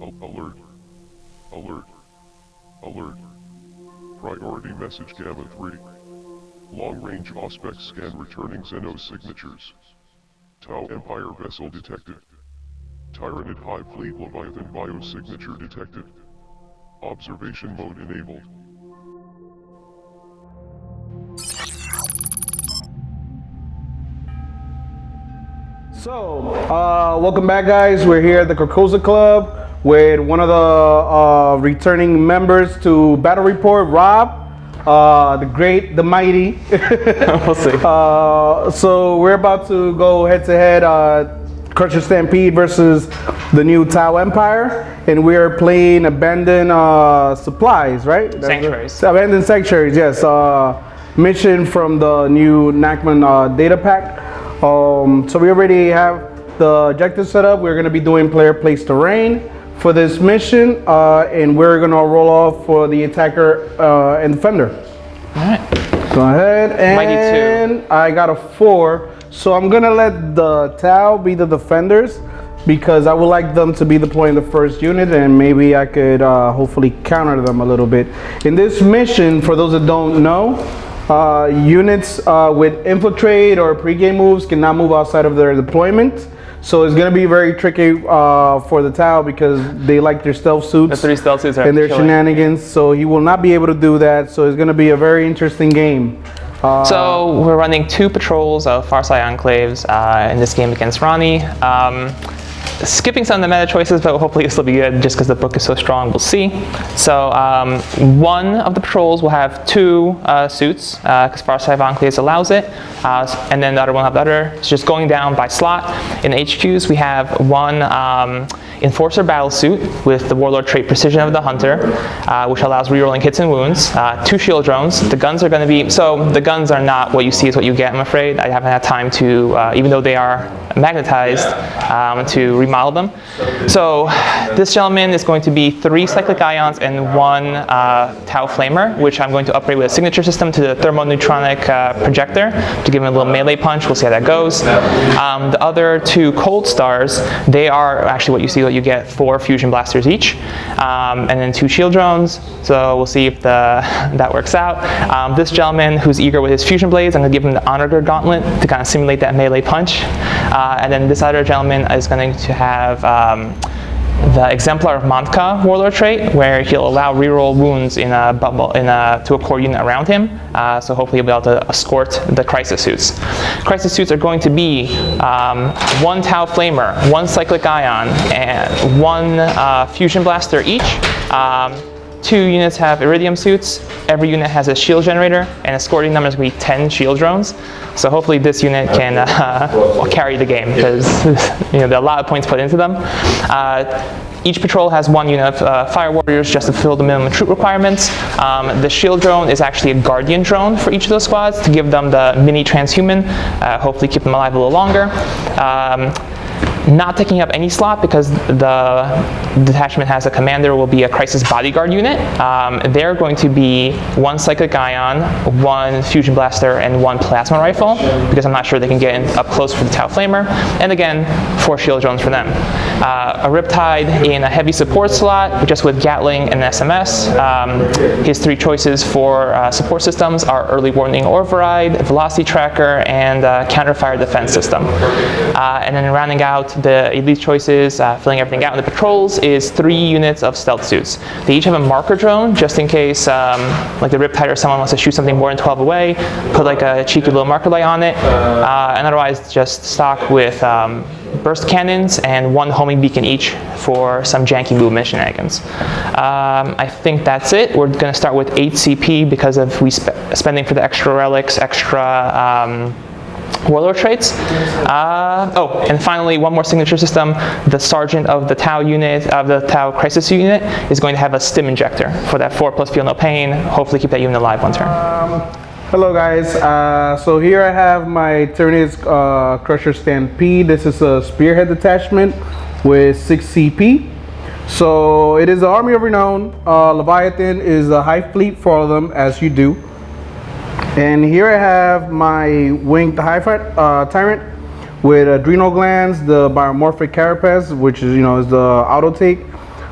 Alert. Alert. Alert. Priority message Gamma 3. Long-range Auspex scan returning Xenos signatures. Tau Empire vessel detected. Tyranid Hive Fleet Leviathan biosignature detected. Observation mode enabled. So, welcome back, guys. We're here at the Carcosa Club with one of the returning members to Battle Report, Rob, the great, the mighty. We'll see. So we're about to go head-to-head, Crusher Stampede versus the new Tau Empire, and we are playing Abandoned Supplies, right? Sanctuaries. Abandoned Sanctuaries, yes. Mission from the new Nachmund data pack. So we already have the objective set up. We're going to be doing player place terrain for this mission, and we're going to roll off for the attacker and defender. All right. Go ahead, and Mighty 2. I got a 4. So I'm going to let the Tau be the defenders because I would like them to be deploying the first unit, and maybe I could hopefully counter them a little bit. In this mission, for those that don't know, units with infiltrate or pre-game moves cannot move outside of their deployment. So it's going to be very tricky for the Tau because they like their stealth suits. The 3 stealth suits are and their shenanigans. So he will not be able to do that. So it's going to be a very interesting game. So we're running 2 patrols of Farside Enclaves in this game against Ronny. Skipping some of the meta choices, but hopefully it'll still be good just because the book is so strong. We'll see. So one of the patrols will have 2 suits because Farside Enclaves allows it, and then the other one will have the other. It's just going down by slot. In HQs, we have 1 Enforcer battle suit with the Warlord trait Precision of the Hunter, which allows rerolling hits and wounds. 2 shield drones. The guns are going to be, so the guns are not what you see is what you get, I'm afraid. I haven't had time to, even though they are magnetized, to remodel them. So this gentleman is going to be 3 cyclic ions and 1 Tau Flamer, which I'm going to upgrade with a signature system to the thermoneutronic projector to give him a little melee punch. We'll see how that goes. The other 2 Cold Stars, they are actually what you see, what you get 4 fusion blasters each, and then 2 shield drones. So we'll see if that works out. This gentleman who's eager with his fusion blades, I'm going to give him the Honor Guard Gauntlet to kind of simulate that melee punch. And then this other gentleman is going to have the Exemplar of Montka Warlord trait, where he'll allow reroll wounds in a bubble to a core unit around him. So hopefully he'll be able to escort the Crisis suits. Crisis suits are going to be 1 Tau Flamer, 1 Cyclic Ion, and 1 Fusion Blaster each. 2 units have Iridium suits. Every unit has a shield generator, and escorting them is going to be 10 shield drones. So hopefully this unit can carry the game because there are a lot of points put into them. Each patrol has 1 unit of Fire Warriors just to fill the minimum troop requirements. The shield drone is actually a Guardian drone for each of those squads to give them the mini transhuman, hopefully keep them alive a little longer. Not taking up any slot because the detachment has a commander will be a Crisis Bodyguard unit. They're going to be 1 Cyclic Ion, 1 Fusion Blaster, and 1 Plasma Rifle because I'm not sure they can get up close for the Tau Flamer. And again, 4 shield drones for them. A Riptide in a heavy support slot just with Gatling and SMS. His 3 choices for support systems are Early Warning Override, Velocity Tracker, and Counterfire Defense System. And then rounding out the elite choices, filling everything out in the patrols, is 3 units of stealth suits. They each have a marker drone, just in case like the Riptide or someone wants to shoot something more than 12 away, put like a cheeky little marker light on it, and otherwise just stock with burst cannons and 1 homing beacon each for some janky movement shenanigans. I think that's it. We're going to start with 8 CP because of spending for the extra relics, extra Warlord traits. Oh, and finally, 1 more signature system. The sergeant of the Tau unit, of the Tau Crisis unit, is going to have a stim injector for that 4+ feel no pain. Hopefully, keep that unit alive 1 turn. Hello, guys. So here I have my Tyrannid's Crusher Stampede. This is a spearhead detachment with 6 CP. So it is the Army of Renown. Leviathan is the Hive Fleet for all of them, as you do. And here I have my winged Hive Tyrant with adrenal glands, the biomorphic carapace, which is is the auto take,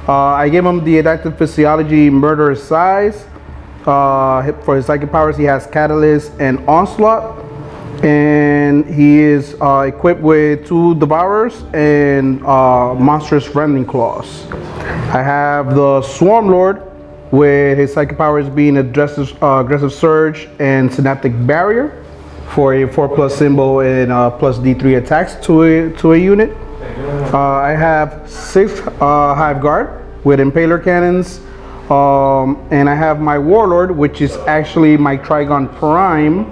I gave him the adaptive physiology murderous size. For his psychic powers, he has Catalyst and Onslaught. And he is equipped with 2 Devourers and monstrous Rending Claws. I have the Swarmlord with his psychic powers being aggressive Surge and Synaptic Barrier for a 4+ symbol and plus D3 attacks to a unit. I have 6 Hive Guard with Impaler Cannons. And I have my Warlord, which is actually my Trigon Prime,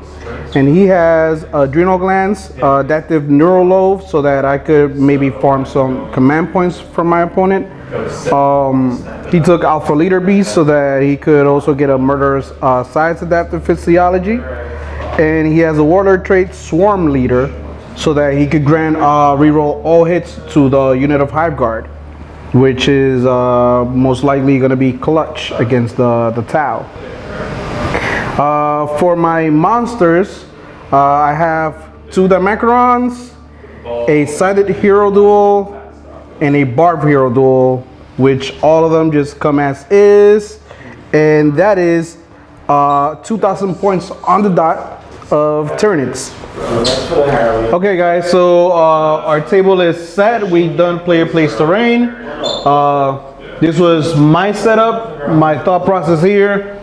and he has Adrenal Glands, Adaptive Neural Lobe, so that I could maybe farm some command points from my opponent. He took Alpha Leader Beast so that he could also get a Murderous Size Adaptive Physiology, and he has a Warlord trait Swarm Leader, so that he could grant reroll all hits to the unit of Hive Guard, which is most likely going to be clutch against the Tau. For my monsters, I have 2 Dimacarons, a Sided Hero Duel, and a Barb Hero Duel, which all of them just come as is, and that is 2,000 points on the dot of Tyranids. Okay guys, so our table is set. We've done player place terrain. This was my setup. My thought process here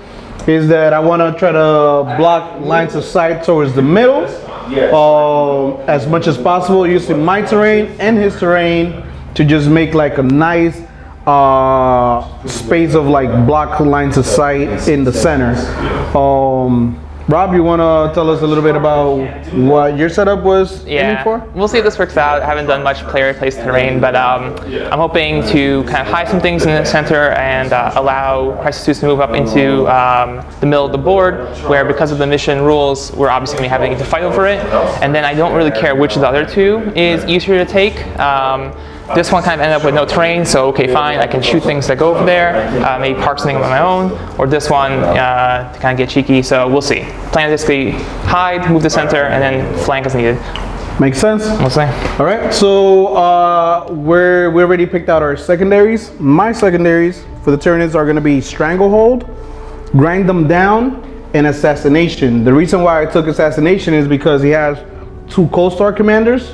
is that I want to try to block lines of sight towards the middle as much as possible, using my terrain and his terrain to just make like a nice space of like block lines of sight in the center. Rob, you want to tell us a little bit about what your setup was aiming for? We'll see if this works out. I haven't done much player place terrain, but I'm hoping to kind of hide some things in the center and allow Crisis Suits to move up into the middle of the board, where because of the mission rules, we're obviously going to be having to fight over it. And then I don't really care which of the other 2 is easier to take. This one kind of ended up with no terrain, so okay, fine, I can shoot things that go over there, maybe park something on my own, or this one to kind of get cheeky, so we'll see. Plan to basically hide, move the center, and then flank as needed. Makes sense. We'll see. All right, so we already picked out our secondaries. My secondaries for the Tyranids are going to be Stranglehold, Grind Them Down, and Assassination. The reason why I took Assassination is because he has 2 Cold Star commanders,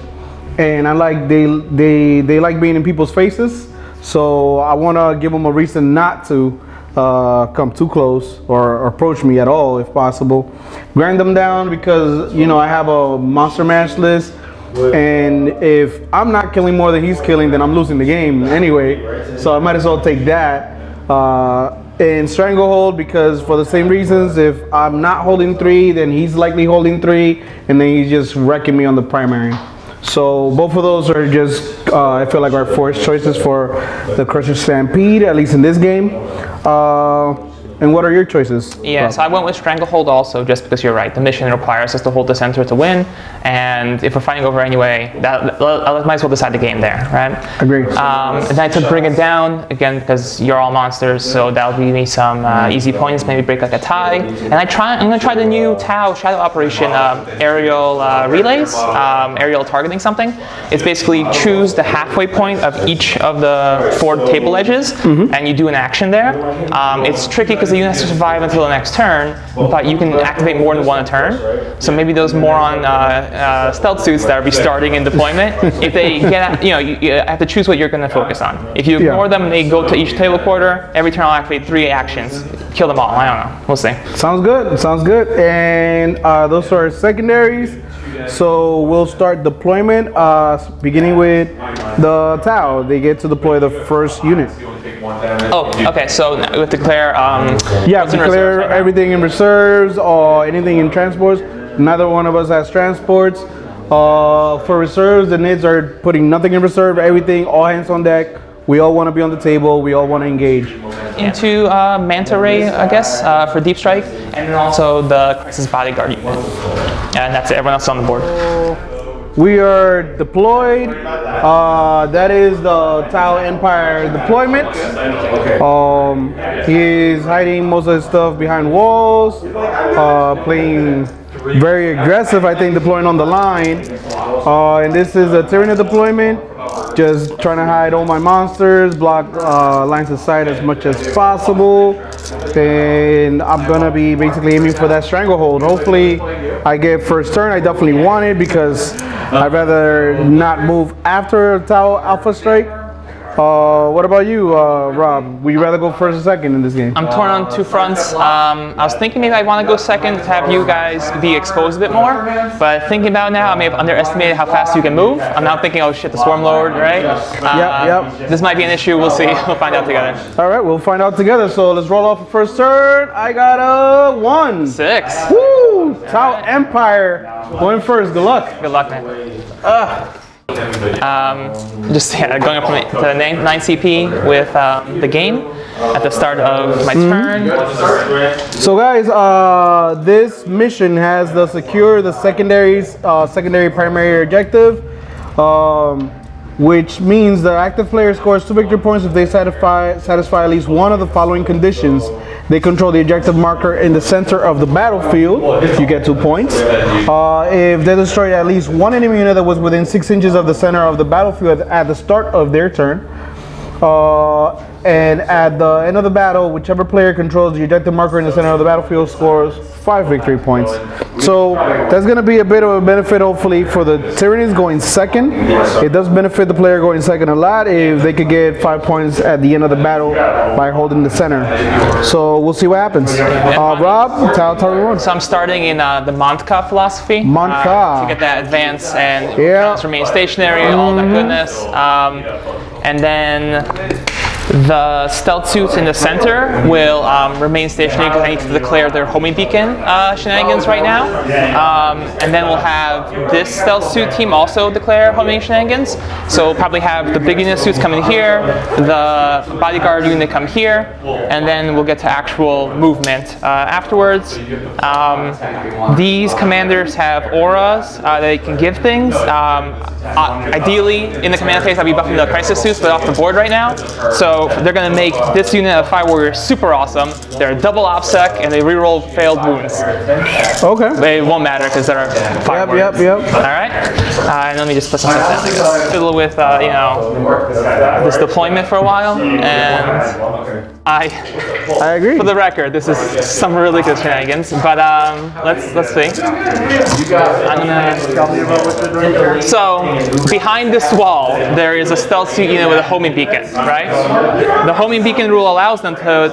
and I like they like being in people's faces, so I want to give them a reason not to come too close or approach me at all if possible. Grind them down because, you know, I have a monster mash list, and if I'm not killing more than he's killing, then I'm losing the game anyway, so I might as well take that. And Stranglehold because for the same reasons, if I'm not holding 3, then he's likely holding 3, and then he's just wrecking me on the primary. So both of those are just, I feel like, our forced choices for the Crusher Stampede, at least in this game. And what are your choices? Yeah, so I went with Stranglehold also, just because you're right. The mission requires us to hold the center to win, and if we're fighting over anyway, that might as well decide the game there, right? Agreed. And then I took Bring It Down, again, because you're all monsters, so that'll give me some easy points, maybe break like a tie. And I'm going to try the new Tau Shadow Operation aerial relays, aerial targeting something. It's basically choose the halfway point of each of the 4 table edges, and you do an action there. It's tricky because the unit has to survive until the next turn, but you can activate more than 1 a turn. So maybe those more on stealth suits that are restarting in deployment, if they get, you have to choose what you're going to focus on. If you ignore them, they go to each table quarter. Every turn I'll activate 3 actions, kill them all. I don't know. We'll see. Sounds good. Sounds good. And those are secondaries. So we'll start deployment, beginning with the Tau. They get to deploy the first unit. Oh, okay. So we have to declare. Declare everything in reserves or anything in transports. Neither one of us has transports. For reserves, the NIDs are putting nothing in reserve. Everything, all hands on deck. We all want to be on the table. We all want to engage. Into Manta Ray, I guess, for Deep Strike, and then also the Crisis Bodyguard unit. And that's it. Everyone else is on the board. We are deployed. That is the Tau Empire deployment. He is hiding most of his stuff behind walls, playing very aggressive, I think, deploying on the line. And this is a Tyranid deployment. Just trying to hide all my monsters, block lines of sight as much as possible. And I'm gonna be basically aiming for that stranglehold. Hopefully I get first turn. I definitely want it because I'd rather not move after a Tau Alpha Strike. What about you, Rob? Would you rather go first or second in this game? I'm torn on two fronts. I was thinking maybe I want to go second to have you guys be exposed a bit more, but thinking about it now, I may have underestimated how fast you can move. I'm now thinking, oh shit, the Swarmlord, right? Yep. This might be an issue. We'll see. We'll find out together. All right, we'll find out together. So let's roll off the first turn. I got a 1. 6. Woo! Tau Empire going first. Good luck. Good luck, man. Just going up to the 9 CP with the game at the start of my turn. So guys, this mission has the secure the secondaries, secondary primary objective, which means the active player scores 2 victory points if they satisfy at least one of the following conditions. They control the objective marker in the center of the battlefield. You get 2 points. If they destroy at least one enemy unit that was within 6 inches of the center of the battlefield at the start of their turn. And at the end of the battle, whichever player controls the objective marker in the center of the battlefield scores 5 victory points. So that's going to be a bit of a benefit, hopefully, for the Tyrannies going second. It does benefit the player going second a lot if they could get 5 points at the end of the battle by holding the center. So we'll see what happens. Rob, tell everyone. So I'm starting in the Montka philosophy. Montka. To get that advance and remain stationary, all that goodness. And then the stealth suits in the center will remain stationary because I need to declare their homing beacon shenanigans right now. And then we'll have this stealth suit team also declare homing shenanigans. So we'll probably have the big unit suits come in here, the bodyguard unit come here, and then we'll get to actual movement afterwards. These commanders have auras that they can give things. Ideally, in the command phase, I'll be buffing the crisis suits, but off the board right now. So they're going to make this unit of Fire Warriors super awesome. They're double OPSEC, and they reroll failed wounds. Okay. They won't matter because they're Fire Warriors. Yep. All right. And let me just put some stuff down. I guess. Fiddle with this deployment for a while, and I agree. For the record, this is some really good shenanigans, but let's see. So behind this wall, there is a stealth suit unit with a homing beacon, right? The homing beacon rule allows them to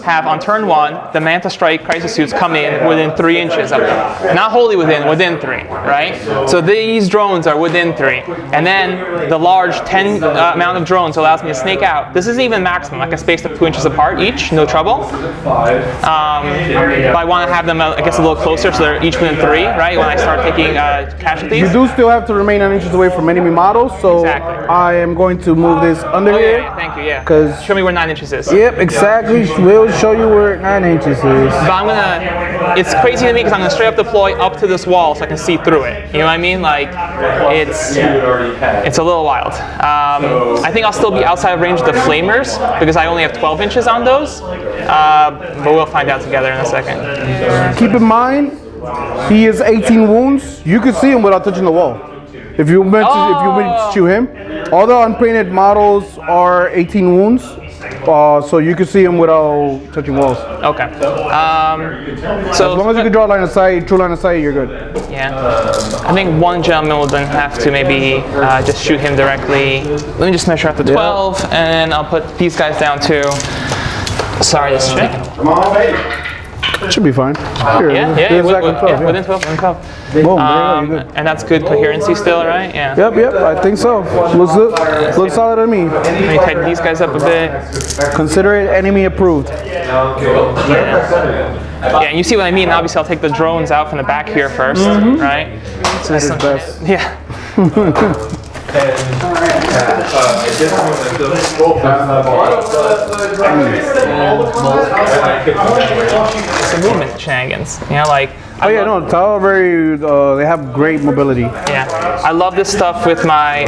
have on turn 1 the Manta Strike crisis suits come in within 3 inches of them, not wholly within 3, right? So these drones are within 3, and then the large 10 amount of drones allows me to snake out. This isn't even maximum. I can space them 2 inches apart each, no trouble. But I want to have them, I guess, a little closer so they're each within 3, right? When I start taking casualties. You do still have to remain 9 inches away from enemy models, so exactly. I am going to move this under here. Yeah, thank you. Yeah. Because show me where 9 inches is. Yep, exactly. We'll show you where 9 inches is. But I'm gonna. It's crazy to me because I'm gonna straight up deploy up to this wall so I can see through it. You know what I mean? Like, it's a little wild. I think I'll still be outside of range of the flamers because I only have 12 inches on those. But we'll find out together in a second. Keep in mind, he is 18 wounds. You can see him without touching the wall. If you meant to shoot him, all the unpainted models are 18 wounds, so you can see him without touching walls. Okay. So as long as you can draw a line of sight, true line of sight, you're good. Yeah. I think one gentleman will then have to maybe just shoot him directly. Let me just measure out the 12, and I'll put these guys down too. Sorry, this chick. Come on, baby. Should be fine. Here, within 12. Boom, and that's good coherency still, right? Yeah. Yep, I think so. Looks solid to me. Let me tighten these guys up a bit. Consider it enemy approved. Yeah, and you see what I mean. Obviously, I'll take the drones out from the back here first, right? So this is best. Yeah. Some movement shenanigans, you know, like. Tau are very. They have great mobility. Yeah, I love this stuff with my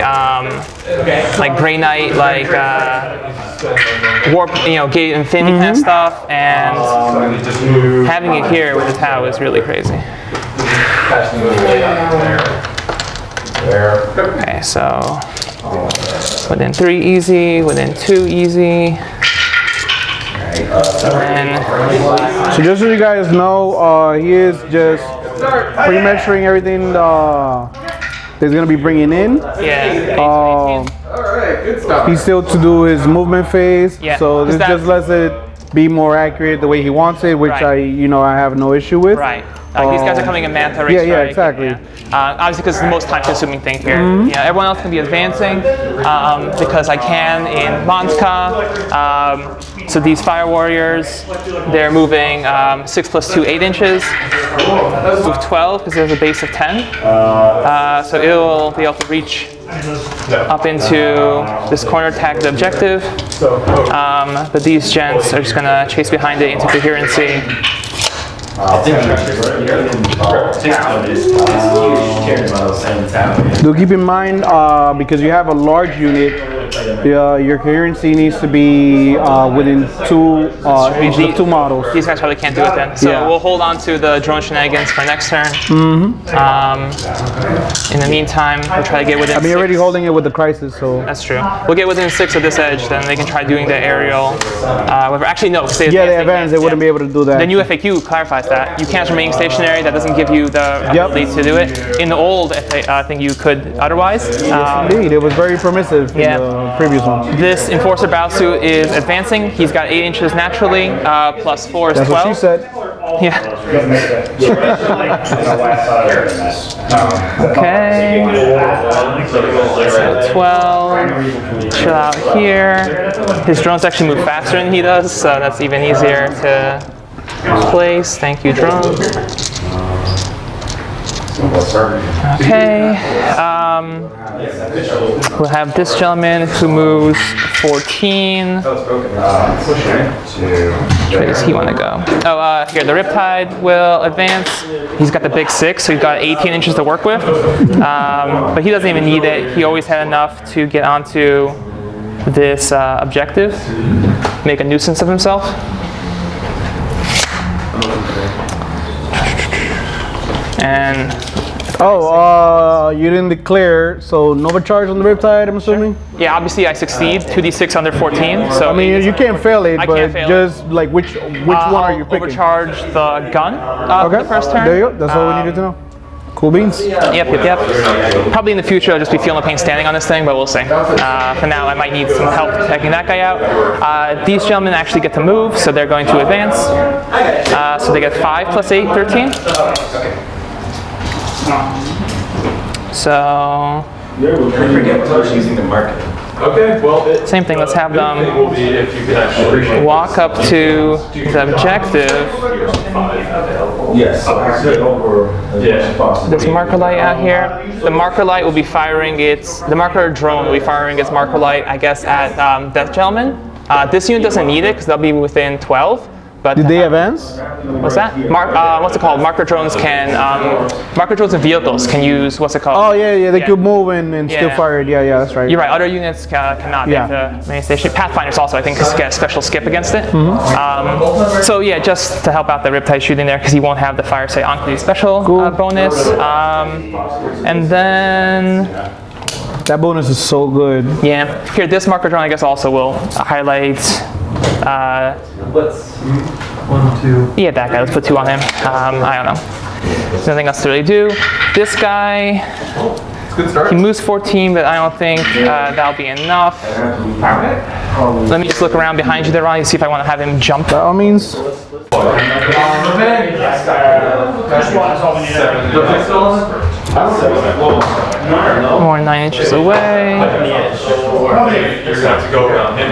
like Grey Knight, like warp, Gate Infinity kind of stuff, and having it here with the Tau is really crazy. Okay, so Within 3 easy, within 2 easy. And So just so you guys know, he is just pre-measuring everything he's gonna be bringing in. yeah, He's still to do his movement phase. Yeah, So this just lets it be more accurate the way he wants it, which Right. I have no issue with. right. These guys are coming in Manta, Ray Yeah, yeah, Strike, exactly. yeah. Obviously, because it's the most time-consuming thing here. Yeah, everyone else can be advancing because I can in Monska. So these Fire Warriors, they're moving 6 + 2, 8 inches. Move 12 because there's a base of 10. So it'll be able to reach up into this corner, tag the objective. But these gents are just gonna chase behind it into coherency. Do keep in mind, because you have a large unit, your coherency needs to be within each of 2 models. These guys probably can't do it then. So Yeah. we'll hold on to the drone shenanigans for next turn. In the meantime, we'll try to get within I mean, you're already 6. holding it with the crisis, so. That's true. We'll get within 6 of this edge, then they can try doing the aerial. Actually, no. Yeah, they advance, they wouldn't be able to do that. The new FAQ clarifies that. You can't remain stationary. That doesn't give you the ability to do it. In the old thing, you could otherwise. Indeed, it was very permissive Yeah. in the previous one. This Enforcer Baosu is advancing. He's got 8 inches naturally, plus 4 is That's 12. what she said. Yeah. Okay. So 12. Chill out here. His drones actually move faster than he does, so that's even easier to place. Thank you, drone. Okay. We'll have this gentleman who moves 14. Where does he want to go? Oh, here, the Riptide will advance. He's got the big 6, so he's got 18 inches to work with. But he doesn't even need it. He always had enough to get onto this objective, make a nuisance of himself. And you didn't declare, so Nova charge on the Riptide, I'm assuming? yeah, obviously I succeed, 2d6 under 14. So I mean, you can't fail it, I but can't fail just like which one are you picking? Overcharge the gun Okay, the first turn. there you go. That's all we needed to know. Cool beans. Yep. Probably in the future I'll just be feeling the pain standing on this thing, but we'll see. For now I might need some help taking that guy out. These gentlemen actually get to move, so they're going to advance. So they get 5 + 8, 13. So using the market. Okay, well, same thing, let's have them will be if you could actually walk up to the objective. Yes. This marker light out here. The marker light will be firing the marker drone will be firing its marker light, I guess, at that gentleman. This unit doesn't need it because they'll be within 12. But Did they advance? what's that? What's it called? Marker drones and vehicles can use, what's it called? Oh yeah, they could move and still Yeah. fire it. Yeah, that's right. You're right, other units cannot Yeah. get the main station. Pathfinders also, I think, get a special skip against it. So yeah, just to help out the Riptide shooting there, because he won't have the Fire Sight Enclave special bonus. And then, That bonus is so good. yeah, here, this marker drone, I guess, also will highlight. let's 1, 2. Yeah, that guy, let's put 2 on him. I don't know. There's nothing else to really do. This guy, Good start. he moves 14, but I don't think that'll be enough. Let me just look around behind you there, Ronny, see if I want to have him jump. By all means. More 9 inches away. You're gonna have to go around him.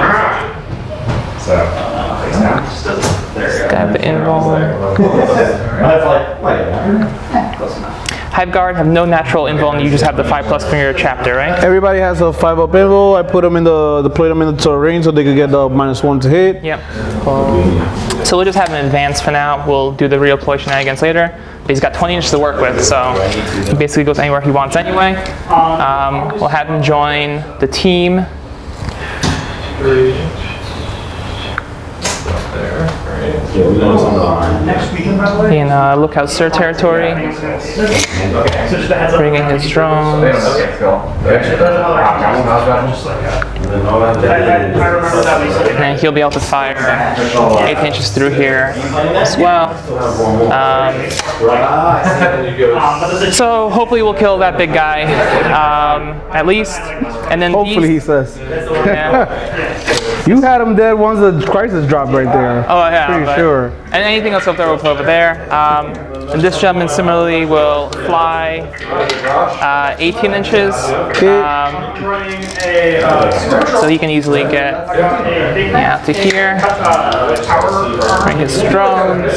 Guy with the invuln. Hive Guard have no natural invuln, you just have the 5+ from your chapter, right? Everybody has a 5-up invul. I put them in deploy them in the terrain so they could get the -1 to hit. Yep. So we'll just have him advance for now. We'll do the real deploy shenanigans later. But he's got 20 inches to work with, so he basically goes anywhere he wants anyway. We'll have him join the team. 3 inch. There, right? in Lookout Sir territory. Bringing his drones. And he'll be able to fire 8 inches through here as well. So hopefully we'll kill that big guy, at least. And then Hopefully, he says. yeah. You had him dead once the crisis dropped right there. Oh yeah, Pretty sure. And anything else up there, we'll put over there. And this gentleman similarly will fly 18 inches. So he can easily get to here. Bring his drones.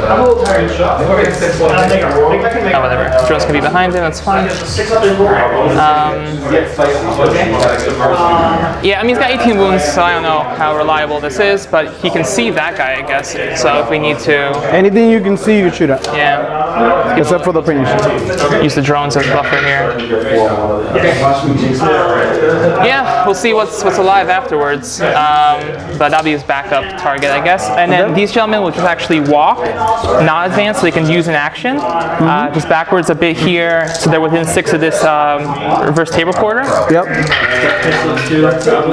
Oh, whatever. Drones can be behind him, that's fine. Yeah, I mean, he's got 18 wounds, so I don't know how reliable this is, but he can see that guy, I guess. So if we need to... Anything you can see, you can shoot at. Yeah. Except for the finish. Use the drones as buffer here. Yeah, we'll see what's alive afterwards. But that'll be his backup target, I guess. And then these gentlemen will just actually walk, not advance, so they can use an action. Just backwards a bit here, so they're within 6 of this reverse table quarter. Yep.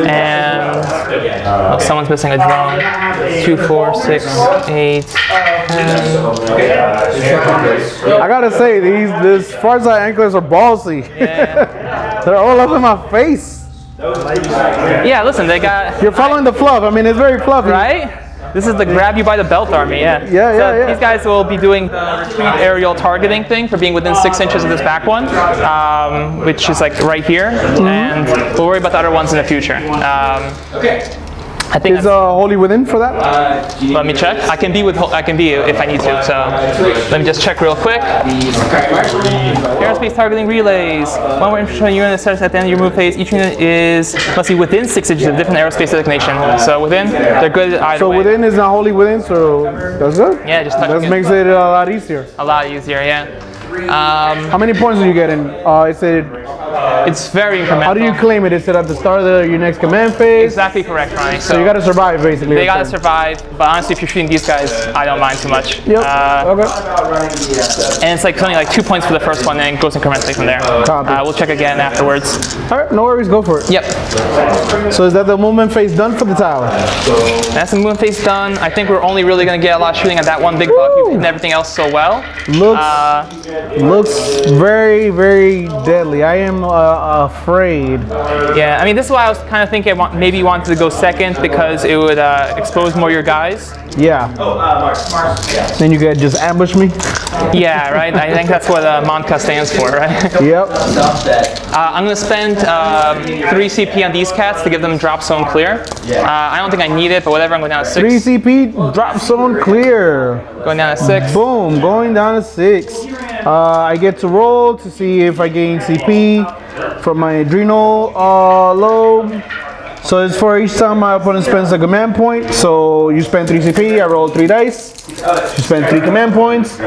And someone's missing a drone. 2, 4, 6, 8, 10. I gotta say, these Farzai anklers are ballsy. Yeah. They're all up in my face. Yeah, listen, they got... You're following the fluff. I mean, it's very fluffy. Right? This is the grab you by the belt army, yeah. Yeah. These guys will be doing the retreat aerial targeting thing for being within 6 inches of this back one, which is like right here, and we'll worry about the other ones in the future. I think Is Holy Within for that? let me check. I can be if I need to. So let me just check real quick. Aerospace targeting relays. When we're infantry unit starts at the end of your move phase, each unit must be within 6 inches of different aerospace designation. So within, they're good either So way. Within is not Holy Within, so that's good. Yeah, just touch That it. makes it a lot easier. A lot easier, yeah. How many points do you get in? It's very incremental. How do you claim it? Is it at the start of your next command phase? Exactly correct, Ronny. So you gotta survive, basically. They gotta survive, but honestly, if you're shooting these guys, I don't mind too much. Yep. Okay. And it's like only like 2 points for the first one, and it goes incrementally from there. Copy. We'll check again afterwards. All right, no worries. Go for it. Yep. So is that the movement phase done for the tower? That's the movement phase done. I think we're only really gonna get a lot of shooting at that one big bug. You've hidden everything else so well. Looks very, very deadly. I am afraid. Yeah, I mean, this is why I was kind of thinking maybe you wanted to go second because it would expose more of your guys. Yeah. Then you could just ambush me. Yeah, right? I think that's what Monka stands for, right? Yep. I'm going to spend 3 CP on these cats to give them drop zone clear. I don't think I need it, but whatever, I'm going down to 6. 3 CP, drop zone clear. Going down to 6. Boom, going down to 6. I get to roll to see if I gain CP from my adrenal lobe. So it's for each time my opponent spends a command point. So you spend 3 CP, I roll 3 dice. You spend 3 command points.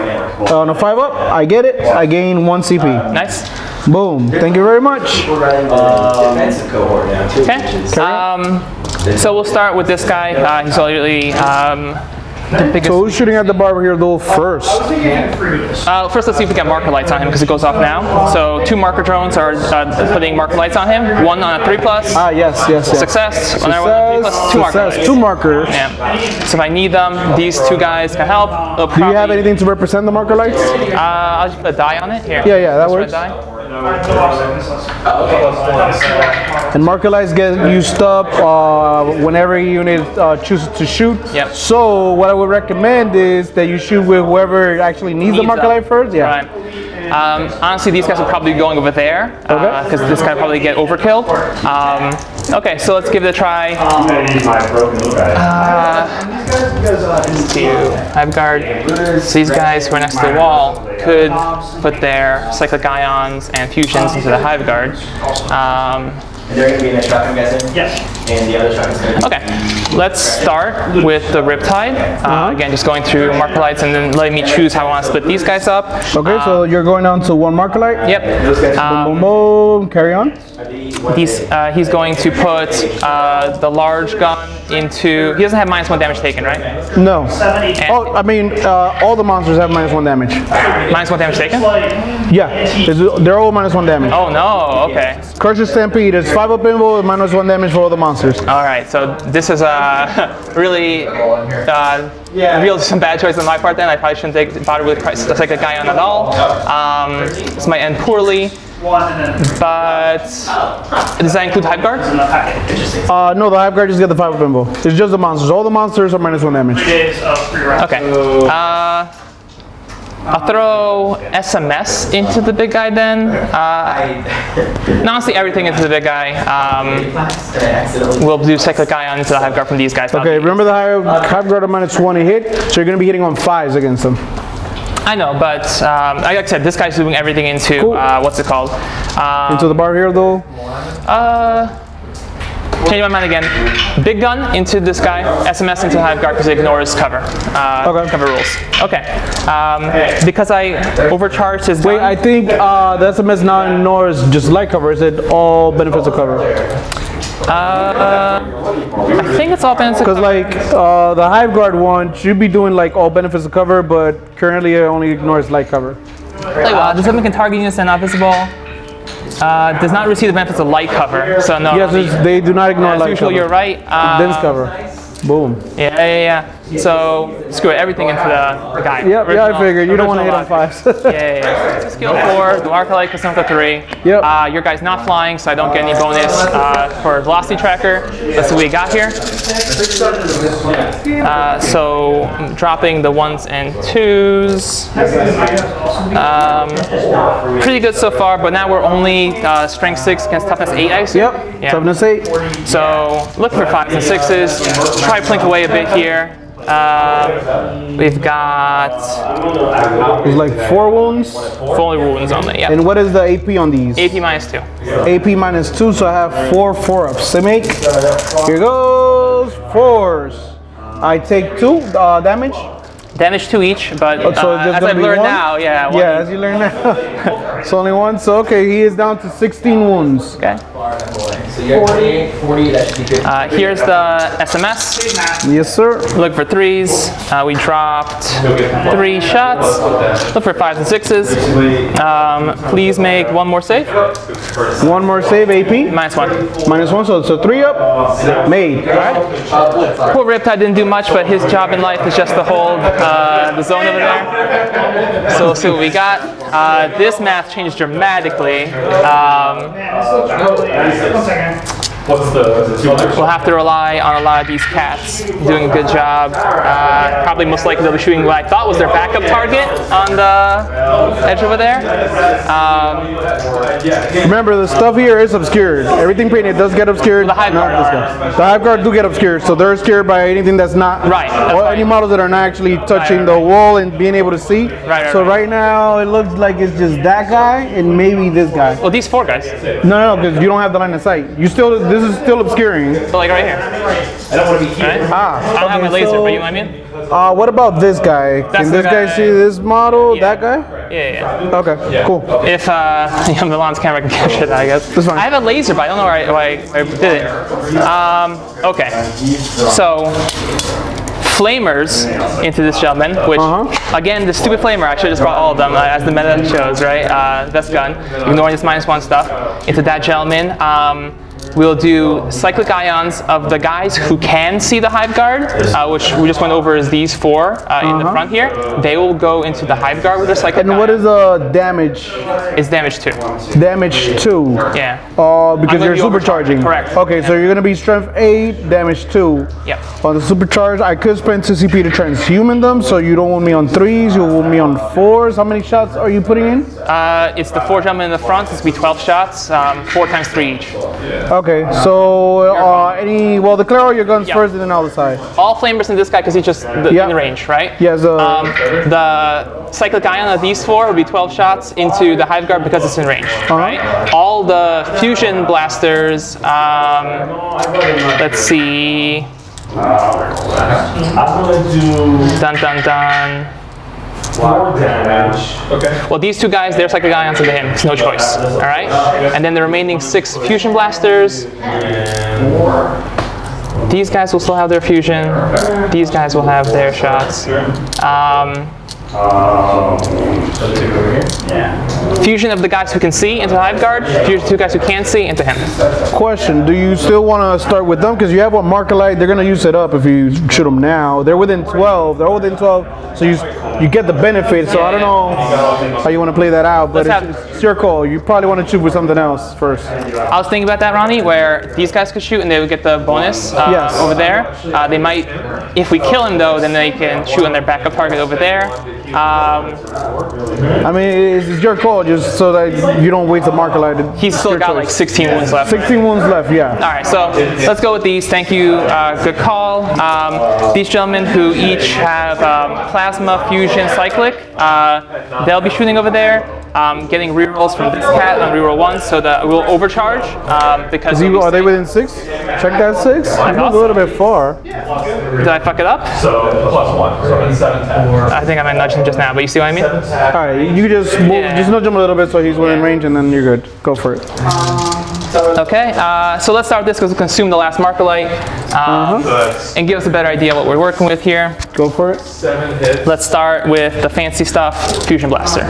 On a 5 up, I get it. I gain 1 CP. Nice. Boom. Thank you very much. Okay. So we'll start with this guy. He's already the biggest. So who's shooting at the barber here though first? First, let's see if we get marker lights on him because it goes off now. So 2 marker drones are putting marker lights on him. 1 on a 3+. Yes. Success. Another one on a 3+. 2 marker lights. 2 markers. Yeah. So if I need them, these 2 guys can help. Do you have anything to represent the marker lights? I'll just put a die on it. Here. Yeah, that Let's works. put a die. And marker lights get used up whenever a unit chooses to shoot. Yep. So what I would recommend is that you shoot with whoever actually needs the marker them. light first. Yeah. Right. Honestly, these guys will probably be going over there because this guy will probably get overkilled. Okay, so let's give it a try. Let's do Hive Guard. So these guys who are next to the wall could put their cyclic ions and fusions into the Hive Guard. And they're going to be in a truck, I'm guessing? Yes. And the other truck is going to be... Okay, let's start with the Riptide. Again, just going through marker lights and then letting me choose how I want to split these guys up. Okay, so you're going down to one marker light? Yep. Boom, boom, boom. Carry on. He's going to put the large gun into... He doesn't have -1 damage taken, right? No. Oh, I mean, all the monsters have -1 damage. -1 damage taken? Yeah, they're all -1 damage. Oh no, okay. Crusher Stampede is 5 up invul with -1 damage for all the monsters. Alright, so this is really revealed some bad choices on my part then. I probably shouldn't bother with the second guy on at all. This might end poorly. But does that include Hive Guard? No, the Hive Guard just get the 5 up invul. It's just the monsters. All the monsters are -1 damage. Okay. I'll throw SMS into the big guy then. Honestly, everything into the big guy. We'll do cyclic ion into the Hive Guard from these guys. Okay, remember the Hive Guard are -1 hit, so you're going to be hitting on 5s against them. I know, but like I said, this guy's doing everything into, Cool. What's it called? Into the bar here though? Change my mind again. Big gun into this guy, SMS into Hive Guard because it ignores cover. Okay. Cover rules. Okay. Because I overcharged his gun. Wait, I think the SMS now ignores just light cover. Is it all benefits of cover? I think it's all benefits of Because cover. like the Hive Guard one should be doing like all benefits of cover, but currently it only ignores light cover. Play well. This weapon can target units that are not visible. Does not receive the benefits of light cover. So no. Yes, they do not ignore As light usual, cover. you're right. Dense cover. Boom. Yeah. So screw it. Everything into the guy. Yep, yeah, I figured. You don't want to hit on 5s. Yeah. Skill 4, the marker light because I'm with 3. Yep. Your guy's not flying, so I don't get any bonus for velocity tracker. Let's see what we got here. So dropping the 1s and 2s. Pretty good so far, but now we're only strength 6 against toughness 8, I assume. Yep, Yeah. toughness 8. So looking for 5s and 6s. Try to plink away a bit here. We've got It's like 4 wounds. 4 wounds only. Yeah. And what is the AP on these? AP -2. AP -2, so I have 4 4-ups. They make. Here goes 4s. I take 2 damage. Damage 2 each, but So it's just as gonna I've be learned 1? now, yeah. Yeah, as you learn now. It's only 1. So okay, he is down to 16 wounds. Okay. So you're 40, that should be good. Here's the SMS. Yes, sir. Look for 3s. We dropped 3 shots. Look for 5s and 6s. Please make 1 more save. 1 more save, AP. -1. -1, so it's a 3 up. Made. Poor Riptide didn't do much, but his job in life is just to hold the zone over there. So we'll see what we got. This math changed dramatically. We'll have to rely on a lot of these cats doing a good job. Probably most likely they'll be shooting what I thought was their backup target on the edge over there. Remember, the stuff here is obscured. Everything painted does get obscured. The Hive Not Guard. this guy. The Hive Guard do get obscured, so they're scared by anything that's not. Right, that's Or right. any models that are not actually touching the wall and being able to see. Right, So right. right now it looks like it's just that guy and maybe this guy. Well, these 4 guys. No, because you don't have the line of sight. You still. This is still obscuring. So like right here. I don't want to be here. Right? Ah. I don't have my okay, laser, so, but you know what I mean? What about this guy? That's Can the this guy guy- see this model? Yeah. That guy? Yeah. Okay. Cool. If Milan's camera can capture that, I guess. That's fine. I have a laser, but I don't know why I did it. Okay. So, flamers into this gentleman, which, again, the stupid flamer, I should have just brought all of them, as the meta shows, right? Best gun, ignoring this -1 stuff, into that gentleman. We'll do cyclic ions of the guys who can see the Hive Guard, which we just went over as these 4 in the front here. They will go into the Hive Guard with their cyclic And what is the damage? It's damage 2. Damage 2. Yeah. Because gonna you're be supercharging. Correct. Okay, so you're gonna be strength 8, damage 2. Yep. On the supercharge, I could spend 2 CP to transhuman them, so you don't want me on 3s, you want me on 4s. How many shots are you putting in? It's the 4 gentlemen in the front. It's going to be 12 shots, 4 times 3 each. Okay, so well, declare all your guns first and then I'll decide. All flamers in this guy because he's just in the range, right? Yeah, so the cyclic ion of these 4 will be 12 shots into the Hive Guard because it's in range, right? All the fusion blasters, let's see. Dun dun dun. More damage. Okay. Well, these 2 guys, they're cyclic ions into him. It's no choice. All right. And then the remaining 6 fusion blasters. These guys will still have their fusion. These guys will have their shots. Fusion of the guys who can see into Hive Guard. Fusion of 2 guys who can't see into him. question, do you still want to start with them? Because you have one Markalite, they're going to use it up if you shoot them now. They're within 12. They're within 12, so you get the benefit. So I don't know how you want to play that out, but it's your call. You probably want to shoot with something else first. I was thinking about that, Ronnie, where these guys could shoot and they would get the bonus over there. They might, if we kill him though, then they can shoot on their backup target over there. I mean, it's your call, just so that you don't waste the Markalite. He's still got like 16 wounds left. 16 wounds left, yeah. All right, so let's go with these. Thank you, good call. These gentlemen who each have plasma, fusion, cyclic, they'll be shooting over there, getting rerolls from this cat on reroll 1, so that we'll overcharge because. Are they within 6? Check that 6. That's a little bit far. Did I fuck it up? So +1, so it's 7 10. I think I might nudge him just now, but you see what I mean? All right, you just move, just nudge him a little bit so he's within range, and then you're good. Go for it. Okay, so let's start with this because we'll consume the last Markalite and give us a better idea of what we're working with here. Go for it. 7 hits. Let's start with the fancy stuff, Fusion Blaster.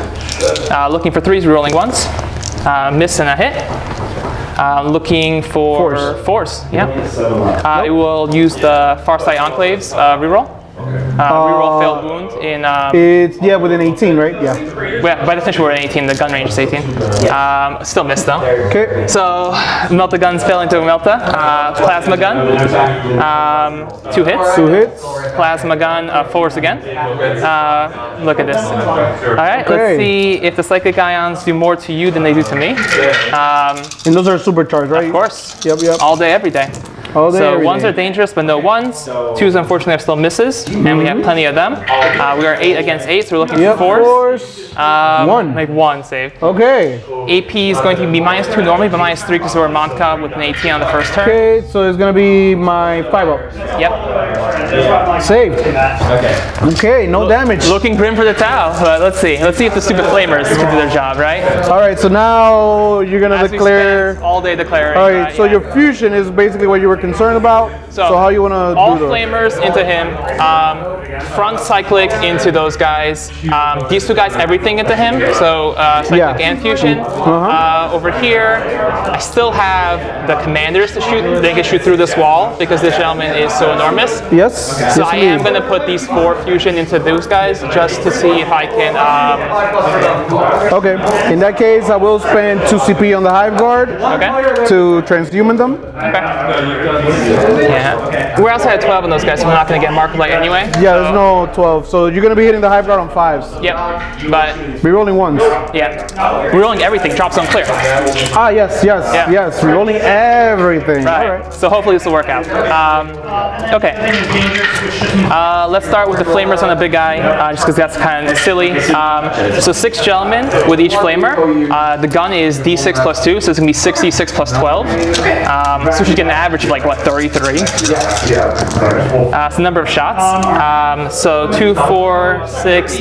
Looking for 3s, rerolling 1s. Miss and a hit. Looking for 4s. Yeah. It will use the Farsight Enclaves reroll. Reroll failed wound in. It's within 18, right? Yeah. By definition, we're at 18. The gun range is 18. Still missed though. Okay. So Melta guns fell into a Melta. Plasma gun. 2 hits. 2 hits. Plasma gun. 4s again. Look at this. All right. Let's see if the cyclic ions do more to you than they do to me. And those are supercharged, right? Of course. Yep. All day, every day. All day, So every 1s day. are dangerous, but no 1s. 2s, unfortunately, are still misses, and we have plenty of them. We are 8 against 8, so we're looking for 4s. 1. Make 1 saved. Okay. AP is going to be -2 normally, but -3 because we're Montka with an 18 on the first turn. Okay, so it's gonna be my 5-up. Yep. Saved. Okay, no damage. Looking grim for the Tau, but let's see. Let's see if the stupid flamers can do their job, right? All right, so now you're gonna As we declare. spend all day declaring. All right, so your fusion is basically what you were concerned about. So how you wanna all do that? flamers into him, front cyclic into those guys. These 2 guys, everything into him. So cyclic and fusion. Over here, I still have the commanders to shoot. They can shoot through this wall because this gentleman is so enormous. Yes. So yes, I am going to put these 4 fusion into those guys just to see if I can. Okay. In that case, I will spend 2 CP on the Hive Guard to transhuman them. Yeah. We're outside of 12 on those guys, so we're not going to get Markalite anyway. Yeah, there's no 12. So you're gonna be hitting the Hive Guard on 5s. Yep. But Rerolling 1s. yeah, we're rolling everything. Drops on clear. Ah, yes. Rerolling everything. Right. All right. So hopefully this will work out. Okay. Let's start with the flamers on the big guy, just because that's kind of silly. So 6 gentlemen with each flamer. The gun is D6 + 2, so it's gonna be 66 + 12. So we should get an average of like what, 33. It's the number of shots. So 2, 4, 6,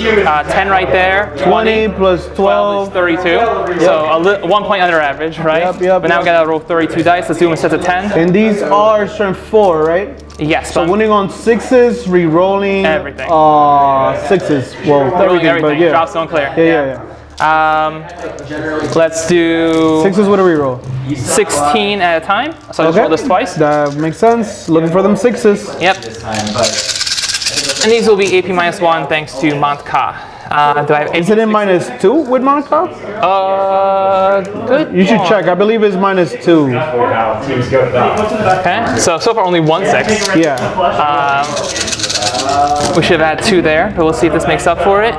10 right there. 20 plus 12 is 32. So 1 point under average, right? Yep. But now we gotta roll 32 dice. Let's do them instead of 10. And these are strength 4, right? Yes. So winning on 6s, re-rolling Everything. 6s. Well, rolling everything, but everything. yeah. Drops don't clear. Yeah. Let's do 6s with a re-roll. 16 at a time. So I just roll this twice. That makes sense. Looking for them 6s. Yep. And these will be AP -1 thanks to Montka. Do I have Is it in -2 with Monaco? Good. You should check. I believe it's -2. Okay. So far only 1 6. Yeah. We should have had 2 there, but we'll see if this makes up for it.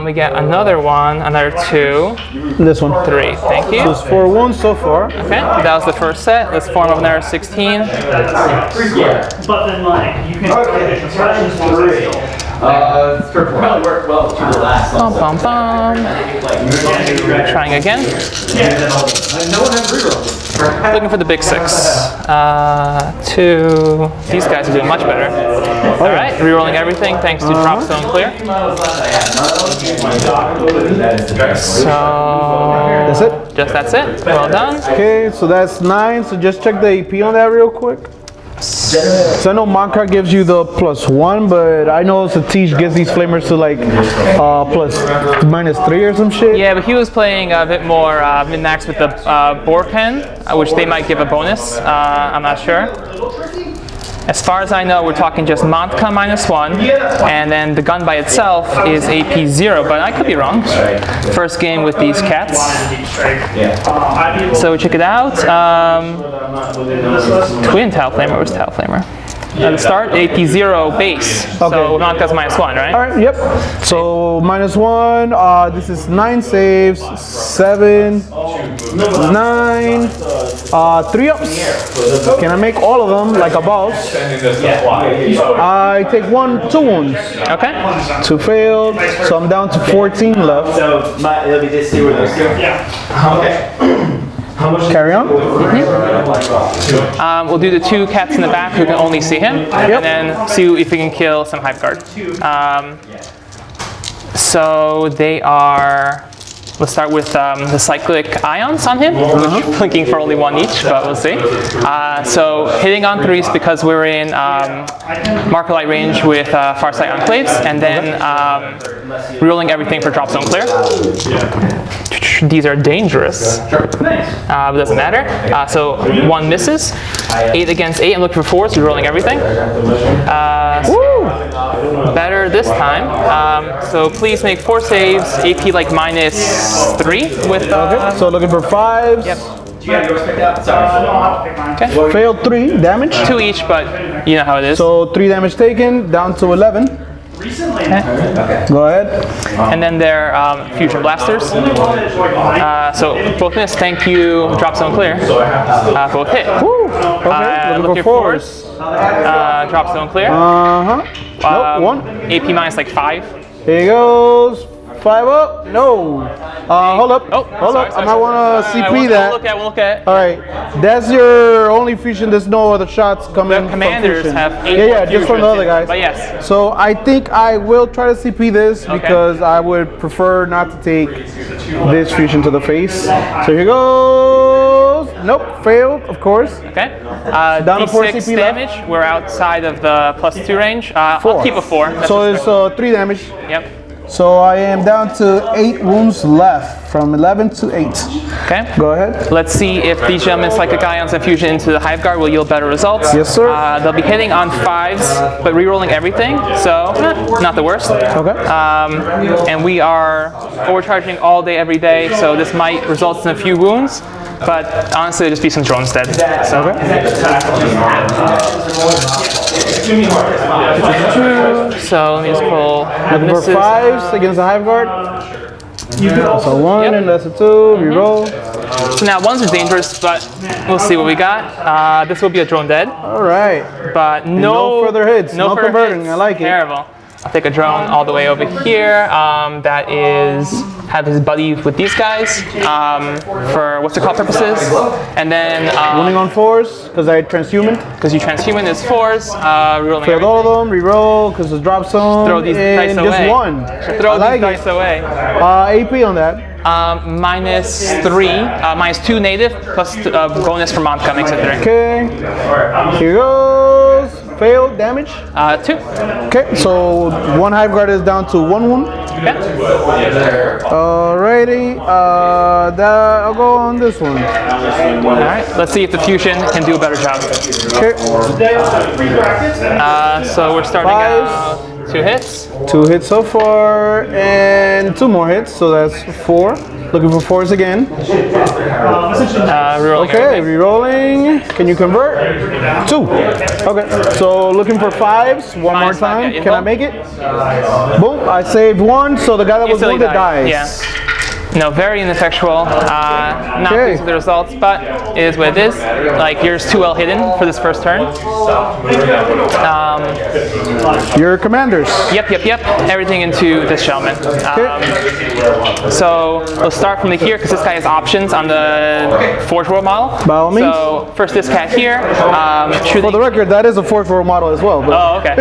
We get another one, another 2, This one. 3. Thank So you. it's 4 wounds so far. Okay, that was the first set. Let's form up another 16. But then, like, you can Probably worked well to the last Bum, bum, bum. Trying again. No one has rerolls. Looking for the big 6. 2. These guys are doing much better. All right, rerolling everything thanks to drop zone clear. So That's it? just that's it. Well done. Okay, so that's 9. So just check the AP on that real quick. So I know Monka gives you the +1, but I know Satish gives these flamers to like -3 or some shit. Yeah, but he was playing a bit more min-max with the Borken, which they might give a bonus. I'm not sure. As far as I know, we're talking just Montka -1, and then the gun by itself is AP 0, but I could be wrong. First game with these cats. So check it out. Twin Tau Flamer, where's Tau Flamer? At the start, AP 0 base. Okay. So Montka's -1, right? All right, yep. So -1, this is 9 saves, 7, 9, 3 ups. Can I make all of them like a boss? I take 2 wounds. Okay. 2 failed, so I'm down to 14 left. So it'll be this 2 or those 2? Yeah. Okay. Carry on. We'll do the 2 cats in the back who can only see him, and then see if we can kill some Hive Guard. So they are. Let's start with the cyclic ions on him, blinking for only 1 each, but we'll see. So hitting on 3s because we're in marker light range with Farsight Enclaves, and then rerolling everything for drop zone clear. These are dangerous, but doesn't matter. So 1 misses, 8 against 8. I'm looking for 4s, rerolling everything. Better this time. So please make 4 saves, AP like -3 with. Okay, so looking for 5s. Yep. Do you have yours picked out? Sorry. I don't have to pick mine. Okay. Failed 3 damage. 2 each, but you know how it is. So 3 damage taken, down to 11. Recently, Go ahead. And then their fusion blasters. So both miss. Thank you. Drop zone clear. Both hit. Woo. Okay, looking for 4s. Drop zone clear. Nope, 1. AP minus like 5. Here he goes. 5 up. No. Hold up. Oh, hold sorry, up. sorry, I might want to sorry. CP We'll that. look at. All right. That's your only fusion. There's no other shots coming The commanders from fusion. have 8 Yeah, just from the other guys. But yes. So I think I will try to CP this because I would prefer not to take this fusion to the face. So here goes. Nope, failed, of course. Okay. Down to 4 D6 CP left. damage. We're outside of the +2 range. I'll keep a 4. That's So just it's 3 damage. fair. Yep. So I am down to 8 wounds left, from 11 to 8. Okay. Go ahead. Let's see if these gentlemen cyclic ions and fusion into the Hive Guard will yield better results. Yes, sir. They'll be hitting on 5s, but rerolling everything, so not the worst. Okay. And we are overcharging all day, every day, so this might result in a few wounds, but honestly, it'll just be some drones dead. So. So let me just pull. Looking for 5s against the Hive Guard. So 1 Yep. and that's a 2. Reroll. So now 1s are dangerous, but we'll see what we got. This will be a drone dead, All right. but no further hits, no further converting, hits. I like it. Terrible. I'll take a drone all the way over here. That is have his buddy with these guys for what's it called purposes, and then Winning on 4s because I transhuman. because you transhuman is 4s, rerolling Failed everything. all of them. Reroll because the drop zone. Throw these dice and away. just 1. Throw I like these dice away. AP on that. -3, -2 native plus bonus from Montka makes it 3. Okay. Here goes. Failed damage. 2. Okay, so 1 Hive Guard is down to 1 wound. Okay. Alrighty. I'll go on this one. All right. Let's see if the fusion can do a better job. Okay. So we're starting 5s. out 2 hits. 2 hits so far, and 2 more hits, so that's 4. Looking for 4s again. Rerolling Okay, everything. re-rolling. Can you convert? 2. Okay, so looking for 5s. One more Minus five, time. yeah, Can I make it? Boom, I saved 1, so the guy that was Instantly wounded dies. Yeah. No, very ineffectual. Not Okay. pleased with the results, but it is what it is. Like, yours too well hidden for this first turn. Your commanders. Yep. Everything into this gentleman. So we'll start from here because this guy has options on the Forge World model. By all means. So first this cat here. For the record, that is a 4th row model as well. But Oh, okay.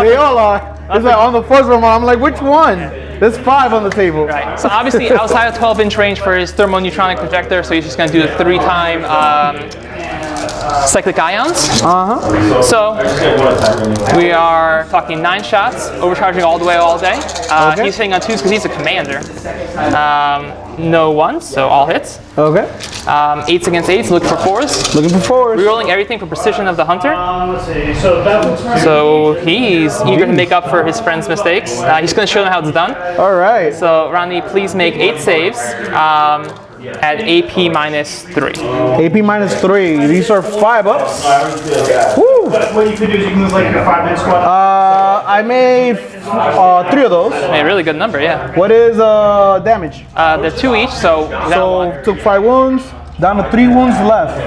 they all are. It's like on the 4th row model. I'm like, which one? There's 5 on the table. Right. So obviously outside of 12-inch range for his thermoneutronic projector, so he's just going to do the 3-time cyclic ions. So we are talking 9 shots, overcharging all the way all day. Okay. He's hitting on 2s because he's a commander. No 1s, so all hits. Okay. 8s against 8s, looking for 4s. Looking for 4s. Rerolling everything for precision of the hunter. Let's see. So that So he's eager to make up for his friend's mistakes. He's going to show them how it's done. All right. So Ronny, please make 8 saves at AP minus 3. AP minus 3. These are 5 ups. Woo. what you could do is you can move like your 5-man squad. I made 3 of those. A really good number, yeah. What is damage? They're 2 each, so that So one. took 5 wounds. Down to 3 wounds left.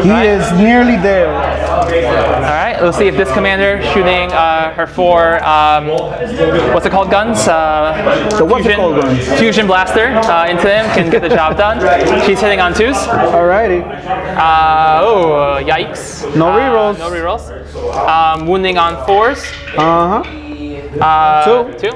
He is nearly there. All right, let's see if this commander shooting her 4, what's it called, guns? The what's it called guns? Fusion blaster into him can get the job done. She's hitting on 2s. Alrighty. Yikes. No rerolls. No rerolls. Wounding on 4s. Two. 2.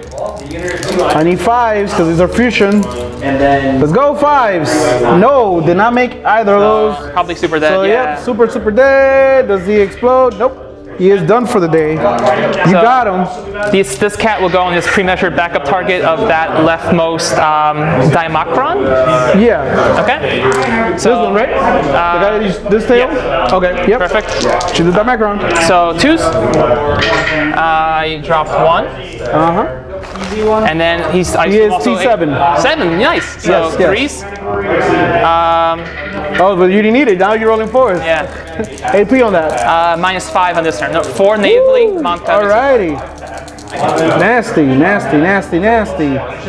I need 5s because these are fusion. And then Let's go 5s. No, did not make either of those. Probably super dead, So yeah. yep, super dead. Does he explode? Nope. He is done for the day. You got him. This cat will go on his pre-measured backup target of that leftmost Dimacron. Yeah. Okay. This one, right? The guy that used this tail? yeah. Okay, yep. Perfect. She did that macron. So 2s. You dropped 1. And then he's He is also T7. 7, nice. So Yes, yes. 3s. Oh, but you didn't need it. Now you're rolling 4s. Yeah. AP on that. Minus 5 on this turn. No, 4 natively. Mount Alrighty. Nasty.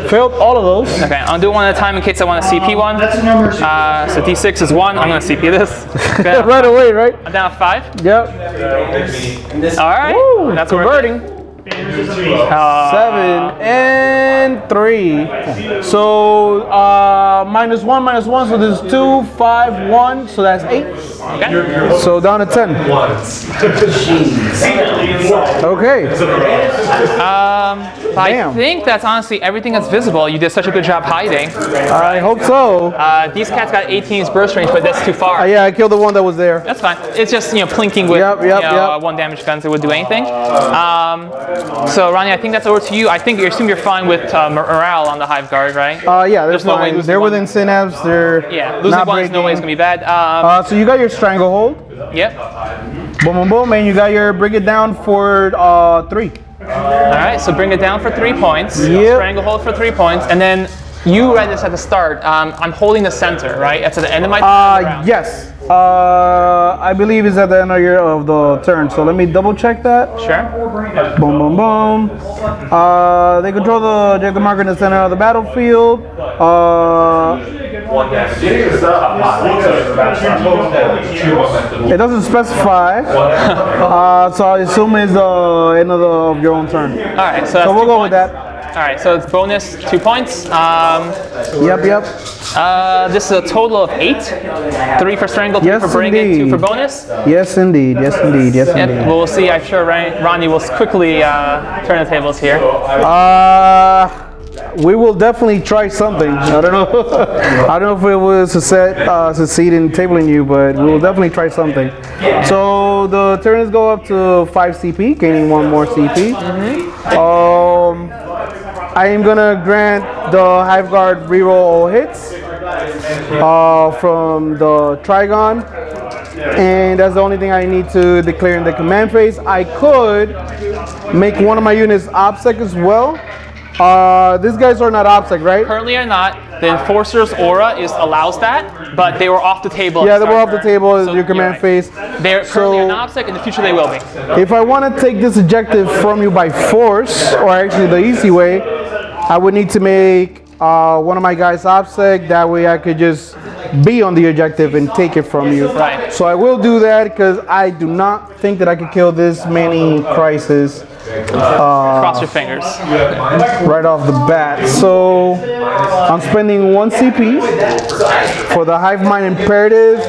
Failed all of those. Okay, I'll do one at a time in case I want to CP one. That's a number. So D6 is 1. I'm going to CP this. Okay, Right away, right? I'm down to 5. Yep. All right. Woo, That's converting. 7 and 3. So minus 1, so this is 2, 5, 1. So that's 8. Okay. So down to 10. Okay. I Damn. think that's honestly everything that's visible. You did such a good job hiding. I hope so. These cats got 18's burst range, but that's too far. Yeah, I killed the one that was there. That's fine. It's just, plinking with Yep. 1 damage guns. It would do anything. So Ronny, I think that's over to you. I assume you're fine with morale on the Hive Guard, right? Yeah, they're There's no way fine. losing They're one. within synapse. They're Yeah, losing not one is breaking. no way it's gonna be bad. So you got your stranglehold. Yep. Boom, and you got your bring it down for 3. All right, so bring it down for 3 points. Yep. Stranglehold for 3 points, and then you read this at the start. I'm holding the center, right? That's at the end of my turn. Yes. I believe it's at the end of the turn. So let me double check that. Sure. Boom. They control the objective marker in the center of the battlefield. It doesn't specify. So I assume it's the end of your own turn. All right, so that's So we'll 2 go points. with that. All right, so it's bonus 2 points. Yep. This is a total of 8. 3 for strangle, 3 Yes, for bring it, 2 indeed. for bonus. Yes, indeed. Yep, we'll see. I'm sure Ronny will quickly turn the tables here. We will definitely try something. I don't know. I don't know if it was succeed in tabling you, but we will definitely try something. So the turns go up to 5 CP, gaining 1 more CP. I am gonna grant the Hive Guard reroll all hits from the Trigon, and that's the only thing I need to declare in the command phase. I could make one of my units OPSEC as well. These guys are not OPSEC, right? Currently are not. The Enforcer's aura allows that, but they were off the table. Yeah, at they were off the start table turn, as so your command you're right. phase. They're currently an OPSEC, in the future they will be. If I want to take this objective from you by force, or actually the easy way, I would need to make one of my guys OPSEC. That way I could just be on the objective and take it from you. Right. So I will do that because I do not think that I could kill this many crises Cross your fingers. right off the bat. So I'm spending 1 CP for the Hive Mind Imperative,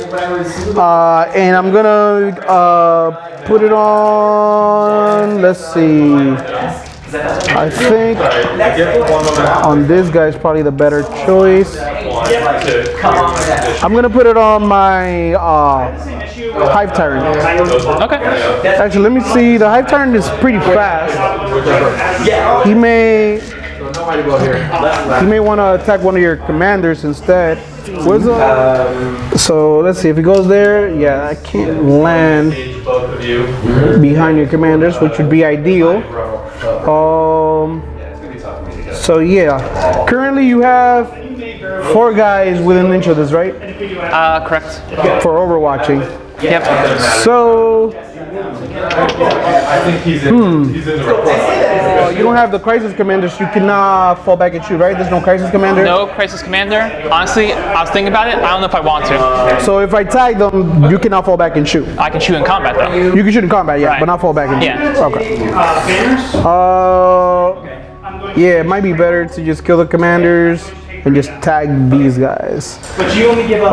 and I'm gonna put it on. Let's see. I think on this guy is probably the better choice. I'm gonna put it on my Hive Tyrant. Okay. Actually, let me see. The Hive Tyrant is pretty fast. He may want to attack one of your commanders instead. Where's the? So let's see if he goes there. Yeah, I can't land behind your commanders, which would be ideal. So yeah, currently you have 4 guys within an inch of this, right? Correct. For overwatching. Yep. So I think he's in the you don't have the crisis commanders. You cannot fall back and shoot, right? There's no crisis commander. No Crisis Commander. Honestly, I was thinking about it. I don't know if I want to. So if I tag them, you cannot fall back and shoot. I can shoot in combat though. You can shoot in combat, yeah, Right. but not fall back and Yeah. shoot. Okay. Banners? Yeah, it might be better to just kill the commanders and just tag these guys. But you only give up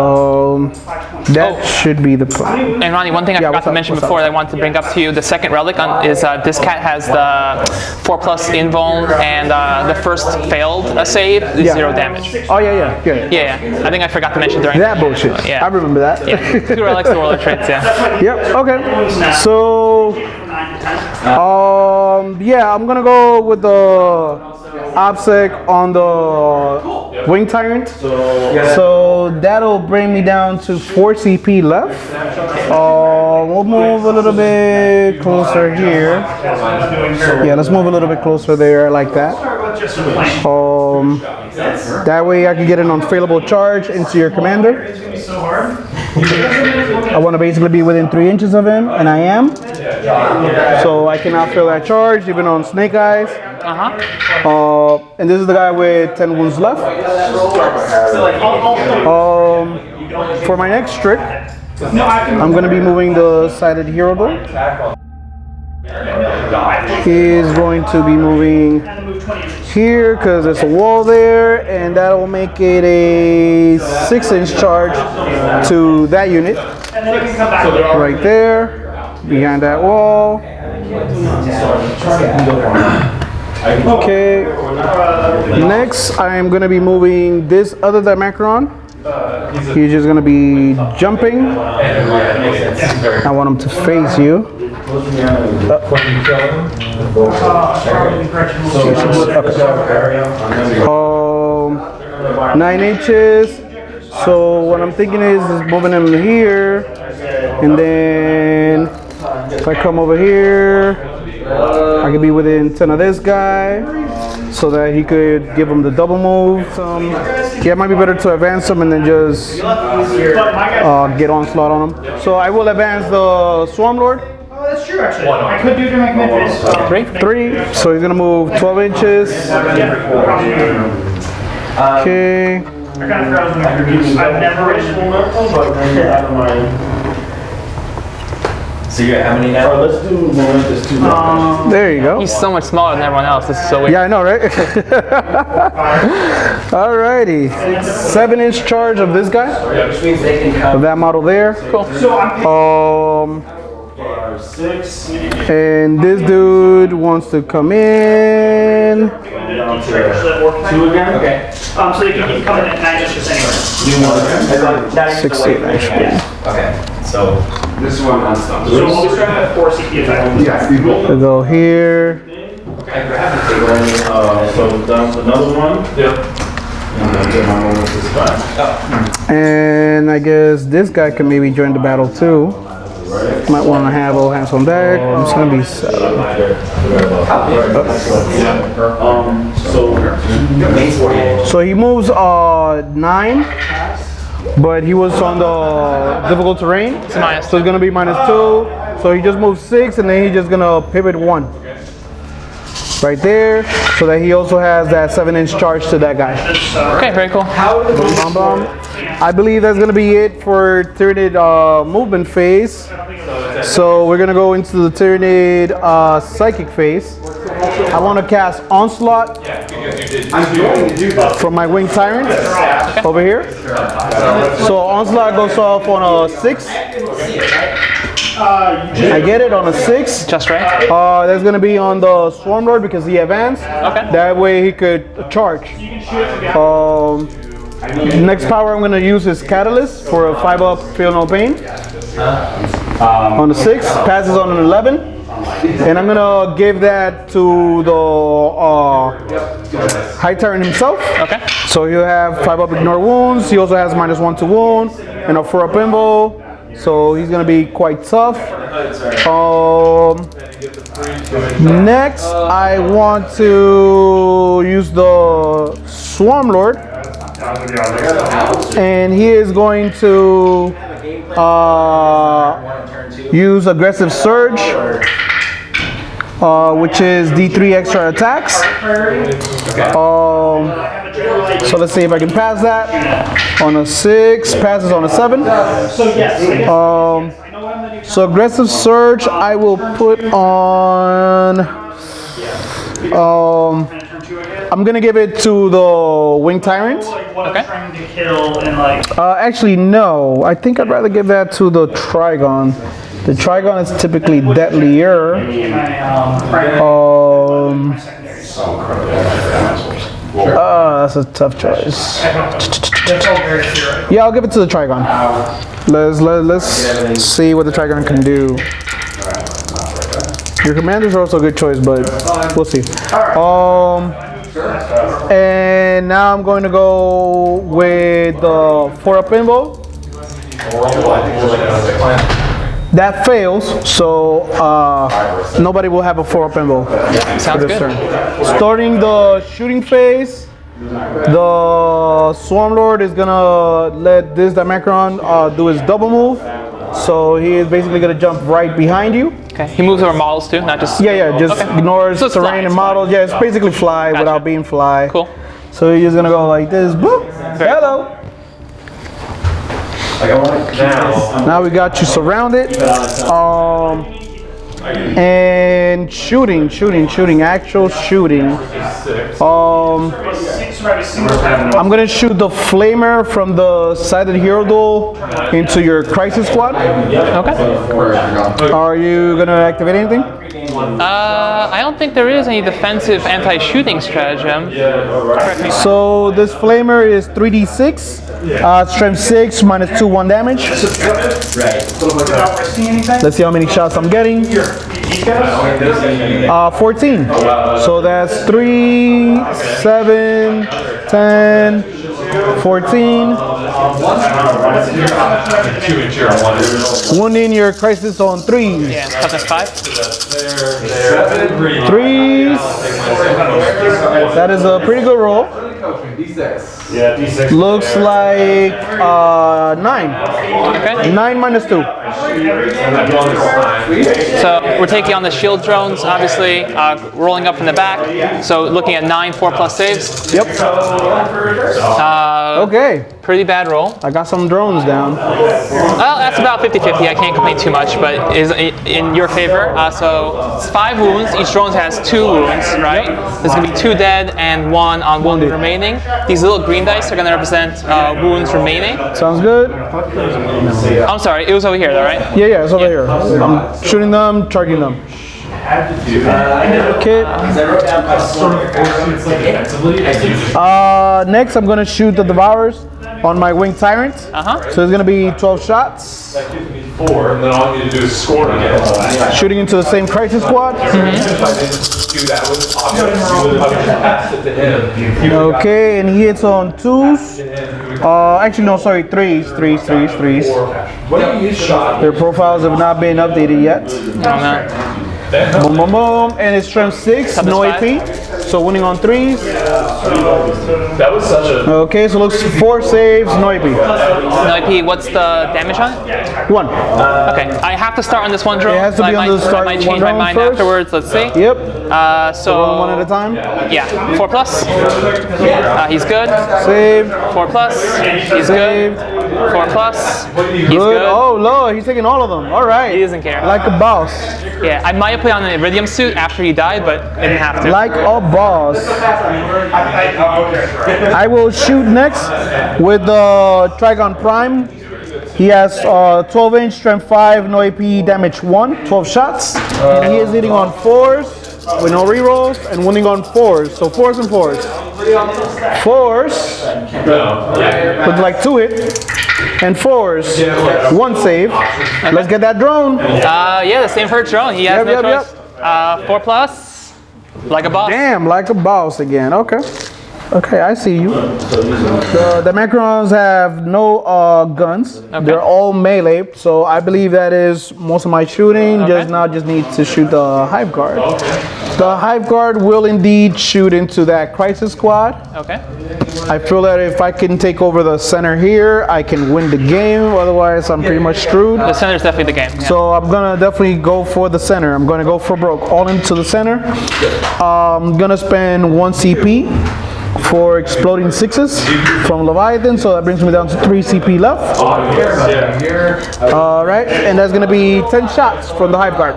That should be the plan. And Ronnie, one thing I Yeah, forgot what's to up, mention what's up? before that I wanted to bring up to you, the second relic is this cat has the 4+ invuln and the first failed save is Yeah. 0 damage. Oh yeah. Yeah. I think I forgot to mention during That bullshit. Yeah. I remember that. Yeah. 2 relics, 2 warlord traits, yeah. Yep. Okay. So, yeah, I'm gonna go with the OPSEC on the Wing Tyrant. So that'll bring me down to 4 CP left. We'll move a little bit closer here. Yeah, let's move a little bit closer there, like that. That way I can get an unfailable charge into your commander. I want to basically be within 3 inches of him, and I am. So I cannot fail that charge, even on Snake Eyes. And this is the guy with 10 wounds left. For my next trick, I'm going to be moving the Sighted Hero door. He's going to be moving here because there's a wall there, and that will make it a 6-inch charge to that unit. Right there, behind that wall. Okay, next I am going to be moving this other Dimacron. He's just going to be jumping. I want him to face you. 9 inches. So what I'm thinking is moving him here, and then if I come over here, I could be within 10 of this guy, so that he could give him the double move. Yeah, it might be better to advance him and then just get onslaught on him. So I will advance the Swarmlord. That's true, actually. I could do it during my command phase. 3. So he's gonna move 12 inches. Okay. I kind of forgot I've never written So you're at how many now? Let's do Momentous 2. There you go. He's so much smaller than everyone else. This is so weird. Yeah, I know, right? Alrighty. 7-inch charge of this guy. Which means they can come. Of that model there. Cool. And this dude wants to come in. 2 again? Okay. So they can keep coming at 9 inches anyway. 16 actually. Okay. So this one on So we'll be starting with 4 CP attack. We'll go here. So down to another one. Yep. And then get my Momentous 5. And I guess this guy can maybe join the battle too. Might want to have all hands on deck. I'm just gonna be 7. So So he moves 9, but he was on the difficult terrain. It's a minus. So it's gonna be -2. So he just moves 6, and then he's just gonna pivot 1. Right there, so that he also has that 7-inch charge to that guy. Okay, very cool. Bum, bum. I believe that's gonna be it for Tyranid movement phase. So we're gonna go into the Tyranid psychic phase. I want to cast Onslaught from my Winged Tyrant over here. So Onslaught goes off on a 6. I get it on a 6. Just right. That's gonna be on the Swarmlord because he advanced. Okay. That way he could charge. Next power I'm gonna use is Catalyst for a 5-up, feel no pain. On the 6, passes on an 11, and I'm gonna give that to the High Tyrant himself. Okay. So he'll have 5-up, ignore wounds. He also has -1 to wound and a 4-up invul. So he's gonna be quite tough. Next, I want to use the Swarmlord, and he is going to use Aggressive Surge, which is D3 extra attacks. So let's see if I can pass that. On a 6, passes on a 7. So Aggressive Surge, I will put on. I'm gonna give it to the Winged Tyrant. Okay. Actually, no. I think I'd rather give that to the Trigon. The Trigon is typically deadlier. That's a tough choice. Yeah, I'll give it to the Trigon. Let's see what the Trigon can do. Your commanders are also a good choice, but we'll see. And now I'm going to go with the 4-up invul. That fails, so nobody will have a 4-up invul. Sounds good. Turn. Starting the shooting phase, the Swarmlord is gonna let this Dimacron do his double move. So he is basically gonna jump right behind you. Okay. He moves over models too, not just. Yeah, just okay. ignores So it's terrain fly, and it's models. Yeah, it's basically fly Gotcha. without being fly. Cool. So he's just gonna go like this. Boop. Hello. Now we got you surrounded. And shooting, actual shooting. I'm gonna shoot the flamer from the side of the hero duel into your crisis squad. Okay. Are you gonna activate anything? I don't think there is any defensive anti-shooting stratagem. Correct me. So this flamer is 3d6, strength 6, -2, 1 damage. Let's see how many shots I'm getting. 14. So that's 3, 7, 10, 14. Wounding your crisis on 3s. Yeah, toughness 5. 3s. That is a pretty good roll. Looks like 9. Okay. 9 -2. So we're taking on the shield drones, obviously, rolling up from the back. So looking at 9 4+ saves. Yep. Okay. Pretty bad roll. I got some drones down. Well, that's about 50-50. I can't complain too much, but is in your favor. So it's 5 wounds. Each drone has 2 wounds, right? There's gonna be 2 dead and 1 on wound remaining. These little green dice are gonna represent wounds remaining. Sounds good. I'm sorry, it was over here, though, right? Yeah, it's over here. I'm shooting them, charging them. Okay. Next, I'm gonna shoot the Devourers on my Winged Tyrant. So it's gonna be 12 shots. That gives me 4, and then all I need to do is score again. Shooting into the same crisis squad. If I didn't do that with objects, you would have passed it to him. Okay, and he hits on 2s. Actually, no, sorry, 3s. What do you use shot? Their profiles have not been updated yet. Oh, no. Boom, boom, boom. And it's strength 6, no Toughness AP. 5. so winning on 3s. That was such a... Okay, so looks 4 saves, no AP. No IP, what's the damage on it? 1. Okay, I have to start on this one drone. It has to so be I on might, the start I might one change my drone mind first. afterwards, let's see. Yep. So Roll 1 at a time. yeah, 4 plus. He's good. Save. 4 plus. He's Save. good. 4 plus. He's Good. good. Oh, Lord, he's taking all of them. All right. He doesn't care. Like a boss. Yeah, I might have put on an iridium suit after he died, but I didn't have to. Like a boss. I will shoot next with the Trigon Prime. He has 12-inch, strength 5, no AP, damage 1, 12 shots. And he is hitting on 4s with no rerolls and winning on 4s. So 4s and 4s. 4s with like 2 hit. And 4s, 1 save. Let's get that drone. Yeah, the same for drone. He has Yep, no yep, choice. 4 plus. Like a boss. Damn, like a boss again. Okay. Okay, I see you. The Macrons have no guns. Okay. They're all melee, so I believe that is most of my shooting. Okay. Just need to shoot the Hive Guard. The Hive Guard will indeed shoot into that Crisis Squad. Okay. I feel that if I can take over the center here, I can win the game. Otherwise, I'm pretty much screwed. The center's definitely the game. Yeah. So I'm gonna definitely go for the center. I'm gonna go for broke, all into the center. I'm gonna spend 1 CP for exploding 6s from Leviathan, so that brings me down to 3 CP left. All right, and that's gonna be 10 shots from the Hive Guard.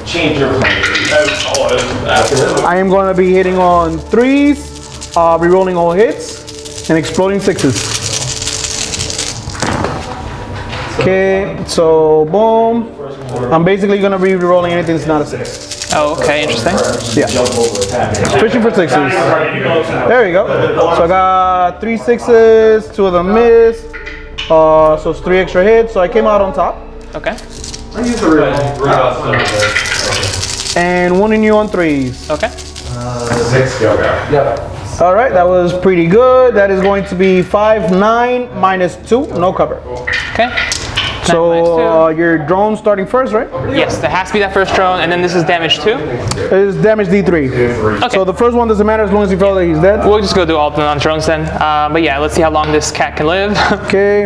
Change your plan. I am gonna be hitting on 3s, re-rolling all hits, and exploding 6s. Okay, so boom. I'm basically gonna be re-rolling anything that's not a 6. Oh, okay, interesting. Yeah. Fishing for 6s. There you go. So I got 3 6s, 2 of them missed. So it's 3 extra hits. So I came out on top. Okay. And winning you on 3s. Okay. 6 go. All right, that was pretty good. That is going to be 5-9 minus 2, no cover. Okay. So your drone starting first, right? Yes, there has to be that first drone, and then this is damage 2. It is damage D3. Okay. So the first one doesn't matter as long as you feel that he's dead. We'll just go do all the non-drones then. But yeah, let's see how long this cat can live. Okay.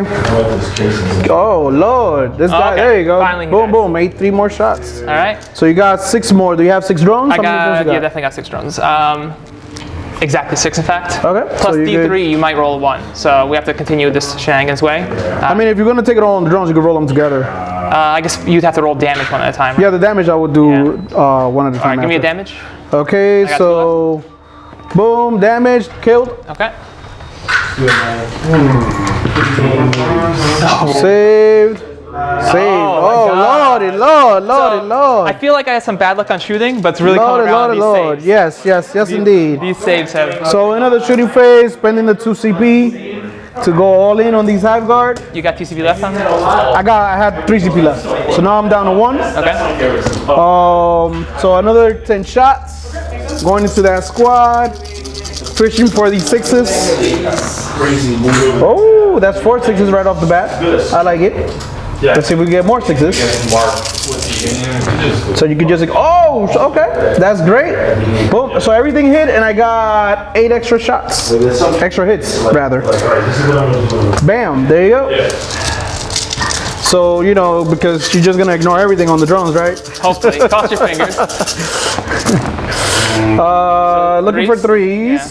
Oh Lord, this guy. Okay. There you go. Finally he Boom, dies. boom. Made 3 more shots. All right. So you got 6 more. Do you have 6 drones? I How many drones got, you yeah, definitely got 6 drones. Exactly 6 in fact. Okay, Plus so you D3, you might roll 1. So we have to continue this shenanigans way. I mean, if you're gonna take it all on the drones, you could roll them together. I guess you'd have to roll damage 1 at a time. Yeah, the damage I would do 1 at a All time. right, give me a after. damage. Okay, got so boom, damage, killed, Okay. saved, saved. Oh, God. Lordy. I feel like I had some bad luck on shooting, but it's really coming around Lord. these saves. Yes, indeed. These saves have. So another shooting phase, spending the 2 CP to go all in on these Hive Guard. You got TCP left on there? I had 3 CP left. So now I'm down to 1. Okay. So another 10 shots, going into that squad, fishing for these 6s. Oh, that's 4 6s right off the bat. I like it. Let's see if we can get more 6s. So you can just like, oh, okay, that's great. Boom. So everything hit, and I got 8 extra shots, extra hits rather. Bam. There you go. So because you're just gonna ignore everything on the drones, right? Hopefully. Cross your fingers. Looking for 3s. Yeah.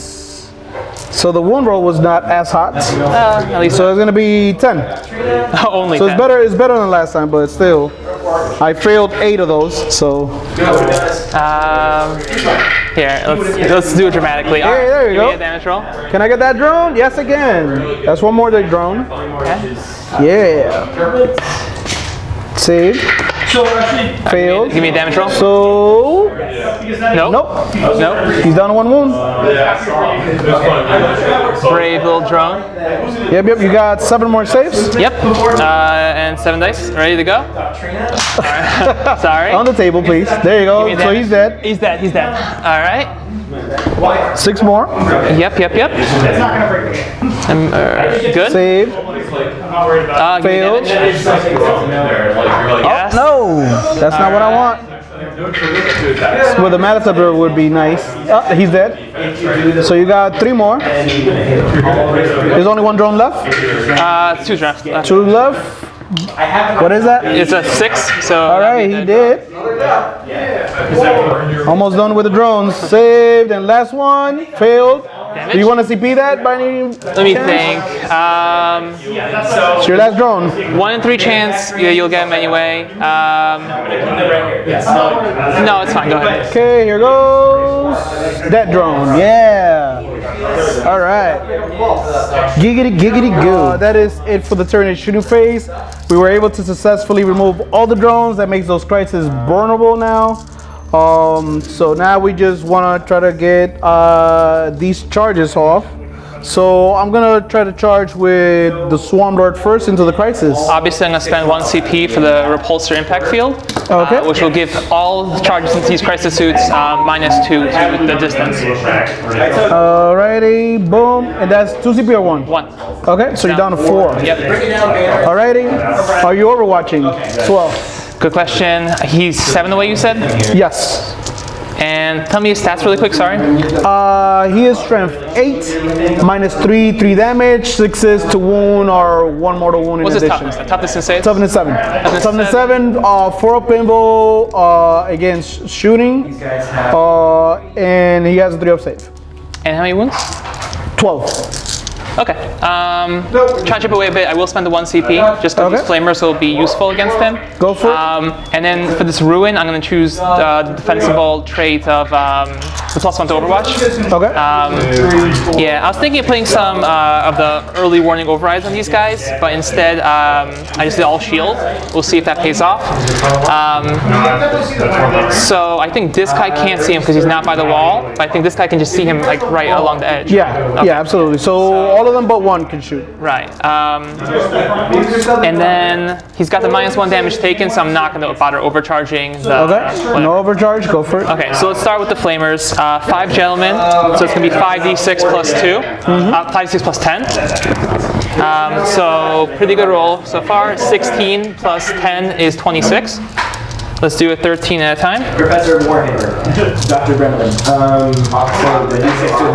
So the 1 roll was not as hot. At least So it's gonna be 10. only So 10. it's better than last time, but still, I failed 8 of those. So Here, let's do it dramatically. All Hey, there you give go. me a damage roll. can I get that drone? Yes, I can. That's 1 more than drone. Okay. Yeah. Save. So actually, Failed. Give me a damage roll. So Nope. nope. Nope. He's down to 1 wound. Brave little drone. Yep. You got 7 more saves Yep. And 7 dice. Ready to go? All right. Sorry. on the table, please. There you Give me go. a So damage. he's dead. He's dead. He's dead. All right. 6 more. Yep. it's not gonna break the game. Good. Save. I'm not worried about it. Give me Failed. damage. Yes. No, that's not what I want. With the Malacibur would be nice. He's dead. So you got 3 more. There's only 1 drone left. 2 drafts left. 2 left. What is that? It's a 6, so... Alright, he did. Almost done with the drones. Saved, and last one. Failed. Do you want to CP that by any Let me think. It's your last drone. 1 in 3 chance, you'll get him anyway. No, it's fine, go ahead. Okay, here goes. That drone, yeah. Alright. Giggity, giggity, goo. That is it for the turn and shooting phase. We were able to successfully remove all the drones. That makes those crises vulnerable now. So now we just want to try to get these charges off. So I'm gonna try to charge with the Swarmlord first into the crisis. Obviously, I'm going to spend 1 CP for the repulsor impact field, which will give all charges into these crisis suits -2 to the distance. Alrighty, boom, and that's 2 CP or 1? 1. Okay, so you're down to 4. Yep. Alrighty, are you overwatching? Swell. Good question. He's 7 away, you said? Yes. And tell me his stats really quick, sorry. He is strength 8, -3, 3 damage, 6 to wound, or 1 mortal wound in What's his addition. toughness? Toughness and saves? Toughness 7. Toughness 7, 4 up pinball against shooting, and he has a 3 up save. And how many wounds? 12. Okay. Try to chip away a bit. I will spend the 1 CP just because these flamers will be useful against him. Go for it. And then for this ruin, I'm going to choose the defensible trait of the +1 to Overwatch. Okay. Yeah, I was thinking of putting some of the early warning overrides on these guys, but instead I just did all shield. We'll see if that pays off. So I think this guy can't see him because he's not by the wall, but I think this guy can just see him like right along the edge. Yeah, yeah, absolutely. So all of them but 1 can shoot. Right. And then he's got the -1 damage taken, so I'm not going to bother overcharging the... Okay, no overcharge, go for it. Okay, so let's start with the flamers. 5 gentlemen, so it's going to be 5d6 plus 2, 5d6 plus 10. So pretty good roll so far. 16 plus 10 is 26. Let's do it 13 at a time. Professor Warhammer. Dr. Brennan.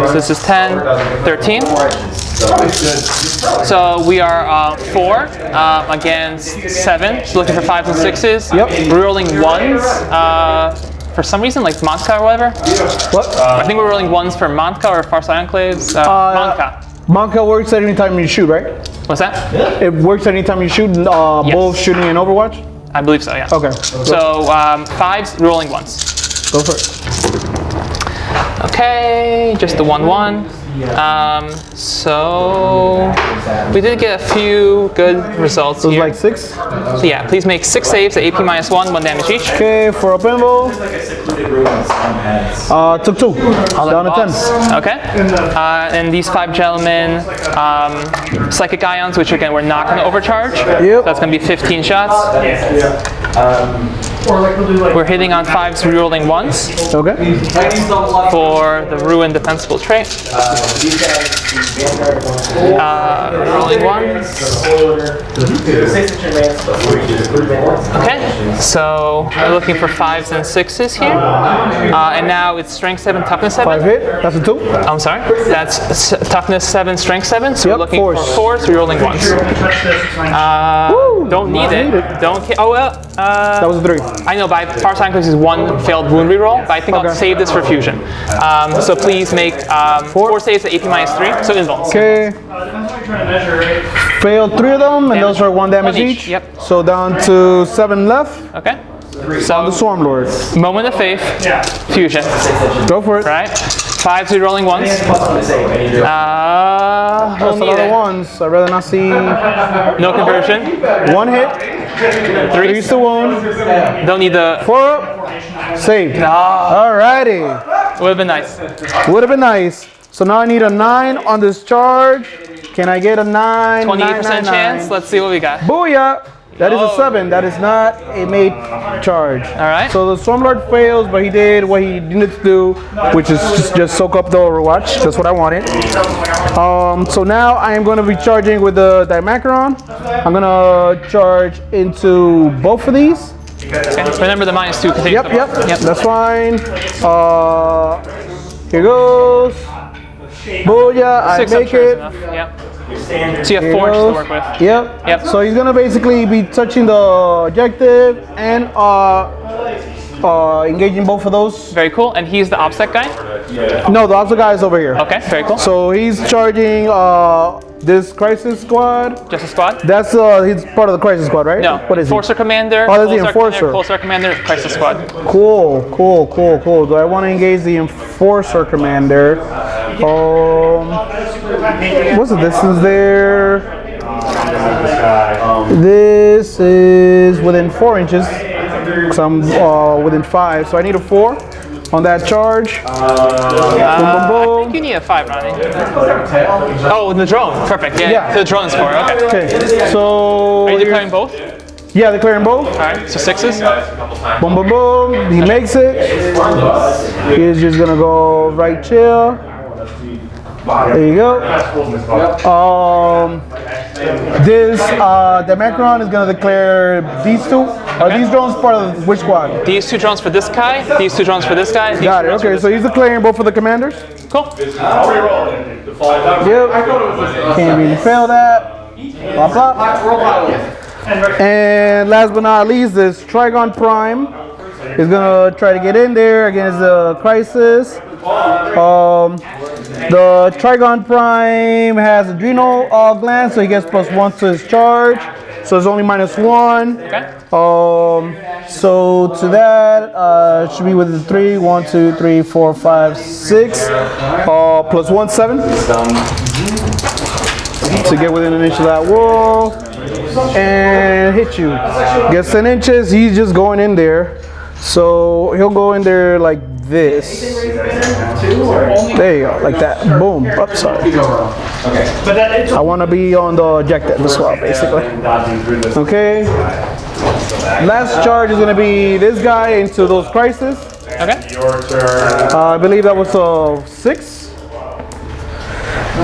So this is 10, 13. So we are 4 against 7. So looking for 5s and 6s. Yep. We're rolling 1s. For some reason, like Montka or whatever. What? I think we're rolling 1s for Montka or Farside Enclaves. Montka. Monka works anytime you shoot, right? What's that? It works anytime you shoot, both shooting and Overwatch? I believe so, yeah. Okay. So 5s, rolling 1s. Go for it. Okay, just the 1-1. So we did get a few good results So it's here. like 6? So yeah, please make 6 saves at AP -1, 1 damage each. Okay, 4 up pinball. Took 2. Down to 10. Okay. And these 5 gentlemen, psychic ions, which again we're not going to overcharge. Yep. That's going to be 15 shots. We're hitting on 5s, rerolling 1s Okay. for the ruin defensible trait. Rolling 1s. Okay, so we're looking for 5s and 6s here. And now it's strength 7, toughness 7. 5 hit. That's a 2. I'm sorry. That's toughness 7, strength 7. So Yep, we're looking force. for 4s, rerolling 1s. Don't need it. Don't. Oh well. That was a 3. I know, by far sign because is 1 failed wound reroll, but I think I'll save this for fusion. So please make 4 saves at AP -3, so invulns. Okay. Failed 3 of them, and those are 1 damage each. Yep. So down to 7 left. Okay. So the Swarmlord. Moment of faith. Fusion. Go for it. Right. 5 rerolling 1s. That's a lot of 1s. I'd rather not see. No conversion. 1 hit. 3 to wound. Don't need the. 4 up. Saved. Alrighty. Would have been nice. Would have been nice. So now I need a 9 on this charge. Can I get a 9? 28% chance. Let's see what we got. Booyah! That is a 7. That is not a made charge. All right. So the Swarmlord fails, but he did what he needed to do, which is just soak up the Overwatch. That's what I wanted. So now I am going to be charging with the Dimacron. I'm going to charge into both of these. Okay. Remember the -2 continues. Yep. That's fine. Here goes. Booyah, I 6 make I'm sure is it. enough. Yep. So you have 4 inches to work with. Yep. So he's gonna basically be touching the objective and engaging both of those. Very cool. And he's the OPSEC guy? No, the other guy is over here. Okay, very cool. So he's charging this crisis squad. Just a squad? That's he's part of the crisis squad, right? No. What is Enforcer Commander. Oh, that's the Enforcer. Pulsar Commander, Crisis Squad. Cool. Do I want to engage the Enforcer Commander? What's the distance there? This is within 4 inches. Because I'm within 5, so I need a 4 on that charge. I think you need a 5, Ronnie. Oh, the drone. Perfect. Yeah. So the drone is 4. Okay. So Are you declaring both? Yeah, declaring both. All right. So 6s. Boom, boom, boom. He makes it. He's just gonna go right chill. There you go. The Macron is gonna declare these two. Are these drones part of which squad? These 2 drones for this guy. These 2 drones for this guy. Got it. Okay, so he's declaring both for the commanders. Cool. Yep. Can't really fail that. Blah blah. And last but not least, this Trigon Prime is gonna try to get in there against the Crisis. The Trigon Prime has adrenal gland, so he gets +1 to his charge. So it's only -1. Okay. So to that, should be with the 3, 1, 2, 3, 4, 5, 6, +1, 7. To get within an inch of that wall and hit you. Gets 10 inches, he's just going in there. So he'll go in there like this. There you go, like that. Boom. Oops, sorry. I want to be on the objective as well, basically. Okay. Last charge is going to be this guy into those crises. Okay. I believe that was a 6.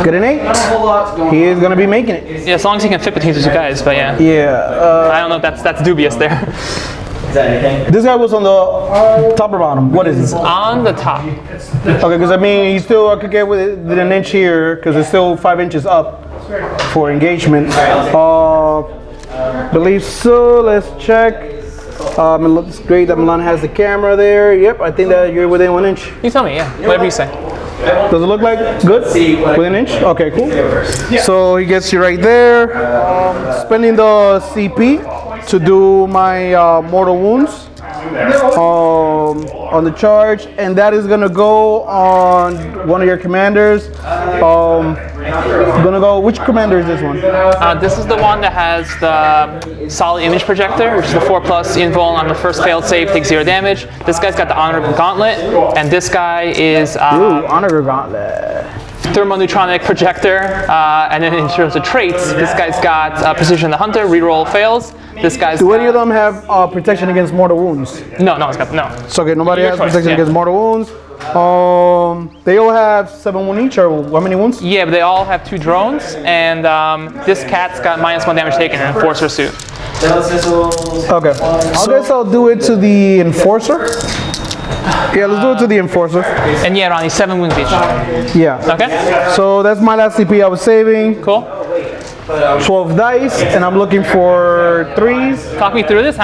Get an 8. He is going to be making it. Yeah, as long as he can fit between the 2 guys, but yeah. Yeah. I don't know if that's dubious there. This guy was on the top or bottom? What is it? On the top. Okay, because I mean, he still could get with an inch here because it's still 5 inches up for engagement. Believe so. Let's check. It looks great that Milan has the camera there. Yep, I think that you're within 1 inch. You tell me, yeah. Whatever you say. Does it look like good? Within an inch? Okay, cool. So he gets you right there. Spending the CP to do my mortal wounds on the charge, and that is gonna go on one of your commanders. Gonna go. Which commander is this one? This is the one that has the solid image projector, which is the 4+ invuln on the first failed save, takes 0 damage. This guy's got the honorable gauntlet, and this guy is Honor Gauntlet. thermoneutronic projector. And then in terms of traits, this guy's got precision the hunter, reroll fails. This guy's Do any of them have protection against mortal wounds? No, it's got no. So okay, nobody Your has choice, protection yeah. against mortal wounds. They all have 7 wounds each, or how many wounds? Yeah, but they all have 2 drones, and this cat's got -1 damage taken in Enforcer suit. Okay. I guess I'll do it to the Enforcer. Yeah, let's do it to the Enforcer. And yeah, Ronnie, 7 wounds each. Yeah. Okay, So that's my last CP I was saving. cool. 12 dice, and I'm looking for 3s. Talk me through this.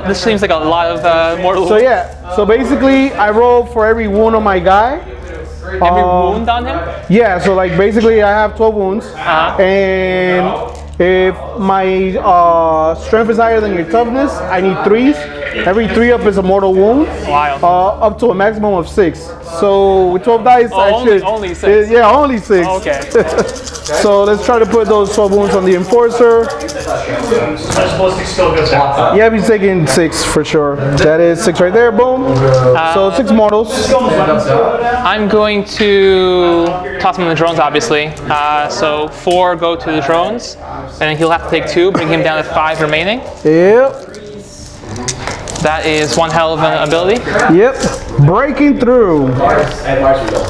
This seems like a lot of mortal. So yeah, so basically I roll for every wound on my guy. Every wound on him? Yeah, so like basically I have 12 wounds, and if my strength is higher than your toughness, I need 3s. Every 3 up is a mortal wound. Wild. Up to a maximum of 6. So with 12 dice, only 6. Yeah, only 6. Okay. So let's try to put those 12 wounds on the Enforcer. That's ballistic skill goes down. Yeah, he's taking 6 for sure. That is 6 right there, boom. So 6 mortals. I'm going to toss him in the drones, obviously. So 4 go to the drones, and he'll have to take 2, bring him down to 5 remaining. Yep. That is one hell of an ability. Yep. Breaking through.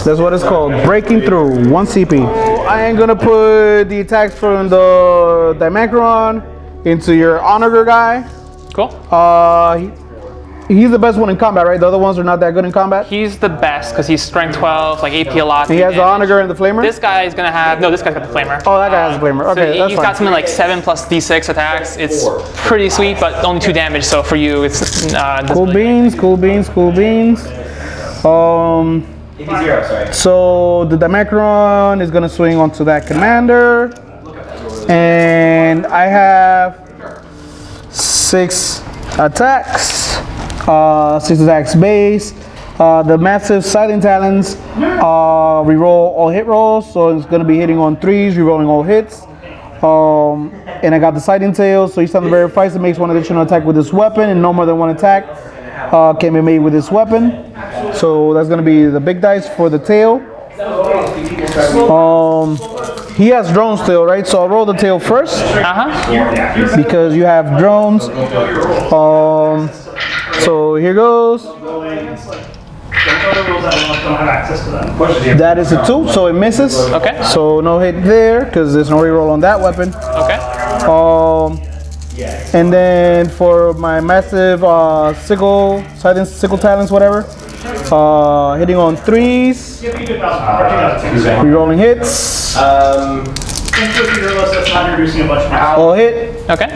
That's what it's called. Breaking through. 1 CP. I am gonna put the attacks from the Dimacron into your Honor guy. Cool. he's the best one in combat, right? The other ones are not that good in combat. He's the best because he's strength 12, like AP a lot. He has the Onager and the Flamer? This guy is going to have, no, this guy's got the Flamer. Oh, that guy has the Flamer. Okay, so that's he's fine. got something like 7 plus D6 attacks. It's pretty sweet, but only 2 damage. So for you, it's Cool beans, cool beans, cool beans. So the Dimacron is gonna swing onto that commander, and I have 6 attacks. 6 attacks base. The massive Silent Talons reroll all hit rolls, so it's gonna be hitting on 3s, rerolling all hits. And I got the Sighting Tail, so each time the bearer fights, it makes 1 additional attack with this weapon, and no more than 1 attack can be made with this weapon. So that's gonna be the big dice for the tail. He has drones still, right? So I'll roll the tail first because you have drones. So here goes. That is a 2, so it misses. Okay. So no hit there because there's no reroll on that weapon. Okay. And then for my massive sickle talents, whatever, hitting on 3s, rerolling hits. All hit. Okay.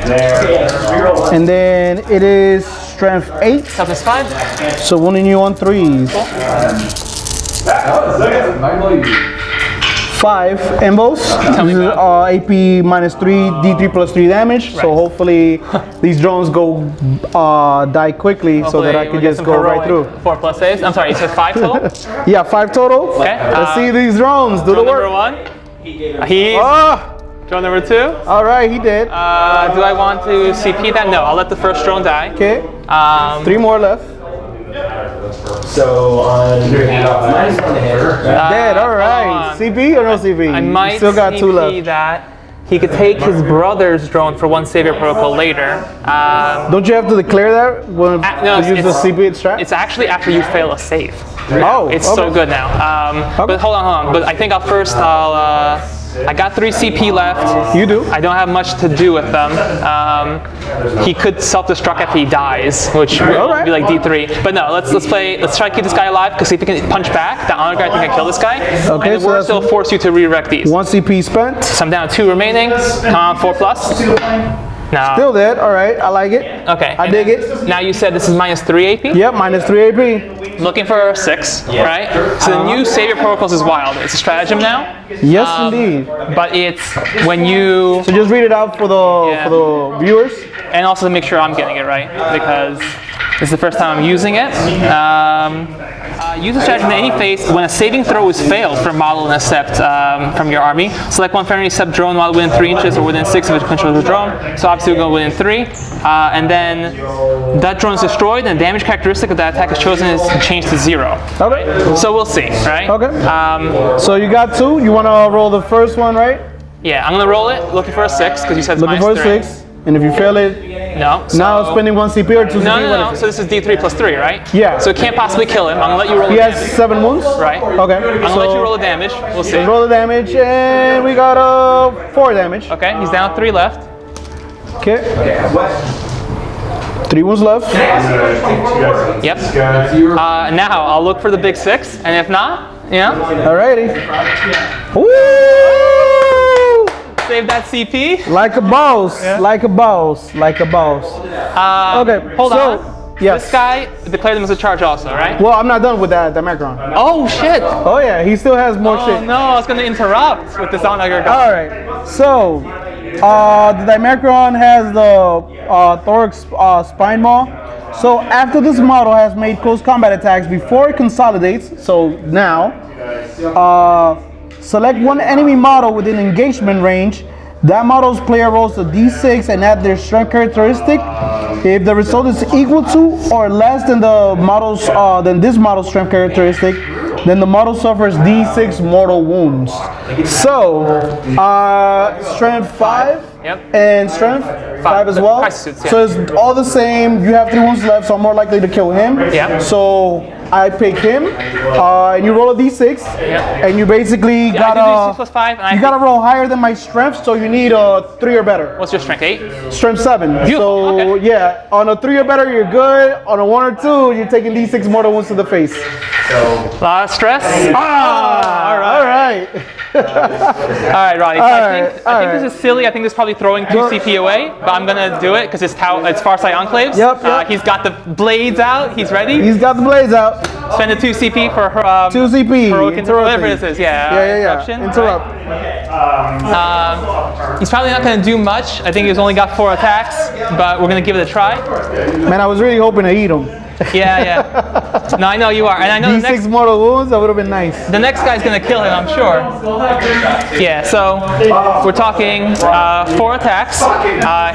And then it is strength 8. Toughness 5. So wounding you on 3s. 5 embos. This is AP minus 3, D3 plus 3 damage. So hopefully these drones go die quickly so that I can just go right through. 4 plus saves. I'm sorry, you said 5 total? Yeah, 5 total. Okay. Let's see these drones do the Number work. 1. He's drone number 2. All right, he did. Do I want to CP that? No, I'll let the first drone die. Okay. 3 more left. So minus on the header. Dead. All right. CP or no CP? I might still got 2 CP left. that. He could take his brother's drone for 1 savior protocol later. Don't you have to declare that when no, to use the CP strat? It's actually after you fail a save. Oh, It's okay. so good now. But hold on. But I think I got 3 CP left. You do. I don't have much to do with them. He could self-destruct after he dies, which would be like D3. But no, let's try to keep this guy alive because if he can punch back, that honor guy I think can kill this guy. Okay, and the so worst, it'll force you to re-wreck these. 1 CP spent. So I'm down to 2 remaining. Come on, 4 plus. Now. Still dead. All right, I like it. Okay. I dig it. Now you said this is minus 3 AP? Yep, minus 3 AP. Looking for 6, right? So the new savior protocols is wild. It's a stratagem now. Yes, indeed. But it's when you So just read it out for the viewers. and also to make sure I'm getting it right because this is the first time I'm using it. Use the strategy in any phase when a saving throw is failed for model and a sept from your army. Select one friendly sept drone model within 3 inches or within 6 of it controls the drone. So obviously we'll go within 3. And then that drone is destroyed and the damage characteristic of that attack is chosen is changed to 0. Okay. So we'll see, right? Okay. So you got 2. You want to roll the first one, right? Yeah, I'm gonna roll it. Looking for a 6 because you said it's Looking for a minus 3. 6. And if you fail it, No. So now spending 1 CP or 2 CP. No. So this is D3 plus 3, right? Yeah. So it can't possibly kill him. I'm gonna let you roll He the has damage. 7 wounds. Right. Okay. I'm gonna let you roll the damage. We'll see. Let's roll the damage, and we got 4 damage. Okay, he's down 3 left. Okay. 3 wounds left. Yep. Now I'll look for the big 6, and if not, Alrighty. Woo! save that CP. Like a boss. Like a boss. Like a boss. Okay. Hold so, on. Yes. This guy declared him as a charge also, right? Well, I'm not done with that Macron. Oh shit! Oh yeah, he still has more Oh shit. no, I was gonna interrupt with this Onager guy. All right. So, the Dimacron has the thorax spine maw. So after this model has made close combat attacks before it consolidates, so now, select one enemy model within engagement range. That model's player rolls a d6 and add their strength characteristic. If the result is equal to or less than the model's this model's strength characteristic, then the model suffers d6 mortal wounds. So, strength 5 and strength 5 as well. Crisis suits, yeah. So it's all the same. You have 3 wounds left, so I'm more likely to kill him. Yeah. So I pick him, and you roll a d6, and you basically I do gotta D6 plus 5, and I you gotta roll higher than my strength, so you need a 3 or better. What's your strength? 8? Strength 7. Beautiful, So okay. yeah, on a 3 or better, you're good. On a 1 or 2, you're taking d6 mortal wounds to the face. A lot of stress. All right. All right, Ronny. So I think this is silly. I think this is probably throwing 2 CP away, but I'm gonna do it because it's Farsight Enclaves. Yep. He's got the blades out. He's ready. He's got the blades out. Spend a 2 CP for her. 2 CP. Heroic whatever this is. Interruption. Interrupt. He's probably not gonna do much. I think he's only got 4 attacks, but we're gonna give it a try. Man, I was really hoping to eat him. Yeah. No, I know you are, and I know D6 mortal wounds, that would have been nice. the next guy's gonna kill him, I'm sure. Yeah, so we're talking 4 attacks,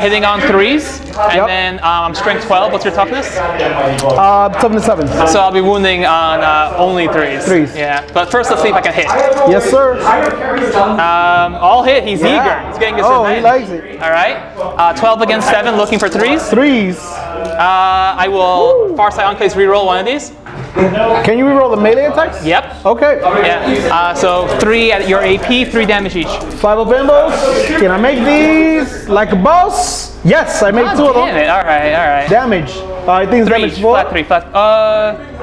hitting on 3s, and then I'm strength 12. What's your toughness? 7 to 7. So I'll be wounding on only 3s. 3s. Yeah, but first let's see if I can hit. Yes, sir. All hit. He's eager. He's getting his revenge. He likes it. All right. 12 against 7, looking for 3s. 3s. I will Farsight Enclaves reroll one of these. Can you reroll the melee attacks? Yep. Okay. Yeah. So 3 at your AP, 3 damage each. 5 of Bimbos. Can I make these like a boss? Yes, I made 2 of them. Damn it. All right. Damage. I think it's damage 4. Flat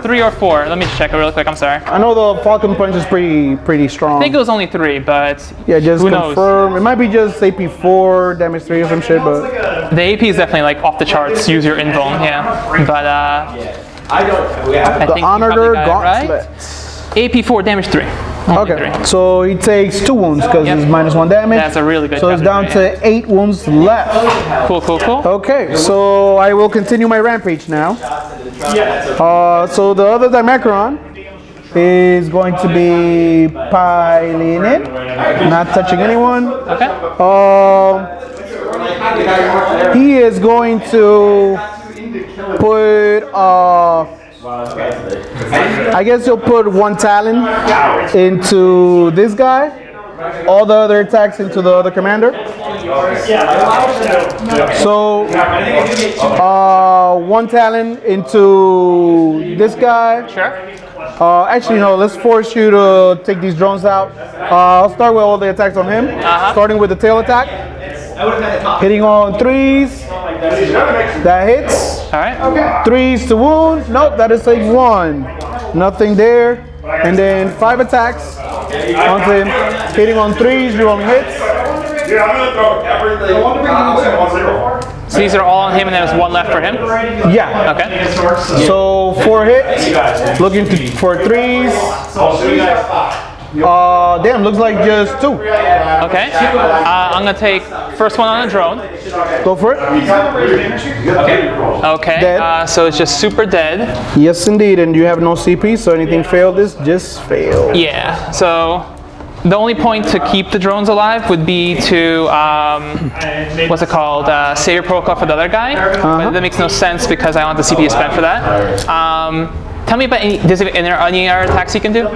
3 or 4. Let me check it real quick. I'm sorry. I know the Falcon Punch is pretty strong. I think it was only 3, but yeah, just who knows? confirm. It might be just AP 4, damage 3 or some shit, but The AP is definitely like off the charts. Use your invuln, But I the think you Honored probably got it right. Gauntlet. AP 4, damage 3. Only Okay, 3. so he takes 2 wounds because Yep. it's -1 damage. That's a really good So it's down coverage, to 8 wounds left. Cool. Okay, so I will continue my rampage now. So the other Dimacron is going to be piling in, not touching anyone. Okay. He is going to put I guess he'll put 1 Talon into this guy, all the other attacks into the other commander. So 1 Talon into this guy. Sure. Actually, no, let's force you to take these drones out. I'll start with all the attacks on him, starting with the tail attack. Hitting on 3s. That hits. All right. 3s to wound. Nope, that is a 1. Nothing there. And then 5 attacks onto him. Hitting on 3s, rerolling hits. So these are all on him, and there's 1 left for him. Yeah. Okay. So 4 hits. Looking for 3s. Damn, looks like just 2. Okay. I'm gonna take first one on a drone. Go for it. Okay. Dead. So it's just super dead. Yes, indeed. And you have no CP, so anything failed is just failed. Yeah. So the only point to keep the drones alive would be to what's it called? Save your protocol for the other guy. But that makes no sense because I want the CP spent for that. Tell me about any other attacks you can do?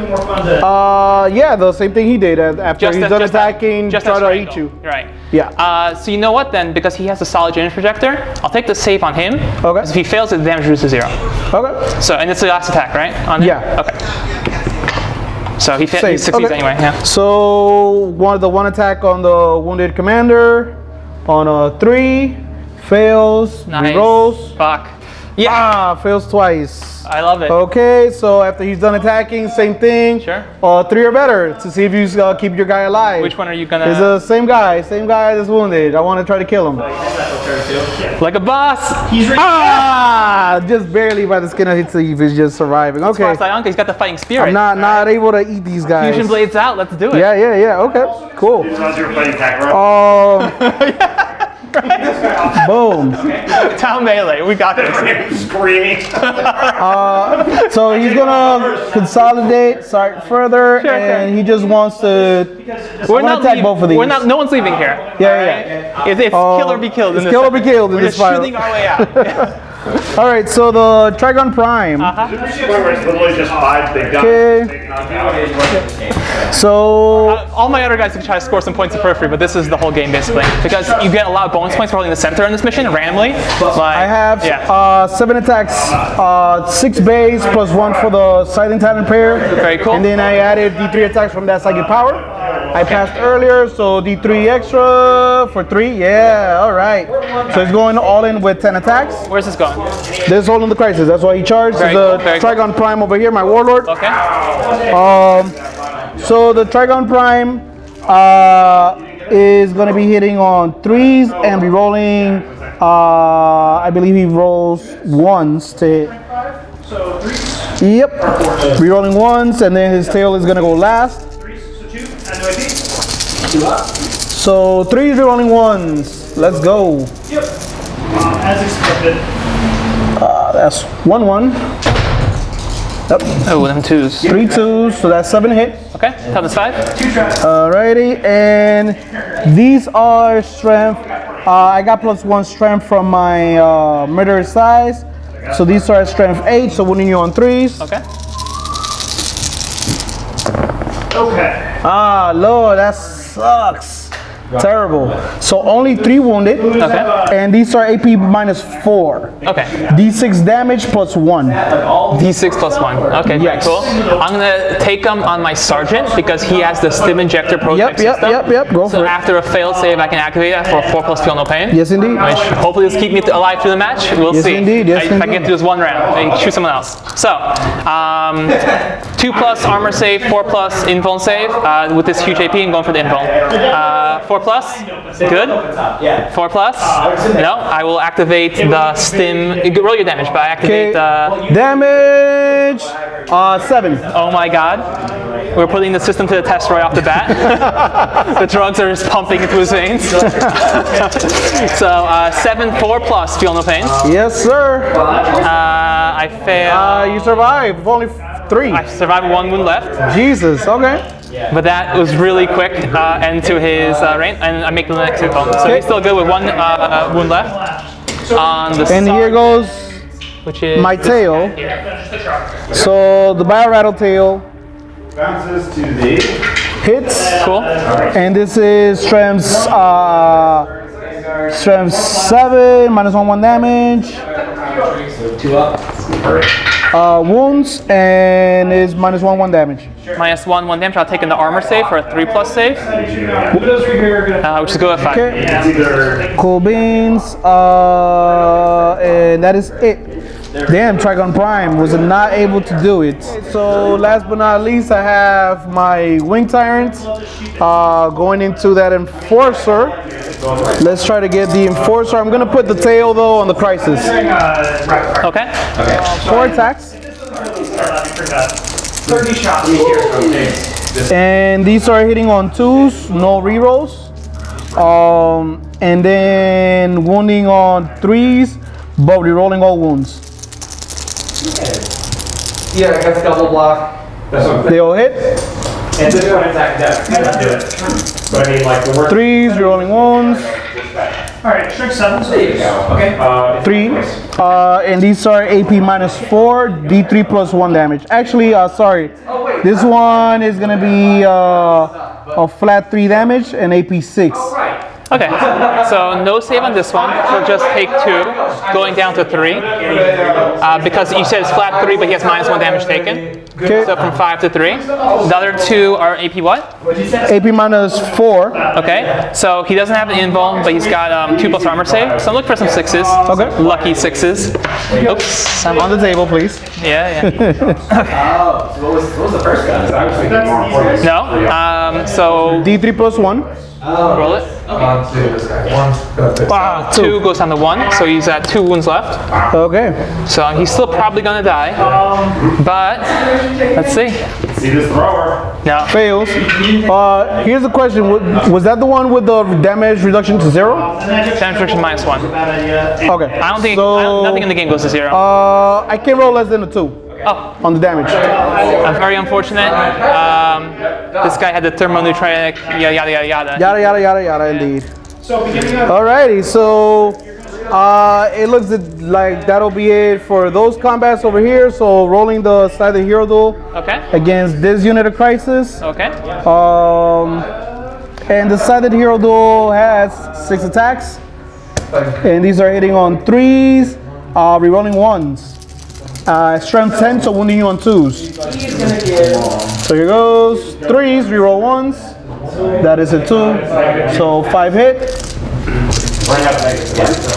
Yeah, the same thing he did. After he's done attacking, try to eat you. Right. Yeah. So you know what then? Because he has a solid range projector, I'll take the save on him. Okay. If he fails, the damage reduces to 0. Okay. So, and it's the last attack, right? On him? Yeah. Okay. So he Save. succeeds anyway. Yeah. So one attack on the wounded commander on a 3, fails, Nice. rerolls. Fuck. Yeah. Fails twice. I love it. Okay, so after he's done attacking, same thing. Sure. 3 or better to see if you keep your guy alive. Which one are you gonna? It's the same guy that's wounded. I want to try to kill him. Like a boss. Just barely by the skin of his teeth. He's just surviving. Okay. He's got the fighting spirit. I'm not able to eat these guys. Fusion blades out. Let's do it. Yeah. Okay, cool. How's your fighting attack, bro? Boom. Town melee. We got this. Screaming. So he's gonna consolidate, start further, and he just wants to attack both of these. No one's leaving here. Yeah. It's kill or be killed. It's kill or be killed in We're this just fight. shooting our way out. All right, so the Trigon Prime. Where it's literally just 5 big guys. Okay. So All my other guys can try to score some points of periphery, but this is the whole game basically. Because you get a lot of bonus points for holding the center in this mission randomly. Like, I have yeah. 7 attacks, 6 base plus 1 for the Silent Talent pair. Very cool. And then I added D3 attacks from that Psychic Power. I passed earlier, so D3 extra for 3. Yeah, all right. So it's going all in with 10 attacks. Where's this going? This is holding the crisis. That's why he charged. Very The cool, very Trigon Prime over here, my Warlord. Okay. So the Trigon Prime is going to be hitting on 3s and be rolling. I believe he rolls 1s to hit. Yep. Rerolling 1s, and then his tail is going to go last. So 3 rerolling 1s. Let's go. As expected. That's 1-1. Yep. Oh, them 2s. 3 2s, so that's 7 hit. Okay, toughness 5. Alrighty, and these are strength. I got +1 strength from my murderous size. So these are strength 8, so wounding you on 3s. Okay. Okay. Ah, Lord, that sucks. Terrible. So only 3 wounded. Okay. And these are AP -4. Okay. D6 damage +1. D6 +1. Okay, very cool. I'm gonna take him on my sergeant because he has the stim injector project system. Yep. Go So for it. after a failed save, I can activate that for 4+ feel no pain. Yes, indeed. Which hopefully will keep me alive through the match. We'll Yes, see. indeed. Yes, if I get indeed. through this one round, I shoot someone else. So, 2+ armor save, 4+ invuln save. With this huge AP, I'm going for the invuln. 4+, good. 4+, no. I will activate the stim. Roll your damage, but I activate the. Damage 7. Oh my god. We're putting the system to the test right off the bat. The drugs are just pumping into his veins. So 7, 4+, feel no pain. Yes, sir. I fail. You survive. Only 3. I survived 1 wound left. Jesus. Okay. But that was really quick end to his range, and I make the next hit on. So he's still good with 1 wound left. On the And here goes which is my tail. So the Bio Rattle tail Bounces to the hits. cool. And this is strength 7 -1 damage. 2 up. Wounds and is -1 damage. -1 damage. I'll take in the armor save for a 3+ save, which is good at 5. Okay. Cool beans. And that is it. Damn, Trigon Prime was not able to do it. So last but not least, I have my Wing Tyrant going into that Enforcer. Let's try to get the Enforcer. I'm gonna put the tail though on the Crisis. Okay. 4 attacks. 30 shots here. And these are hitting on 2s, no rerolls. And then wounding on 3s, but rerolling all wounds. Yeah, I got double block. That's what I'm They all hit. And this one is academic. Do it. But I mean, like, the work. 3s, rerolling wounds. Alright, strength 7. So There you go. Okay. 3. And these are AP -4, D3 +1 damage. Actually, sorry. This one is gonna be a flat 3 damage and AP 6. Okay. So no save on this one. We'll just take 2, going down to 3. Because you said it's flat 3, but he has -1 damage taken. Okay. So from 5 to 3. The other 2 are AP what? AP -4. Okay. So he doesn't have an invuln, but he's got 2+ armor save. So I'm looking for some 6s. Okay. Lucky 6s. Oops. I'm On the table, please. Yeah. Oh, so what was the first gun? I was thinking more important. No. So D3 +1. roll it. 2 goes down to 1, so he's at 2 wounds left. Okay. So he's still probably gonna die. But let's see. See this thrower. No. Fails. Here's the question. Was that the one with the damage reduction to 0? Damage reduction -1. Okay. I don't think So, nothing in the game goes to 0. I can roll less than a 2 Oh, on the damage. very unfortunate. This guy had the thermonucleic, yada yada yada yada. Yada, yada, yada, yada, indeed. beginning of Alrighty, so It looks like that'll be it for those combats over here. So rolling the Sided Hero Duel Okay. against this unit of Crisis. Okay. And the Sided Hero Duel has 6 attacks. And these are hitting on 3s, rerolling 1s. Strength 10, so wounding you on 2s. So here goes 3s, reroll 1s. That is a 2. So 5 hit.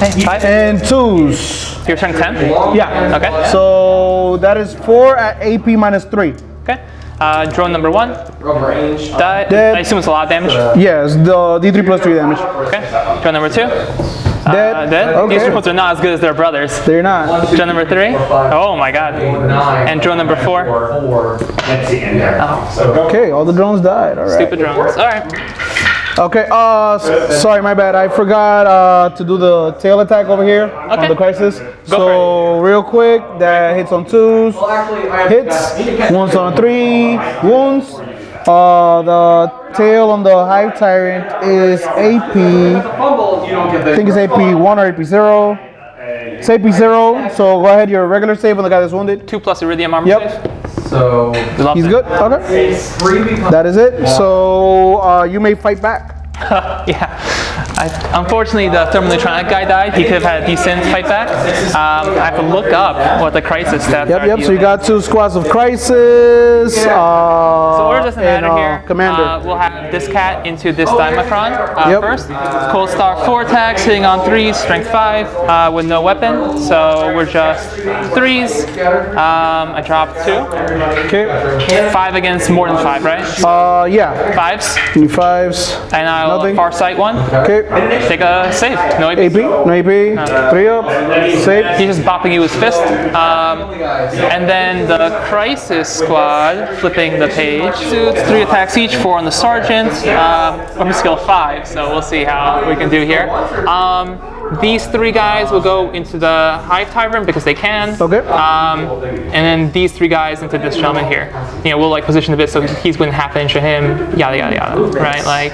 Hey, 5. And 2s. You're turn 10? Yeah. Okay. So that is 4 at AP minus 3. Okay. Drone number 1. Die. Dead. I assume it's a lot of damage. Yes, the D3 plus 3 damage. Okay. Drone number 2. Dead. Dead. Okay. These drones are not as good as their brothers. They're not. Drone number 3. Oh my god. And drone number 4. Okay, all the drones died. All right. Stupid drones. Alright. Okay, sorry, my bad. I forgot to do the tail attack over here on the Crisis. So real quick, that hits on 2s, hits, wounds on 3, wounds. The tail on the Hive Tyrant is AP, I think it's AP1 or AP0. It's AP0, so go ahead, your regular save on the guy that's wounded. 2 plus Iridium armor Yep. save. So He's good, okay. That is it, so you may fight back. Yeah. Unfortunately, the thermoelectronic guy died. He could have had a decent fight back. I have to look up what the Crisis stats are. Yep, so you got 2 squads of Crisis, So order doesn't matter here. Commander. We'll have this cat into this Dimacron first. Cold Star 4 attacks, hitting on 3s, strength 5, with no weapon. So we're just 3s. I dropped 2. Okay. 5 against more than 5, right? Yeah. 5s. Give me 5s. And I'll Nothing. Farsight 1. Okay. Take a save. No AP. AP, no AP. 3 up. Save. He's just bopping you with fist. And then the Crisis squad, flipping the page. Suits, 3 attacks each, 4 on the Sergeant. Weapon skill 5, so we'll see how we can do here. These 3 guys will go into the Hive Tyrant because they can. Okay. And then these 3 guys into this gentleman here. You know, we'll like position a bit so he's within half an inch of him. Yada yada yada. Right? Like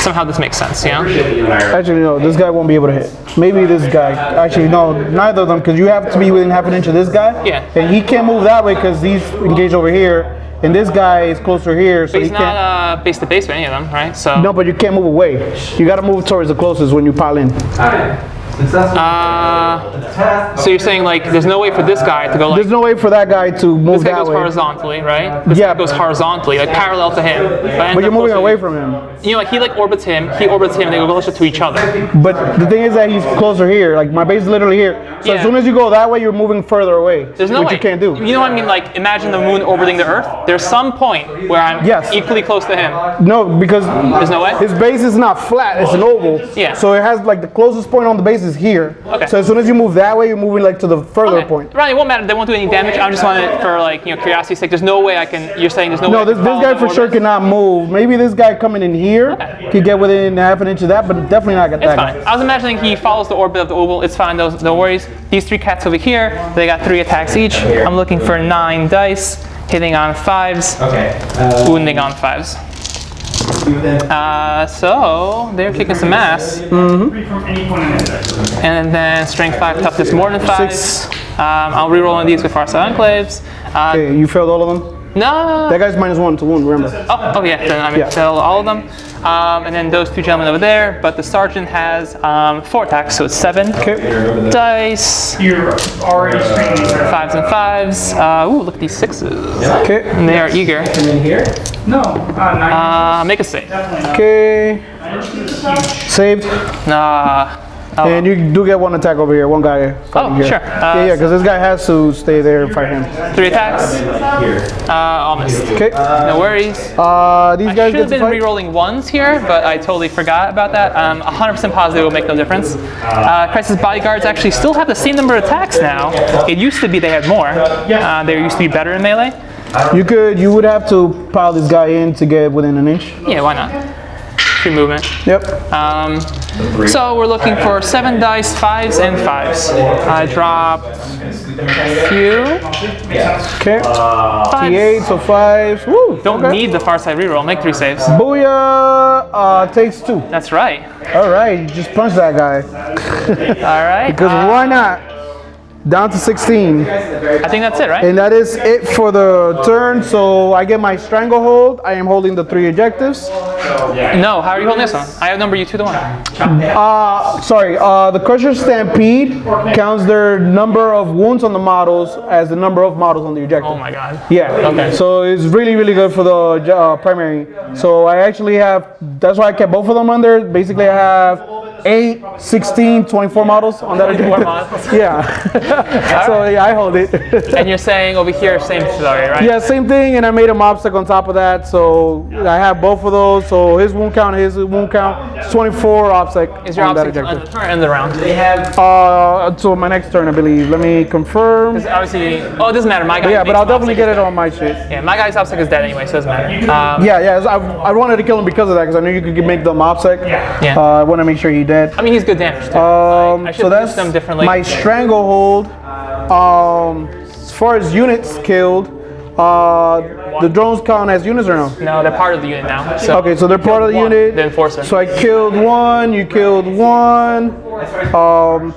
somehow this makes sense. You know. Actually, no, this guy won't be able to hit. Maybe this guy. Actually, no, neither of them, because you have to be within half an inch of this guy. Yeah. And he can't move that way because he's engaged over here, and this guy is closer here, so But he he's can't. not base to base with any of them, right? So. No, but you can't move away. You got to move towards the closest when you pile in. So you're saying like there's no way for this guy to go like There's no way for that guy to move this guy that goes way. horizontally, right? This guy goes horizontally, like parallel to him. But you're moving away from him. You know, like he like orbits him, he orbits him, and they go closer to each other. But the thing is that he's closer here. Like my base is literally here. So Yeah. as soon as you go that way, you're moving further away. There's no which way. you can't do. You know what I mean? Like imagine the moon orbiting the Earth. There's some point where I'm equally close to him. No, because There's no way? his base is not flat, it's an oval. Yeah. So it has like the closest point on the base is here. Okay. So as soon as you move that way, you're moving like to the further Okay. point. Ronnie, it won't matter. They won't do any damage. I just wanted it for like curiosity's sake. There's no way I can. You're saying there's no way. No, I this can follow guy the for sure orbits? cannot move. Maybe this guy coming in here could get within half an inch of that, but definitely not get It's that fine. guy. I was imagining he follows the orbit of the oval. It's fine. No worries. These 3 cats over here, they got 3 attacks each. I'm looking for 9 dice, hitting on 5s, wounding on 5s. So they're kicking some ass. Free from any point in the And then strength 5, toughness more than 5. I'll reroll one of these with Farsight Enclaves. Okay, you failed all of them? No. That guy's -1 to wound, remember. Oh yeah, then I mean, fill all of them. And then those 2 gentlemen over there, but the sergeant has 4 attacks, so it's 7 dice. You're already screening these. 5s and 5s. Ooh, look at these 6s. Okay. And they are eager. No, 9. Make a save. Okay. Saved. And you do get 1 attack over here, 1 guy fighting here. sure. Yeah, because this guy has to stay there and fight him. 3 attacks. All missed. Okay. No worries. These I guys should get have to been fight. re-rolling 1s here, but I totally forgot about that. 100% positive it will make no difference. Crisis Bodyguards actually still have the same number of attacks now. It used to be they had more. They used to be better in melee. You would have to pile this guy in to get within an inch. Yeah, why not? free movement. Yep. So we're looking for 7 dice, 5s and 5s. I drop a few. Okay. Fives. T8, so 5s. Woo! Don't need the far side reroll. Make 3 saves. Booyah! Takes 2. That's right. All right, just punch that guy. All right. Because why not? Down to 16. I think that's it, right? And that is it for the turn. So I get my stranglehold. I am holding the 3 objectives. No, how are you holding this one? I outnumber you 2 to 1. Sorry, the Crusher Stampede counts their number of wounds on the models as the number of models on the objective. Oh my god. Yeah. Okay. So it's really, really good for the primary. So I actually have, that's why I kept both of them under. Basically, I have 8, 16, 24 models on that 24 objective. models. Yeah. So yeah, I hold it. And you're saying over here, same story, right? Yeah, same thing, and I made a obstacle on top of that, so I have both of those. So his wound count, his wound count, it's 24 obstacle. Is your on that obstacle on the objective. turn and the round? They have. So my next turn, I believe. Let me confirm. Because obviously, oh, it doesn't matter. My guy. Yeah, but makes I'll my definitely get it obstacle on my shit. dead. Yeah, my guy's obstacle is dead anyway, so it doesn't matter. Yeah, I wanted to kill him because of that, because I knew you could make them obstacle. Yeah. I want to make sure he dead. I mean, he's good damage too. I should So use that's them differently. my stranglehold. As far as units killed, the drones count as units or no? No, they're part of the unit now. So Okay, so they're part of the one, unit. the enforcer. So I killed 1, you killed 1.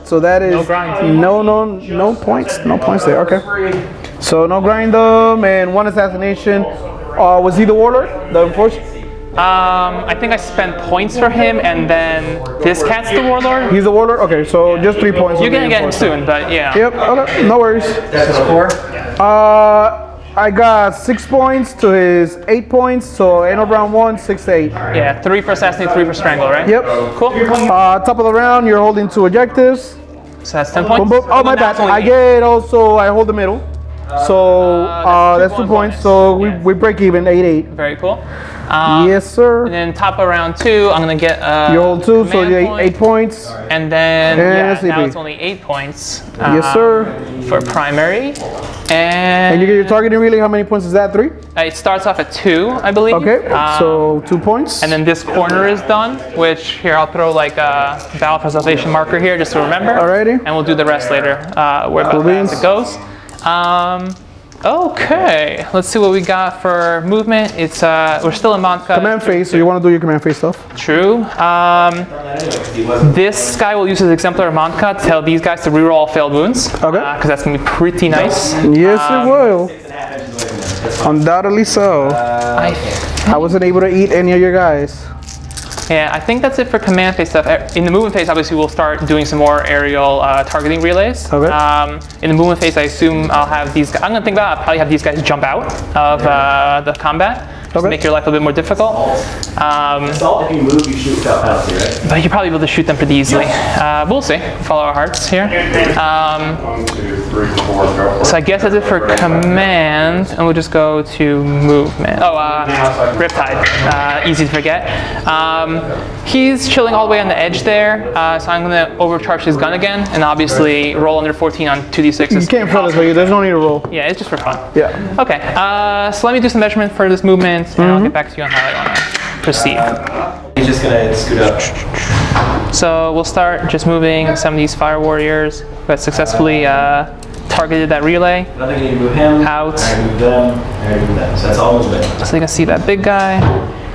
So that is No grind. no points. No points there. Okay. So no grind them and 1 assassination. Was he the warlord? The enforcer? I think I spent points for him, and then this cat's the warlord. He's the warlord? Okay, so just 3 points. You're on gonna the get him enforcer. soon, but yeah. Yep, okay, no worries. That's a score. I got 6 points to his 8 points, so end of round 1, 6 to 8. Yeah, 3 for assassinate, 3 for strangle, right? Yep. Cool. Top of the round, you're holding 2 objectives. So that's 10 points. Boom, boom. Oh, my Now bad. it's only I 8. get also, I hold the middle. So that's that's 2 2 points. bonus. So Yeah. we break even, 8-8. Very cool. Yes, sir. And then top of round 2, I'm gonna get You hold 2, so command you point. 8 points. And then And yeah, now SCP. it's only 8 points. Yes, sir. For primary. And you get your targeting relay. How many points is that? 3? It starts off at 2, I believe. Okay. So 2 points. And then this corner is done, which here I'll throw like a battle for salvation marker here just to remember. Alrighty. And we'll do the rest later. Where about that as it goes. Okay, let's see what we got for movement. It's we're still in Montka. Command phase. So you want to do your command phase stuff? True. This guy will use his exemplar of Montka to tell these guys to reroll all failed wounds. Okay. Because that's gonna be pretty nice. Yes, it will. Undoubtedly so. I wasn't able to eat any of your guys. Yeah, I think that's it for command phase stuff. In the movement phase, obviously, we'll start doing some more aerial targeting relays. Okay. In the movement phase, I assume I'll have these guys, I'm gonna think about it, I'll probably have these guys jump out of the combat. Just to make your life a bit more difficult. If you move, you shoot without penalty, right? But you'll probably be able to shoot them pretty easily. We'll see. Follow our hearts here. 1, 2, 3, 4, go for So I guess that's it for command, and we'll just go to movement. Oh, Riptide, easy to forget. He's chilling all the way on the edge there, so I'm gonna overcharge his gun again, and obviously roll under 14 on 2d6s. You can't fill this way. There's no need to roll. Yeah, it's just for fun. Yeah. Okay, so let me do some measurement for this movement, and I'll get back to you on how I want to proceed. He's just gonna scoot up. So we'll start just moving some of these fire warriors who had successfully targeted that relay. I don't think you need to move him. Out. I move them. I move them. So that's all movement. So you can see that big guy.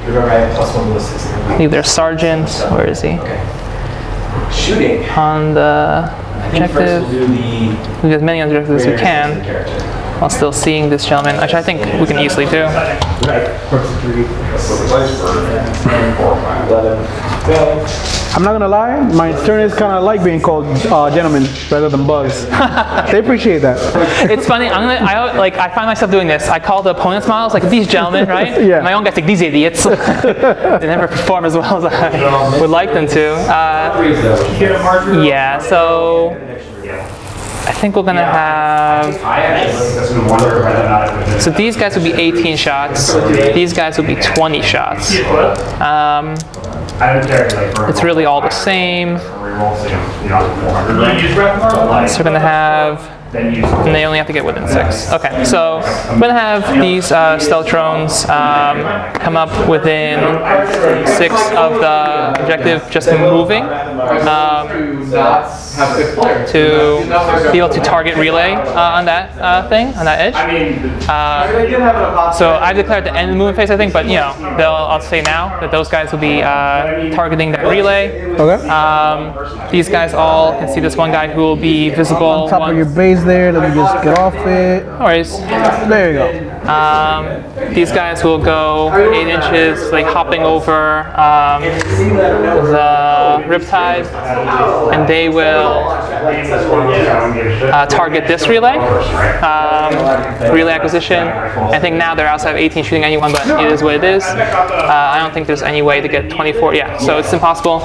Remember, I have +1 ballistics. Leave their sergeant. Where is he? Shooting. On the I think first objective. we'll do the We do as many objectives as we greater distance of the can character. while still seeing this gentleman, which I think we can easily do. Right. Corpse of 3. So the dice burn. 4, 5. 11. Go. I'm not gonna lie, my turn is kind of like being called gentlemen rather than bugs. They appreciate that. It's funny. I find myself doing this. I call the opponent's models like these gentlemen, right? Yeah. My own guys like these idiots. They never perform as well as I would like them to. Yeah. So I think we're gonna have. So these guys will be 18 shots. These guys will be 20 shots. It's really all the same. reroll, so you're not 400 range. So we're gonna have, and they only have to get within 6. Okay, so I'm gonna have these stealth drones come up within 6 of the objective, just moving, to be able to target relay on that thing, on that edge. So I declared the end of the movement phase, I think, but you know, I'll say now that those guys will be targeting that relay. Okay. These guys all can see this one guy who will be visible. On top of your base there, let me just get off it. No worries. There you go. These guys will go 8 inches, like hopping over the riptide, and they will target this relay. Relay acquisition. I think now they're outside of 18 shooting anyone, but it is what it is. I don't think there's any way to get 24. Yeah, so it's impossible.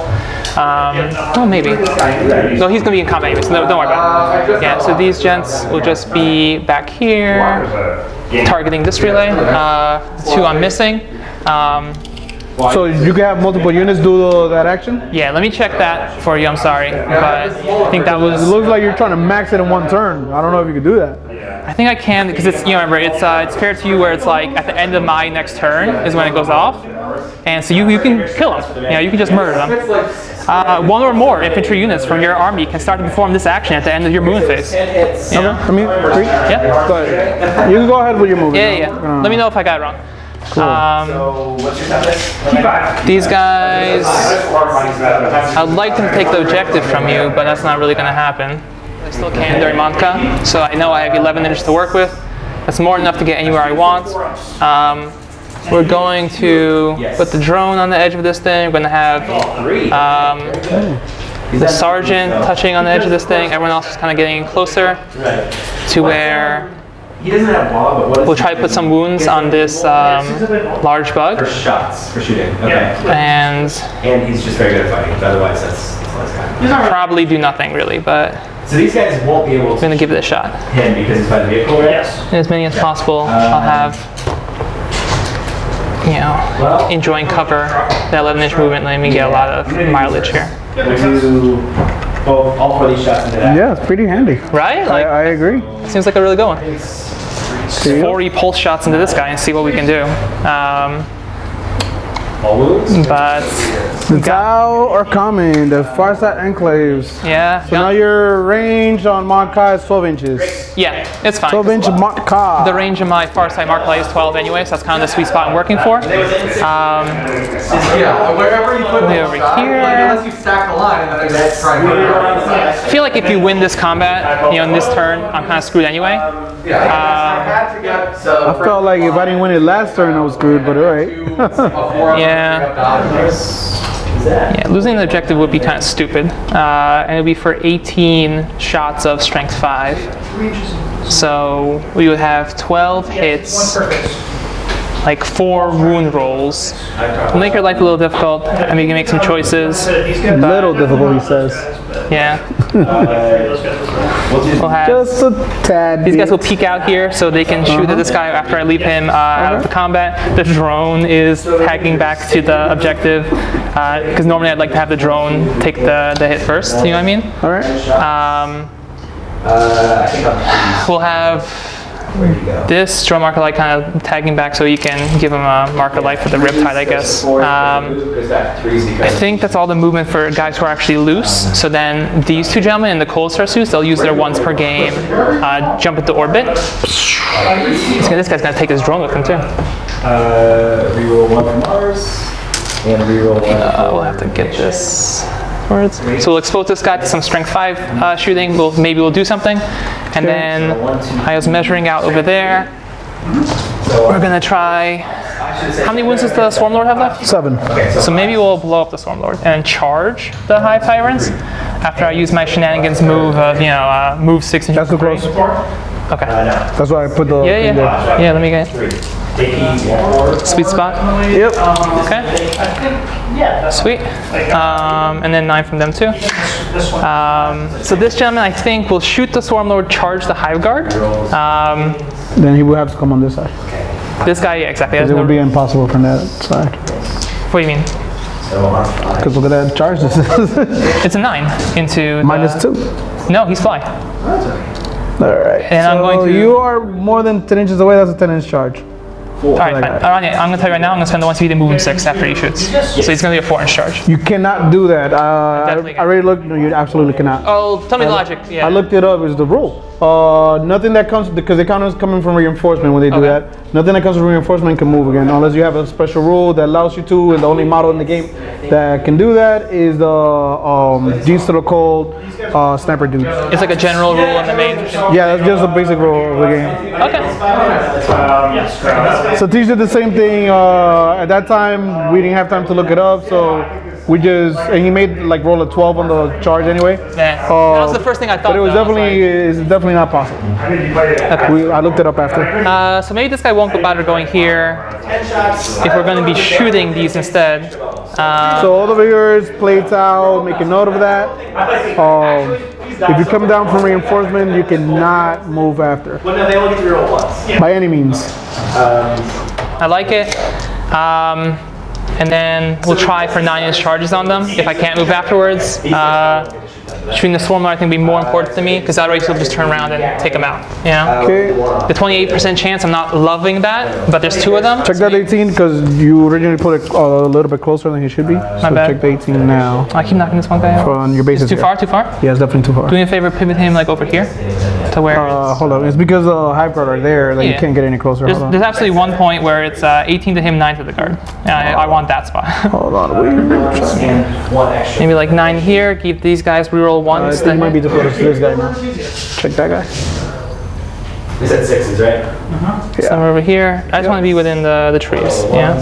Oh, maybe. No, he's going to be in combat anyway, so don't worry about it. Yeah, so these gents will just be back here, targeting this relay. 2 I'm missing. So you can have multiple units do that action? Yeah, let me check that for you, I'm sorry. But I think that It was... looks like you're trying to max it in one turn. I don't know if you can do that. I think I can, because it's, you know, remember, it's fair to you where it's like at the end of my next turn is when it goes off. And so you can kill them. You know, you can just murder them. 1 or more infantry units from your army can start to perform this action at the end of your movement phase. Okay. I mean, 3? Yeah. Go ahead. You can go ahead with your movement. Yeah. Let me know if I got it wrong. So what's your toughness? These guys, I'd like them to take the objective from you, but that's not really going to happen. I still can during Montka, so I know I have 11 inches to work with. That's more than enough to get anywhere I want. We're going to put the drone on the edge of this thing. We're going to have the sergeant touching on the edge of this thing. Everyone else is kind of getting closer to where He doesn't have wall, but what is we'll try to put some wounds on this large bug. for shots, for shooting. Okay. And he's just very good at fighting. But otherwise, that's less kind. probably do nothing really, but So these guys won't be able I'm to going to give it a shot. him because he's by the vehicle, right? And as many as possible, I'll have, you know, enjoying cover. That 11-inch movement let me get a lot of mileage here. We'll do all 4 of these shots into that. Yeah, it's pretty handy. Right? Like, I agree. seems like a really good one. you go. 40 pulse shots into this guy and see what we can do. All wounds? But The Tau are coming, the far side enclaves. yeah, So now your range on Monkai is 12 inches. yeah, it's fine. 12 inch Monkai. The range of my far side mark light is 12 anyway, so that's kind of the sweet spot I'm working for. Yeah, wherever you put Way the over shot, here. like, unless you stack the line and then it's trying to I feel like if you win this combat, you know, in this turn, I'm kind of screwed anyway. Yeah, I had to get I felt like if I didn't win it last turn, I was screwed, but alright. Yeah, losing the objective would be kind of stupid. And it would be for 18 shots of strength 5. So we would have 12 hits, like 4 wound rolls. It'll make your life a little difficult. I mean, you can make some choices. Little difficult, he says. Yeah. We'll have, Just a tad these guys bit. will peek out here so they can shoot at this guy after I leave him out of the combat. The drone is tagging back to the objective because normally I'd like to have the drone take the hit first. You know what I mean? Alright. We'll have this drone marker light kind of tagging back so you can give him a marker light for the riptide, I guess. I think that's all the movement for guys who are actually loose. So then these 2 gentlemen in the cold star suits, they'll use their once per game jump into orbit. This guy's gonna take his drone with him too. Reroll 1 from Mars, and reroll 1 We'll have to get this words. So we'll expose this guy to some strength 5 shooting. Maybe we'll do something. And then I was measuring out over there. We're gonna try. How many wounds does the Swarmlord have left? 7. So maybe we'll blow up the Swarmlord and charge the Hive Tyrants after I use my shenanigans move of, you know, move 6 inches. That's too close. Okay. That's why I put the thing there. Yeah, let me get it. Sweet spot. Yep. Okay. Sweet. And then 9 from them too. So this gentleman, I think, will shoot the Swarmlord, charge the Hive Guard. Then he will have to come on this side. This guy, yeah, exactly. It would be impossible from that side. What do you mean? So on 5. Because look at that charge. This is It's a 9 into -2. No, he's fly. All right. And I'm going to- You are more than 10 inches away. That's a 10-inch charge. All right, fine. Ronny, I'm gonna tell you right now, I'm gonna spend the 1 speed to move him 6 after he shoots. So he's gonna be a 4-inch charge. You cannot do that. Definitely I already looked. No, you absolutely cannot. Oh, tell me the logic. Yeah. I looked it up. It's the rule. Nothing that comes because the counters coming from reinforcement when they do Okay. that. Nothing that comes from reinforcement can move again unless you have a special rule that allows you to. And the only model in the game that can do that is the G's to the cold sniper dudes. It's like a general rule in the main. Yeah, that's just a basic rule of the game. Okay. So Tish did the same thing. At that time, we didn't have time to look it up, so we just and he made like roll a 12 on the charge anyway. Yeah. That was the first thing I thought. But it was though. I definitely it's definitely not possible. I looked it up after. So maybe this guy won't go bother going here if we're going to be shooting these instead. So all the viewers, plates out, make a note of that. If you come down from reinforcement, you cannot move after. Well, no, they only get to reroll once. By any means. I like it. And then we'll try for 9-inch charges on them if I can't move afterwards. Shooting the Swarmlord I think would be more important to me because otherwise you'll just turn around and take them out. Yeah. Okay. The 28% chance, I'm not loving that, but there's 2 of them. Check that 18 because you originally put it a little bit closer than you should be. So bad. check the 18 now. I keep knocking this one guy out. On your bases. Too far? Too far? Yeah, it's definitely too far. Do me a favor, pivot him like over here to where it's... Hold on. It's because the hive guard are there that you Yeah. can't get any closer. There's, Hold on. there's absolutely one point where it's 18 to him, 9 to the guard. Yeah, I want that spot. Hold on. And 1 extra. Maybe like 9 here, keep these guys reroll I once. think it might be too close to this guy now. Check that guy. You said 6s, right? Somewhere over here. I just want to be within the trees. Yeah.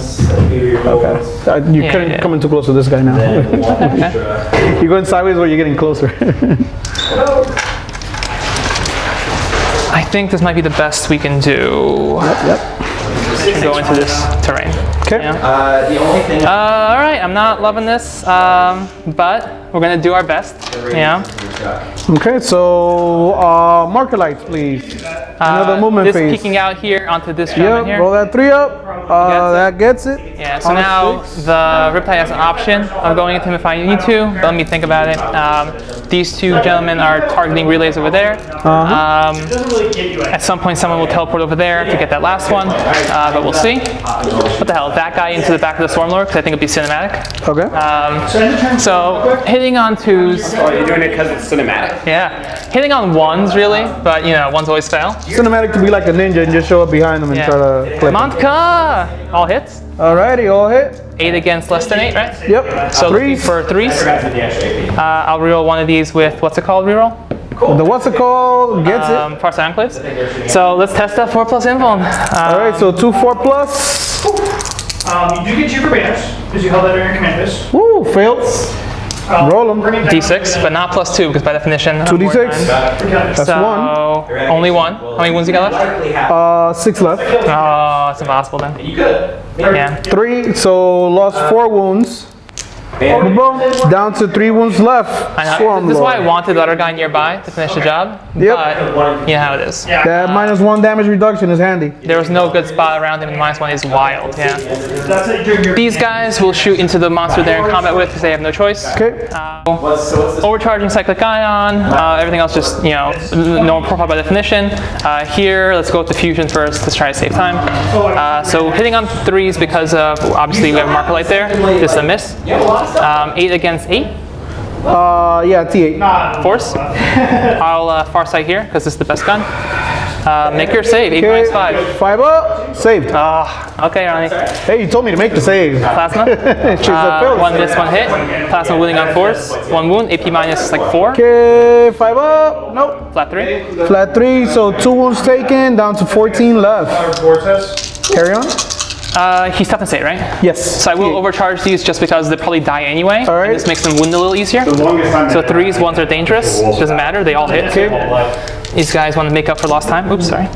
Okay. You Yeah, couldn't yeah. come in too close to this guy now. You're going sideways or you're getting closer. I think this might be the best we can do. Yep. To go into this terrain. Okay. Yeah. The only thing All right, I'm not loving this, but we're gonna do our best. Yeah. Okay, so marker lights, please. Another movement This phase. peeking out here onto this gentleman Yep, here. roll that 3 up. That gets it. Yeah, so On a now 6. the Riptide has an option of going into him if I need to, but let me think about it. These 2 gentlemen are targeting relays over there. At some point someone will teleport over there to get that last one, but we'll see. What the hell, that guy into the back of the Swarmlord, because I think it'll be cinematic. Okay. So hitting on 2s, Oh, you're doing it because it's cinematic? yeah. Hitting on 1s really, but you know, 1s always fail. Cinematic to be like a ninja and just show up behind them and Yeah. try to clip them. Montka! All hits. Alrighty, all hit. 8 against less than 8, right? Yep. So looking 3s. for 3s. I'll reroll one of these with, what's it called, reroll? The what's it called gets it. Farsight Enclaves. So let's test that 4+ invuln. Alright, so 2 4+. You do get 2 banners because you held that during your command phase. Woo, failed. Roll them. D6, but not +2 because by definition. 2d6. That's So 1. only 1. How many wounds you got left? 6 left. Oh, it's impossible then. You could. Yeah. 3, so lost 4 wounds. Boom, boom. Down to 3 wounds left. I know. Swarmlord. This is why I wanted the other guy nearby to finish the job. Yep. But you know how it is. That -1 damage reduction is handy. There was no good spot around him, and -1 is wild. Yeah. That's it during your These guys will shoot into the monster they're in combat with because they have no choice. Okay. What's this? Overcharging Cyclic Ion, everything else just, you know, normal profile by definition. Here, let's go with the fusion first, let's try to save time. So hitting on 3s because of, obviously we have a marker light there, this is a miss. 8 against 8, Yeah, T8. force. I'll Farsight here because this is the best gun. Make your save, 8 Okay. minus 5. 5 up. Saved. Okay, Ronny. Hey, you told me to make the save. Plasma. She's a failed. 1 miss, 1 hit. Plasma winning on force. 1 wound, AP minus like 4. Okay, 5 up. Nope. Flat 3. Flat 3, so 2 wounds taken, down to 14 left. Carry on. He's tough and state, right? Yes. So I will overcharge these just because they probably die anyway. All right. And this makes them wound a little easier. So 3s, 1s are dangerous. Doesn't matter. They all hit. These guys want to make up for lost time. Oops, sorry.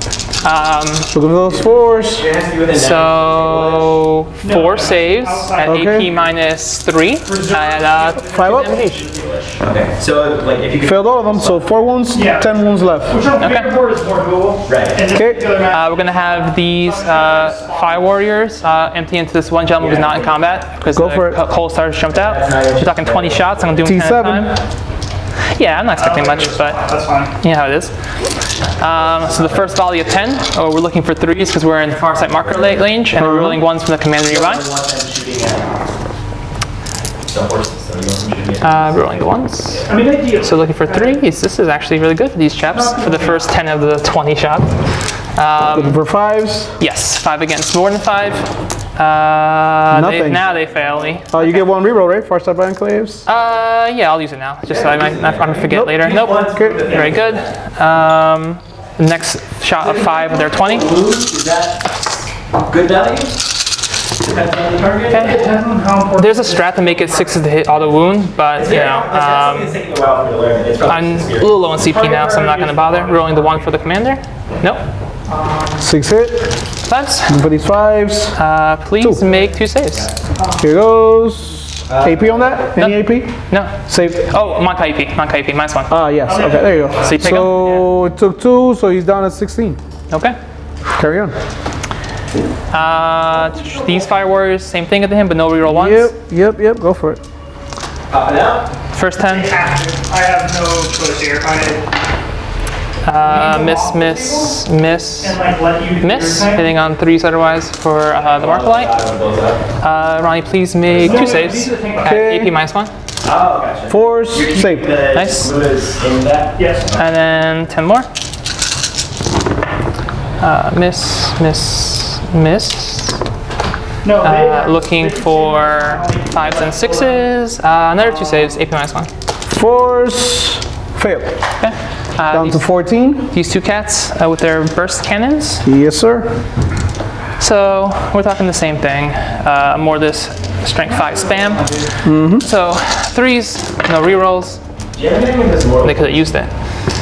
Look at those 4s. It has to be within So 4 saves at Okay. AP minus 3 at 5 up. damage. Okay, so like if you could. Failed all of them, so 4 wounds, Yeah. 10 wounds left. Whichever bigger board is more doable. Right. And this Okay. particular match, We're gonna have these 5 warriors empty into this one gentleman who's not in combat because Go for it. the cold stars jumped out. We're talking 20 shots. I'm gonna do 10 at a T7. time. Yeah, I'm not expecting much, but that's fine. you know how it is. So the first volley of 10, we're looking for 3s because we're in far side marker range, and we're rolling 1s from the commander nearby. Rolling the 1s. I mean, ideally. So looking for 3s. This is actually really good for these chaps for the first 10 of the 20 shots. Looking for 5s. Yes, 5 against more than 5. Nothing. Now they fail me. You get 1 reroll, right? Far side enclaves. Yeah, I'll use it now, just so I'm gonna forget later. Nope. Okay. Very good. Next shot of 5, they're 20. Is that good value? Depends on the target. Okay. Depends on how important. There's a strat to make it 6s to hit auto wound, but you know, It's taking a while for me to learn. It's probably I'm a experience. little low on CP now, so I'm not gonna bother. Rolling the 1 for the commander. Nope. 6 hit. 5s. For these 5s. Please make 2 saves. Here goes. AP on that? Any AP? No. Save. Oh, Monka AP. Monka AP, minus 1. Yes. Okay, there you go. So you take So it took 2, so he's down at 16. Okay. Carry on. These fire warriors, same thing at him, but no reroll 1s. Yep. Go for it. Up and out. First 10. I have no choice here. Miss. And like let you do Miss, your thing. hitting on 3s otherwise for the marker light. Ronnie, please make 2 saves at AP minus 1. Oh, gotcha. 4s. Save. Nice. Lewis in that. Yes. And then 10 more. Miss. No, Looking for 5s and 6s. Another 2 saves, AP minus 1. 4s. Fail. Okay. Down to 14. These 2 cats with their burst cannons. Yes, sir. So we're talking the same thing. More this strength 5 spam. So 3s, no rerolls. They could have used it.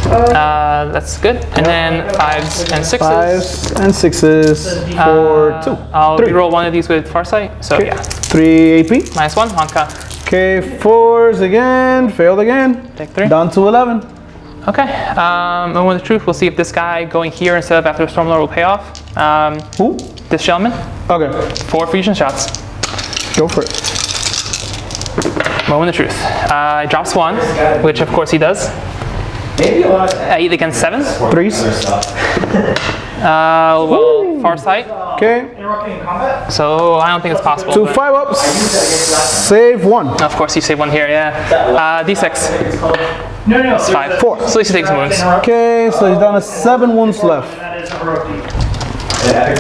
That's good. And then 5s and 6s. 5s and 6s for 2. I'll 3. reroll one of these with Farsight. So yeah, 3 AP. minus 1, Honka. Okay, 4s again. Failed again. Take 3. Down to 11. Okay. And with the truth, we'll see if this guy going here instead of after the Swarmlord will pay off. Who? This gentleman, Okay, 4 fusion shots. go for it. Moment of truth. He drops 1, which of course he does. Maybe a lot of 8 against 7. 3s. Well, Farsight. Okay, interrupting in combat. So I don't think it's possible. 2 but- 5 ups. Save 1. Of course, you save 1 here, yeah. D6, No, it's 5. 4. So at least he takes wounds. Okay, so he's down to 7 wounds left. That is a heroic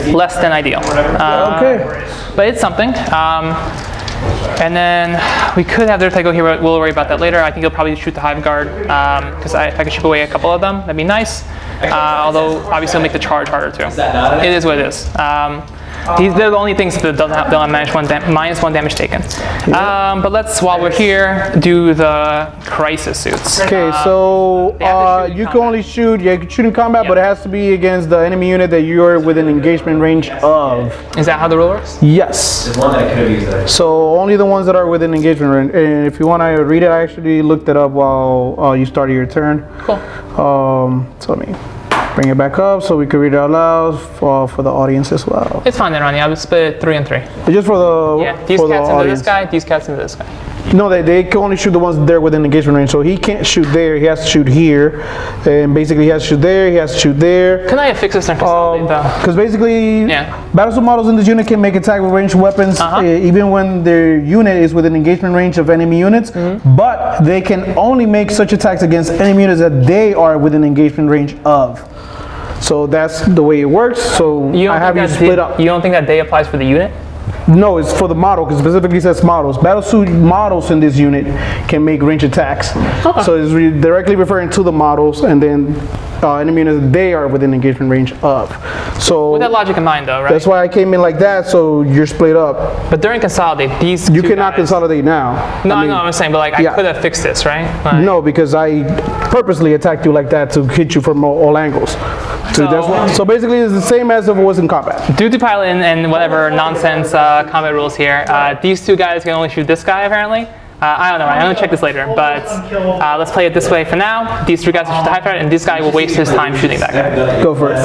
deed. Less than ideal. Okay. But it's something. And then we could have their Tycho here, but we'll worry about that later. I think he'll probably shoot the Hive Guard, because if I could chip away a couple of them, that'd be nice. Although, obviously, it'll make the charge harder too. It is what it is. They're the only things that don't have minus 1 damage taken. But let's, while we're here, do the crisis suits. Okay, so they have to shoot in you can combat. only shoot, you can shoot in combat, Yep. but it has to be against the enemy unit that you're within engagement range of. Is that how the rule works? Yes. There's one that I could have used there. So only the ones that are within engagement range. And if you want to read it, I actually looked it up while you started your turn. Cool. So let me bring it back up so we can read it out loud for the audience as well. It's fine then, Ronnie. I would split it 3 and 3. Just for the Yeah, these for the cats into audience. this guy, these cats into this guy. No, they can only shoot the ones there within engagement range. So he can't shoot there. He has to shoot here, and basically he has to shoot there. He has to shoot there. Can I fix this and consolidate though? Because basically, Yeah. battlesuit models in this unit can make attack with ranged weapons even when their unit is within engagement range of enemy units, but they can only make such attacks against enemy units that they are within engagement range of. So that's the way it works. So I have you split up. You don't think that day applies for the unit? No, it's for the model because specifically says models. Battlesuit models in this unit can make range attacks. So it's directly referring to the models, and then enemy units they are within engagement range of. So With that logic in mind, though, right? that's why I came in like that, so you're split up. But during consolidate, these You two cannot guys- consolidate now. No, I mean, no, I'm saying, but like yeah. I could have fixed this, right? Like, No, because I purposely attacked you like that to hit you from all angles. So basically it's the same as if it was in combat. Due to pilot and whatever nonsense combat rules here, these two guys can only shoot this guy apparently. I don't know, I'm gonna check this later, but let's play it this way for now. These three guys will shoot the high threat, and this guy will waste his time shooting that guy. Go for it.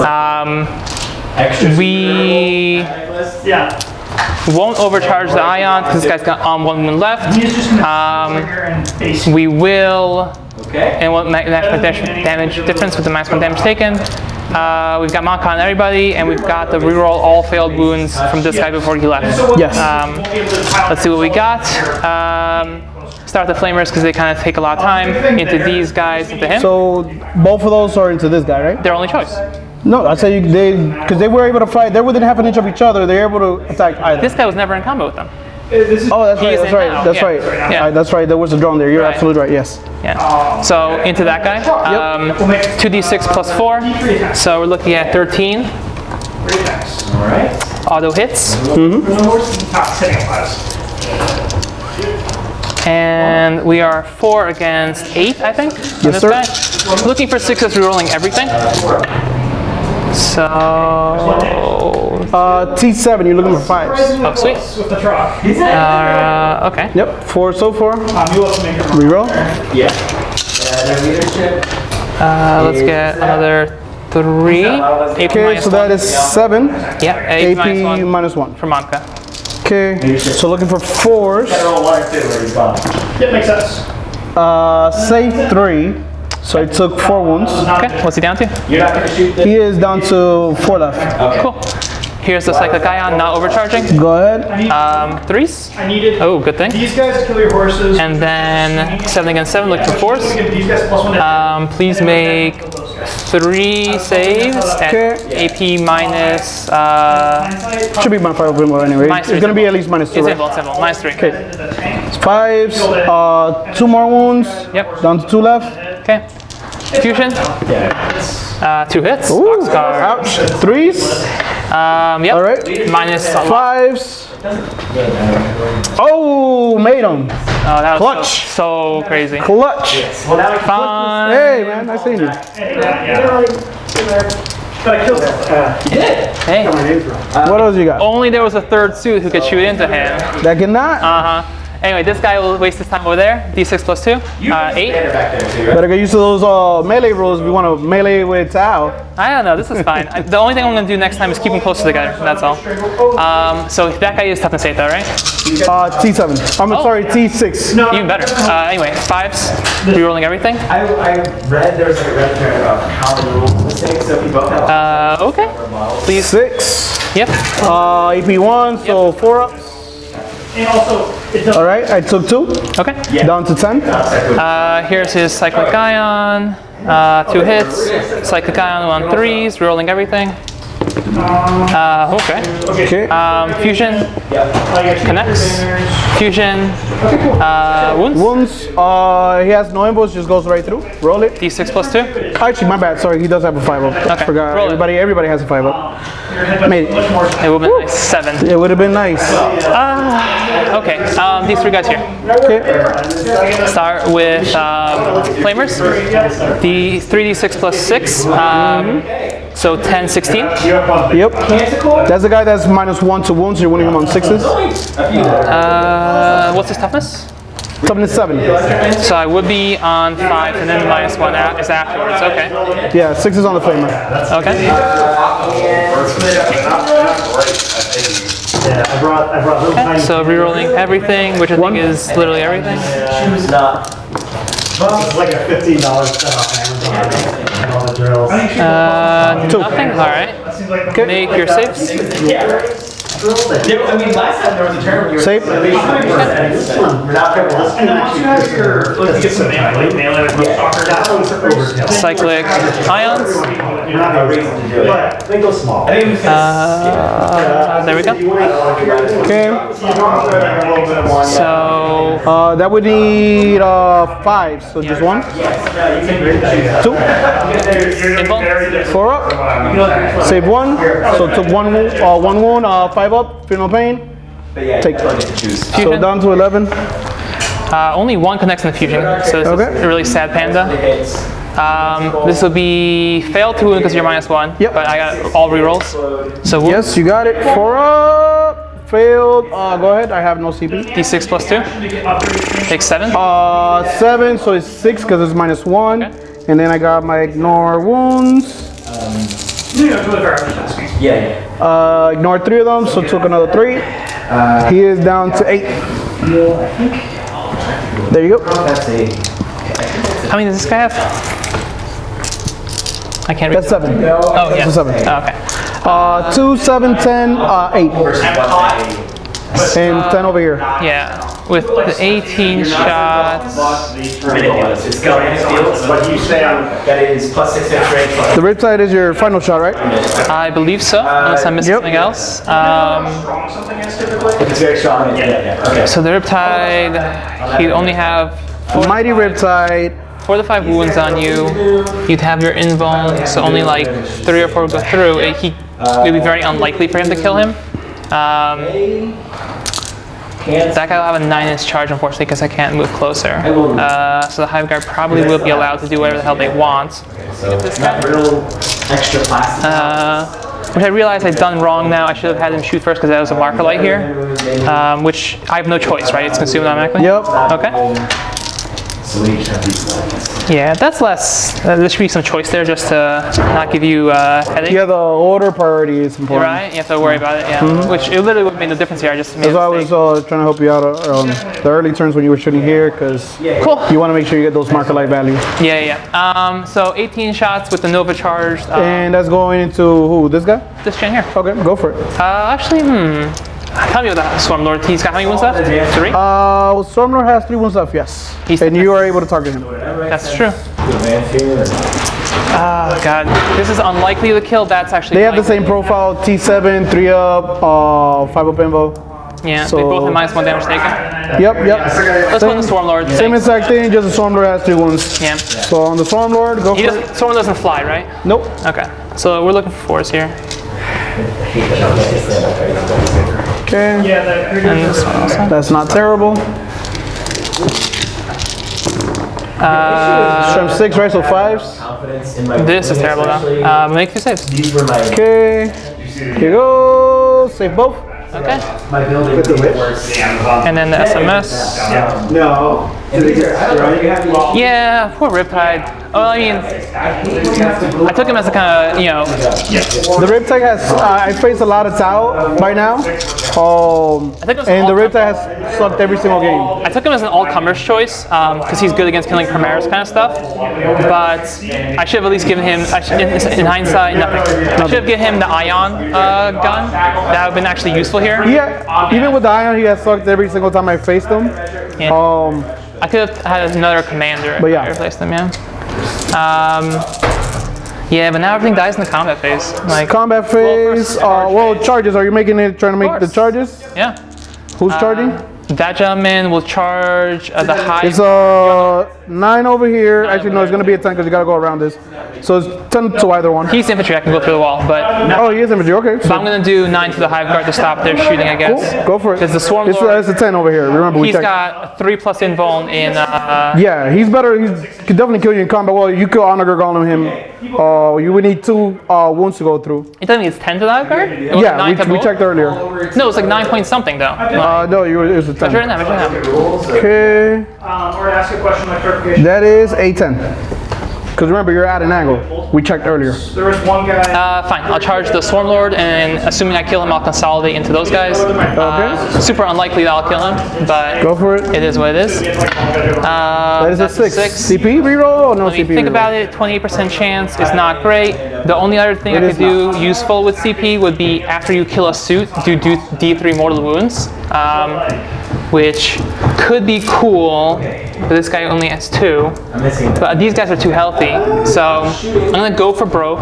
We Yeah. won't overcharge the ion because this guy's got on 1 wound left. He's just gonna trigger and base. We will, Okay. and what maximum damage difference with the maximum damage taken. We've got Monka on everybody, and we've got the reroll all failed wounds from this guy before he left. Yes. Let's see what we got. Start the flamers because they kind of take a lot of time. Into these guys, into him. So both of those are into this guy, right? Their only choice. No, I say because they were able to fight. They're within half an inch of each other. They're able to attack either. This guy was never in combo with them. Oh, that's He right. is That's in right. now, That's yeah. right. Yeah. That's right. There was a drone there. You're Right. absolutely right. Yes. Yeah. So into that guy. 2d6 plus 4. So we're looking at 13 All right. auto hits. And we are 4 against 8, I think. On this sir. guy. Looking for 6s, rerolling everything. So, T7. You're looking for 5s. oh sweet. With the truck. Okay. Yep. 4 so far. You have to make a Reroll. Yeah. Their leadership. Let's get another 3. AP Okay, minus so that 1. is 7. Yeah, AP minus AP 1 minus 1. for Monka. Okay. So looking for 4s. Roll 1 or 2 where he's gone. Yeah, makes sense. Save 3. So I took 4 wounds. Okay, what's he down to? You're not going to shoot this? He is down to 4 left. Cool. Here's the Cyclic Ion, not overcharging. Go ahead. 3s. I needed Oh, good thing. these guys to kill your horses. And then 7 against 7, look for 4s. These guys plus 1 to Please make 3 saves at Okay. AP minus, Should be my 5 win anyway. minus 3. It's gonna be at least minus 2. It's Right? simple, it's simple. Minus 3. 5s. 2 more wounds. Yep. Down to 2 left. Okay. Fusion. 2 hits. Ooh, Boxcar. ouch. 3s. Yep. All right. Minus 5s. Oh, made him. Oh, that was Clutch. so crazy. Clutch. Fine. Hey, man, I seen you. But I killed them. Hey. What else you got? Only there was a 3rd suit who could shoot into him. That cannot. Anyway, this guy will waste his time over there. D6 plus 2. 8. Back there too, right? Better get used to those melee rules if you want to melee with Tao. I don't know, this is fine. The only thing I'm going to do next time is keep him close to the guy. That's all. So that guy is tough to save though, right? T7. I'm sorry, T6. Even better. Anyway, 5s. Rerolling everything. I read there was like a red thread about how the rules mistake, so if you both have Okay. Please. 6. Yep. AP 1, so 4 ups. And also, it doesn't. All right, I took 2. Okay. Down to 10. Here's his Cyclic Ion. 2 hits. Cyclic Ion on 3s. Rerolling everything. Okay. Okay. Fusion. Connects. Fusion. Wounds. Wounds. He has no ambush, just goes right through. Roll it. D6 plus 2. Actually, my bad. Sorry, he does have a 5-up. Okay, Forgot. roll it. Everybody has a 5-up. Made it. It would have been nice. 7. It would have been nice. Okay. These 3 guys here. Okay. Start with flamers. The 3d6 plus 6. So 10, 16. Yep. That's the guy that's -1 to wounds. You're winning him on 6s. What's his toughness? Toughness 7. So I would be on 5, and then the -1 is afterwards. Okay. Yeah, 6 is on the flamer. Okay. Yeah, I brought little tiny. So rerolling everything, which I think is literally everything. choose not. It's like a $15 set off Amazon. And all the drills. Nothing. All right. Make your saves. I mean, last time there was a turn when you were Save. And then once you have your, let's get some melee with soccer. That one's for Cyclic Ions. you're not a reason to do it. But they go small. I think we There we go. Okay. So That would need 5, so just 1. 2. info. 4 up. Save 1. So took 1 wound, 5 up, feel no pain. Take. So down to 11. Only 1 connects in the fusion, so this is a really sad panda. This will be failed to wound because you're -1. Yep. But I got all rerolls. So wound. Yes, you got it. 4 up. Failed. Go ahead. I have no CP. D6 plus 2. Takes 7. 7, so it's 6 because it's -1. Okay. And then I got my ignore wounds. Ignore 3 of them, so took another 3. He is down to 8. There you go. How many does this guy have? I can't read. That's 7. Oh, yeah. That's 7. Oh, okay. 2, 7, 10, 8. And 10 over here. Yeah. With the 18 shots. The riptide is your final shot, right? I believe so, unless I'm missing something else. If it's very strong, okay. So the Riptide, he'd only have Mighty Riptide. 4 to 5 wounds on you. You'd have your invuln, so only like 3 or 4 would go through. It would be very unlikely for him to kill him. That guy will have a 9-inch charge, unfortunately, because I can't move closer. So the Hive Guard probably will be allowed to do whatever the hell they want. It's not real extra plastic. Which I realize I've done wrong now. I should have had him shoot first because that was a marker light here. Which I have no choice, right? It's consumed automatically? Yep. Okay. Yeah, that's less. There should be some choice there just to not give you a headache. Yeah, the order priority is important. Right? You have to worry about it, yeah. Which it literally would make no difference here. I just made That's a why I was mistake. trying to help you out on the early turns when you were shooting here, because Cool. you want to make sure you get those marker light values. Yeah. So 18 shots with the Nova charged. And that's going into who? This guy? This gen here. Okay, go for it. Actually, tell me what the Swarmlord. He's got how many wounds left? 3? Swarmlord has 3 wounds left, yes. And you are able to target him. That's true. Oh god, this is unlikely to kill. That's actually. They have the same profile: T7, 3 up, 5 up invo. Yeah, So- they both have -1 damage taken. Yep. Let's go on the Swarmlord. Same Thanks. exact thing, just the Swarmlord has 3 wounds. Yeah. So on the Swarmlord, go for it. Swarmlord doesn't fly, right? Nope. Okay. So we're looking for 4s here. Okay. And this one also. That's not terrible. Strength 6, right? So 5s. This is terrible though. Make 2 saves. Okay. Here you go. Save both. Okay. My building works. And then the SMS. No. Yeah, poor Riptide. Well, I mean, I took him as a kind of, The Riptide has, I face a lot of Tau by now. And the Riptide has sucked every single game. I took him as an all-comers choice because he's good against killing Chimeras kind of stuff. But I should have at least given him, in hindsight, nothing. I should have given him the Ion gun. That would have been actually useful here. Yeah, even with the Ion, he has sucked every single time I faced him. Yeah. I could have had another commander But yeah. if I replaced him, yeah. Yeah, but now everything dies in the combat phase. Like Combat phase, charges. Are you trying to make the charges? Yeah. Who's charging? That gentleman will charge the high. It's 9 over here. Actually, no, it's going to be a 10 because you got to go around this. So it's 10 to either one. He's infantry. I can go through the wall, but Oh, he is infantry. Okay. so I'm gonna do 9 to the Hive Guard to stop their shooting, I guess. Cool. Go for it. Because the Swarmlord, It's a 10 over here. Remember, we he's checked. got a 3+ invuln in. Yeah, he's better. He could definitely kill you in combat. Well, you could honor golem him. You would need 2 wounds to go through. It doesn't mean it's 10 to the Hive Guard. It wasn't Yeah, 9 to we both? checked earlier. No, it's like 9 point something though. No, it was a 10. Measure it now. Measure it now. Okay, Or to ask a question like clarification. that is a 10. Because remember, you're at an angle. We checked earlier. There was one guy. Fine. I'll charge the Swarmlord, and assuming I kill him, I'll consolidate into those guys. Super unlikely that I'll kill him, but Go for it. it is what it is. That is a That's 6. 6. CP reroll or no Let me CP think reroll? about it. 28% chance is not great. The only other thing I It could is do useful with CP would be after you kill a suit, do D3 mortal wounds. which could be cool, but this guy only has 2. But these guys are too healthy, so I'm gonna go for broke,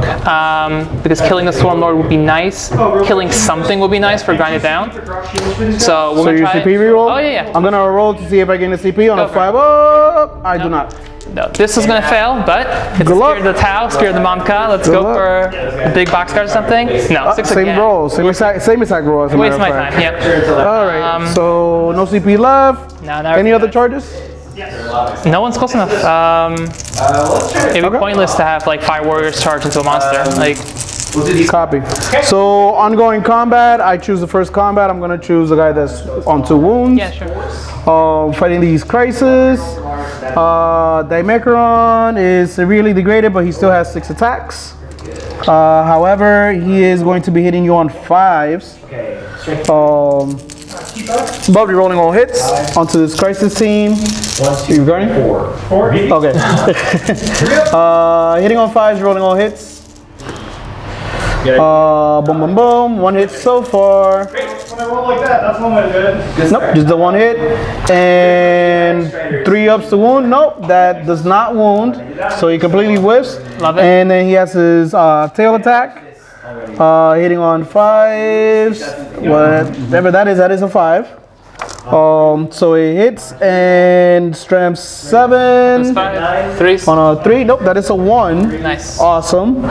because killing the Swarmlord would be nice. Killing something would be nice for grind it down. So we're gonna your try CP reroll? Oh yeah. I'm gonna roll to see if I get a CP on Go a for 5 up. I do not. No, this is gonna fail, but it's Good luck. Spear of the Tau, Spear of the Momka. Let's Good go luck. for a big boxcar or something. No, 6 Same again. roll, same exact roll as a Waste matter my of time, fact. yep. All right, so no CP left. No, Any other charges? No one's close enough. It'd be pointless to have like 5 warriors charge into a monster. Like, Copy. So ongoing combat, I choose the first combat. I'm gonna choose the guy that's on 2 wounds. yeah, sure. Fighting these crises. Dimacaron is severely degraded, but he still has 6 attacks. However, he is going to be hitting you on 5s. But we're rolling all hits onto this crisis team. 1, 2, 3, 4. Okay. Hitting on 5s, rolling all hits. Boom, boom, boom. 1 hit so far. When I roll like that, that's one way to do it. Nope, just the 1 hit. And 3 ups to wound. Nope, that does not wound. So he completely whiffs. Love it. And then he has his tail attack. Hitting on 5s. Whatever that is a 5. So it hits and strength 7 5, 3. on a 3. Nope, that is a 1. Nice. Awesome.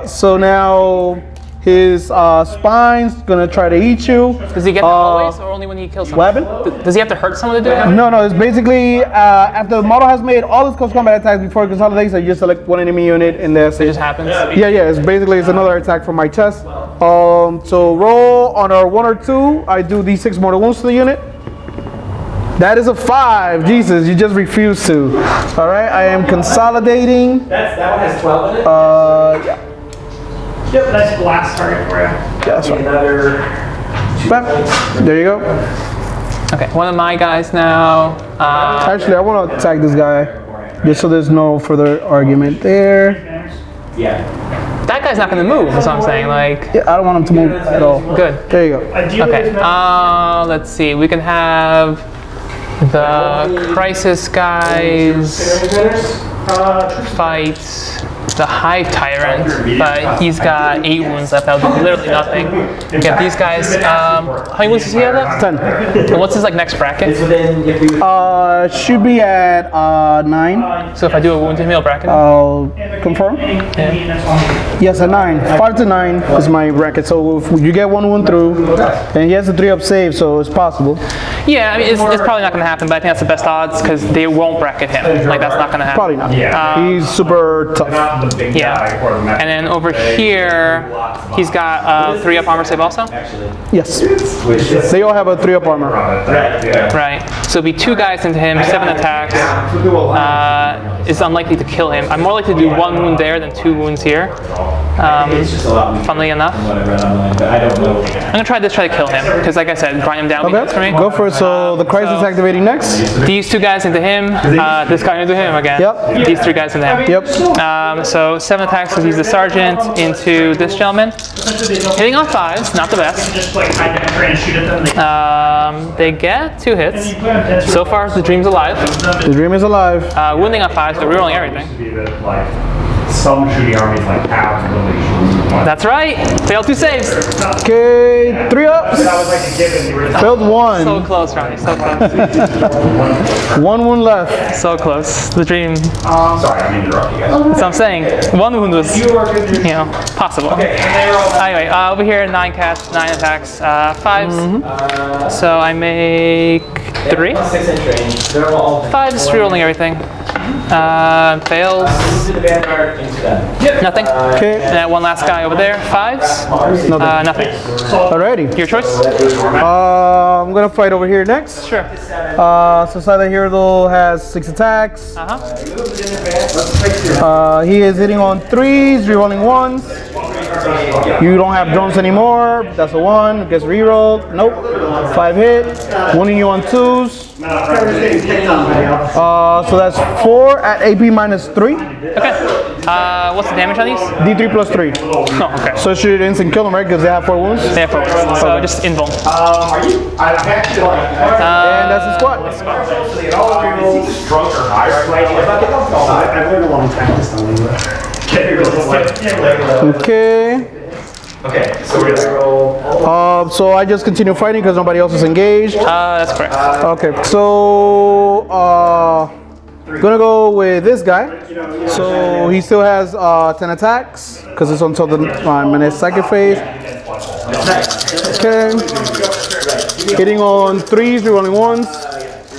So now his spine's gonna try to eat you. Does he get that always, or only when he kills someone? What happened? Does he have to hurt someone to do it? No, it's basically after the model has made all its close combat attacks before it consolidates, I just select 1 enemy unit and that's It it. just happens. Yeah, it's another attack from my chest. So roll on our 1 or 2. I do D6 mortal wounds to the unit. That is a 5. Jesus, you just refuse to. All right, I am consolidating. That one has 12 in it? Yeah, Yep, nice blast target for you. yeah, that's right. Another. Bam. There you go. Okay, one of my guys now. Actually, I want to attack this guy just so there's no further argument there. Yeah. That guy's not gonna move, that's what I'm saying. Like, Yeah, I don't want him to move at all. good. There you go. Ideally, Okay, there's no- let's see. We can have the Crisis guys fight the Hive Tyrant, but he's got 8 wounds left. That'll do literally nothing. We have these guys. How many wounds does he have left? 10. And what's his like next bracket? Within, if we Should be at 9. So if I do a wound to him, he'll bracket him? I'll confirm. Yes, at 9. 5 to 9 is my bracket. So if you get 1 wound through, and he has a 3-up save, so it's possible. Yeah, I mean, it's probably not going to happen, but I think that's the best odds because they won't bracket him. Like, that's not going to happen. Probably not. Yeah. He's super tough. Not the big Yeah. guy or the mech. And then over here, he's got 3-up armor save also. Yes. They all have a 3-up armor. Yeah. Right. So it'll be 2 guys into him, 7 attacks. Is unlikely to kill him. I'm more likely to do 1 wound there than 2 wounds here. Funnily enough. I'm gonna try to kill him because, like I said, grind him down would be nice for me. Okay, go for it. So the crisis activating next. These 2 guys into him. This guy into him again. Yep. These 3 guys into him. Yep. So 7 attacks because he's the sergeant into this gentleman. Hitting on 5s, not the best. Just like hide them and shoot at them. They get 2 hits. So far, the dream's alive. The dream is alive. Wounding on 5s, so rerolling everything. Be that, like, some shooting armies like have really. That's right. Failed 2 saves. Okay, 3 ups. That was like a given. Failed 1. So close, Ronny. So close. 1 wound left. So close. The dream. Sorry, I mean interrupt you guys. So I'm saying 1 wound was, possible. Anyway, over here 9 cast, 9 attacks, 5s. So I make 3. 6-inch range. They're all 5s, rerolling everything. Fails. into the vanguard into that. Nothing. Okay, And that one last guy over there. 5s. Nothing. alrighty. Your choice. I'm gonna fight over here next. Sure. So Silent Hero has 6 attacks. He is hitting on 3s, rerolling 1s. You don't have drones anymore. That's a 1. Gets rerolled. Nope. 5 hit. Wounding you on 2s. So that's 4 at AP minus 3. Okay. What's the damage on these? D3 plus 3. Oh, okay. So it should instant kill them, right? Because they have 4 wounds. They have 4 wounds. So just invuln. Are you? I'm actually like. And that's the squad. Drunk or high right now. I've learned a long time this time. Okay. Okay, so we're gonna roll. So I just continue fighting because nobody else is engaged. That's correct. Okay, so gonna go with this guy. So he still has 10 attacks because it's until the minute second phase. Okay, hitting on 3s, rerolling 1s.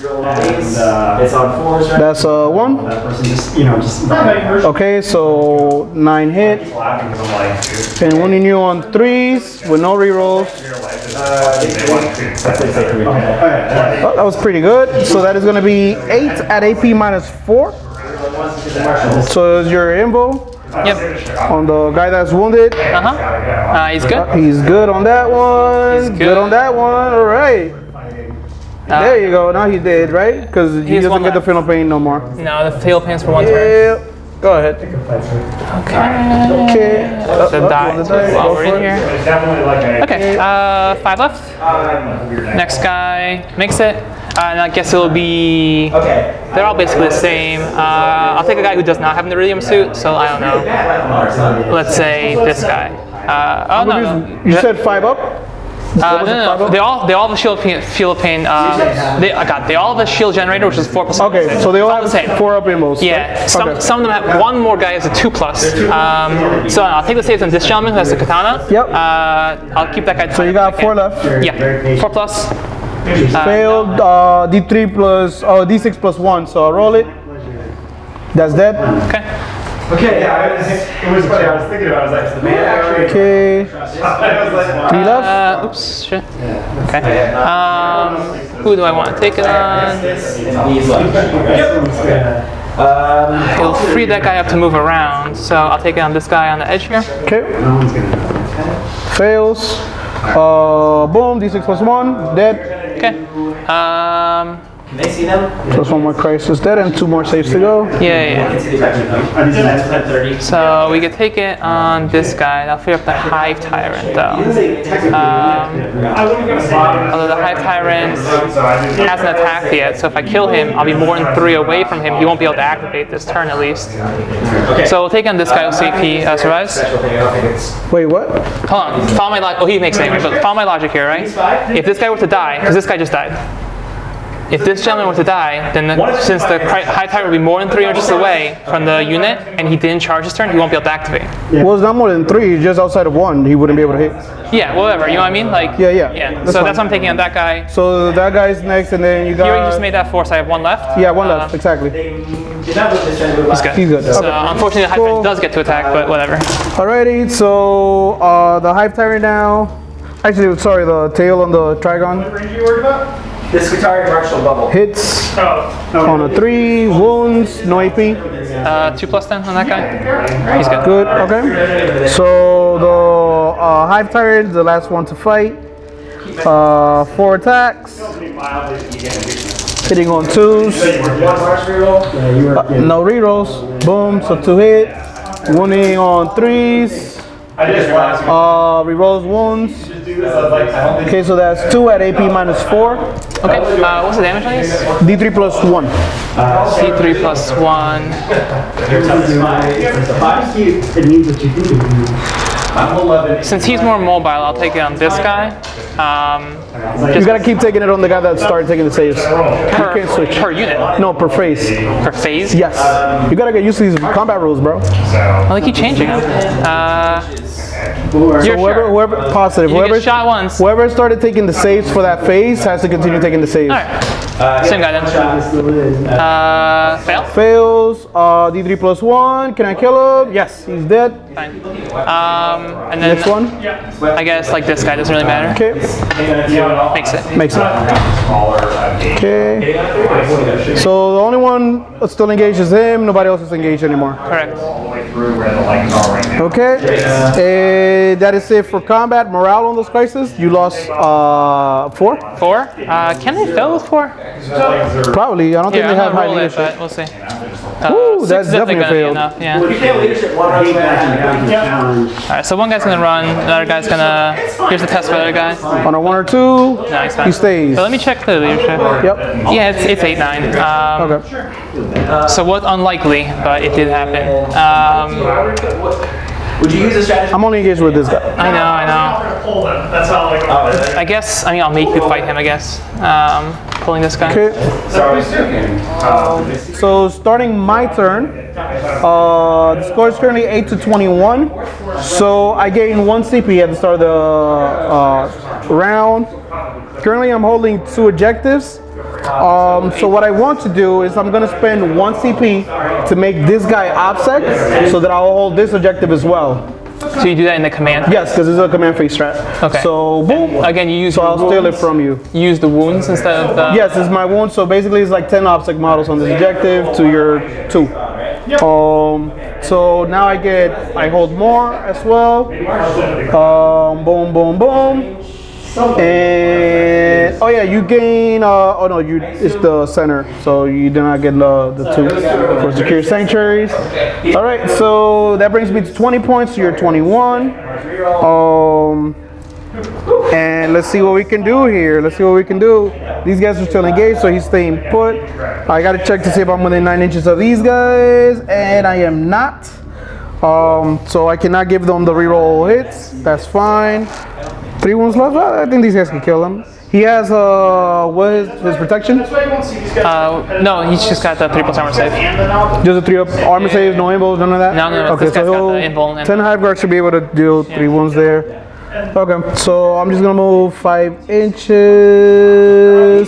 It's on 4s, right? That's a 1. Okay, so 9 hit. And winning you on 3s with no rerolls. Oh, that was pretty good. So that is going to be 8 at AP minus 4. So is your info Yep. on the guy that's wounded. He's good. He's good on that one. He's good. On that one. All right. There you go. Now he did, right? Because he has doesn't one get the left. fatal pain no more. No, the fail pains for 1 turn. Yeah. Go ahead. Okay. Okay. The die the die. while Go we're for in it. here. It's definitely like a. Okay, 5 left. Next guy makes it. And I guess it'll be. Okay. They're all basically the same. I'll take a guy who does not have an iridium suit, so I don't know. Let's say this guy. Oh no. You said 5 up? No. They all have a shield pain. They all have a shield generator, which is 4 plus. Okay, so they all It's the have same. 4 up inmost. Yeah, some Okay. of them have one more guy as a 2 plus. So I'll take the saves on this gentleman who has the katana. Yep. I'll keep that guy. So you got 4 left. Yeah, 4 plus. Failed. D3 plus. Oh, D6 plus 1. So I'll roll it. That's dead. Okay. Okay, yeah, It was funny, I was thinking about it, I was like, man, actually. Okay. I was like, 3 left. Oops, shit. Okay. Who do I want to take it on? He's like. He'll free that guy up to move around, so I'll take it on this guy on the edge here. Okay. Fails. Boom. D6 plus 1. Dead. Okay. Can they see them? Plus 1 more crisis dead and 2 more saves to go. Yeah. $10.30. So we could take it on this guy. I'll free up the Hive Tyrant though. Although the Hive Tyrant hasn't attacked yet, so if I kill him, I'll be more than 3 away from him. He won't be able to activate this turn at least. So we'll take on this guy. We'll see if he survives. Wait, what? Hold on. Follow my logic. Oh, he makes it anyway. But follow my logic here, right? If this guy were to die, because this guy just died. If this gentleman were to die, then since the High Tyrant will be more than 3 inches away from the unit, and he didn't charge his turn, he won't be able to activate. Well, it's not more than 3. Just outside of 1, he wouldn't be able to hit. Yeah, whatever. You know what I mean? Like. Yeah. So that's what I'm taking on that guy. So that guy's next, and then you got. You already just made that 4, so I have 1 left. Yeah, 1 left. Exactly. He's good. He's good. So Okay. unfortunately, the Hive Tyrant does get to attack, but whatever. Alrighty. So the Hive Tyrant now. Actually, sorry, the tail on the Trigon This guitar martial bubble. hits on a 3. Wounds. No AP. 2 plus 10 on that guy. He's good. Good. Okay. So the Hive Tyrant, the last one to fight. 4 attacks. Hitting on 2s. No rerolls. Boom. So 2 hit. Wounding on 3s. Rerolls wounds. Okay, so that's 2 at AP minus 4. Okay. What's the damage on these? D3 plus 1. C3 plus 1. Since he's more mobile, I'll take it on this guy. You gotta keep taking it on the guy that started taking the saves. You can't switch. Per unit. No, per phase. Per phase? Yes. You gotta get used to these combat rules, bro. Well, they keep changing them. You're So sure? whoever positive, You get shot once. whoever started taking the saves for that phase has to continue taking the saves. Alright. Same guy then. Fail? Fails. D3 plus 1. Can I kill him? Yes, he's dead. Fine. And then Next one. I guess like this guy doesn't really matter. Okay. Makes it. Makes it. Okay. So the only one that's still engaged is him. Nobody else is engaged anymore. Correct. Through where the lights are right now. Okay. That is it for combat. Morale on those crises. You lost 4. 4? Can they fail with 4? Probably. I don't think Yeah, they I'm have gonna high roll it, leadership. but we'll see. Ooh, 6 that's is definitely a gonna be fail. enough, yeah. You can't leadership one round Alright, so one guy's gonna run, another guy's gonna. Here's the test for the other guy. On a 1 or 2, No, he's fine. he stays. So let me check the leadership. Yep. Yeah, it's 8-9. Okay. So what unlikely, but it did happen. Would you use a strategy? I'm only engaged with this guy. I know. Pull them. That's how like. I guess, I'll make you fight him, I guess. Pulling this guy. Okay. So starting my turn, the score is currently 8-21. So I gain 1 CP at the start of the round. Currently I'm holding 2 objectives. So what I want to do is I'm going to spend 1 CP to make this guy OPSEC so that I'll hold this objective as well. So you do that in the command? Yes, because this is a command phase strat. Okay. So boom. And again, you use So your I'll steal it wounds. from you. You use the wounds instead of the... Yes, it's my wound. So basically it's like 10 OPSEC models on this objective to your 2. So now I hold more as well. Boom, boom, boom. And oh yeah, you gain. Oh no, it's the center, so you do not get the 2 for secure sanctuaries. All right, so that brings me to 20 points. So you're 21. And let's see what we can do here. Let's see what we can do. These guys are still engaged, so he's staying put. I got to check to see if I'm within 9 inches of these guys, and I am not. So I cannot give them the reroll hits. That's fine. 3 wounds left. I think these guys can kill him. He has what is his protection? No, he's just got the 3+ armor save. Just a 3 up armor save, no invulns, none of that. No. Okay, This guy's got so the invuln and- 10 hive guards should be able to deal 3 wounds there. Okay, so I'm just gonna move 5 inches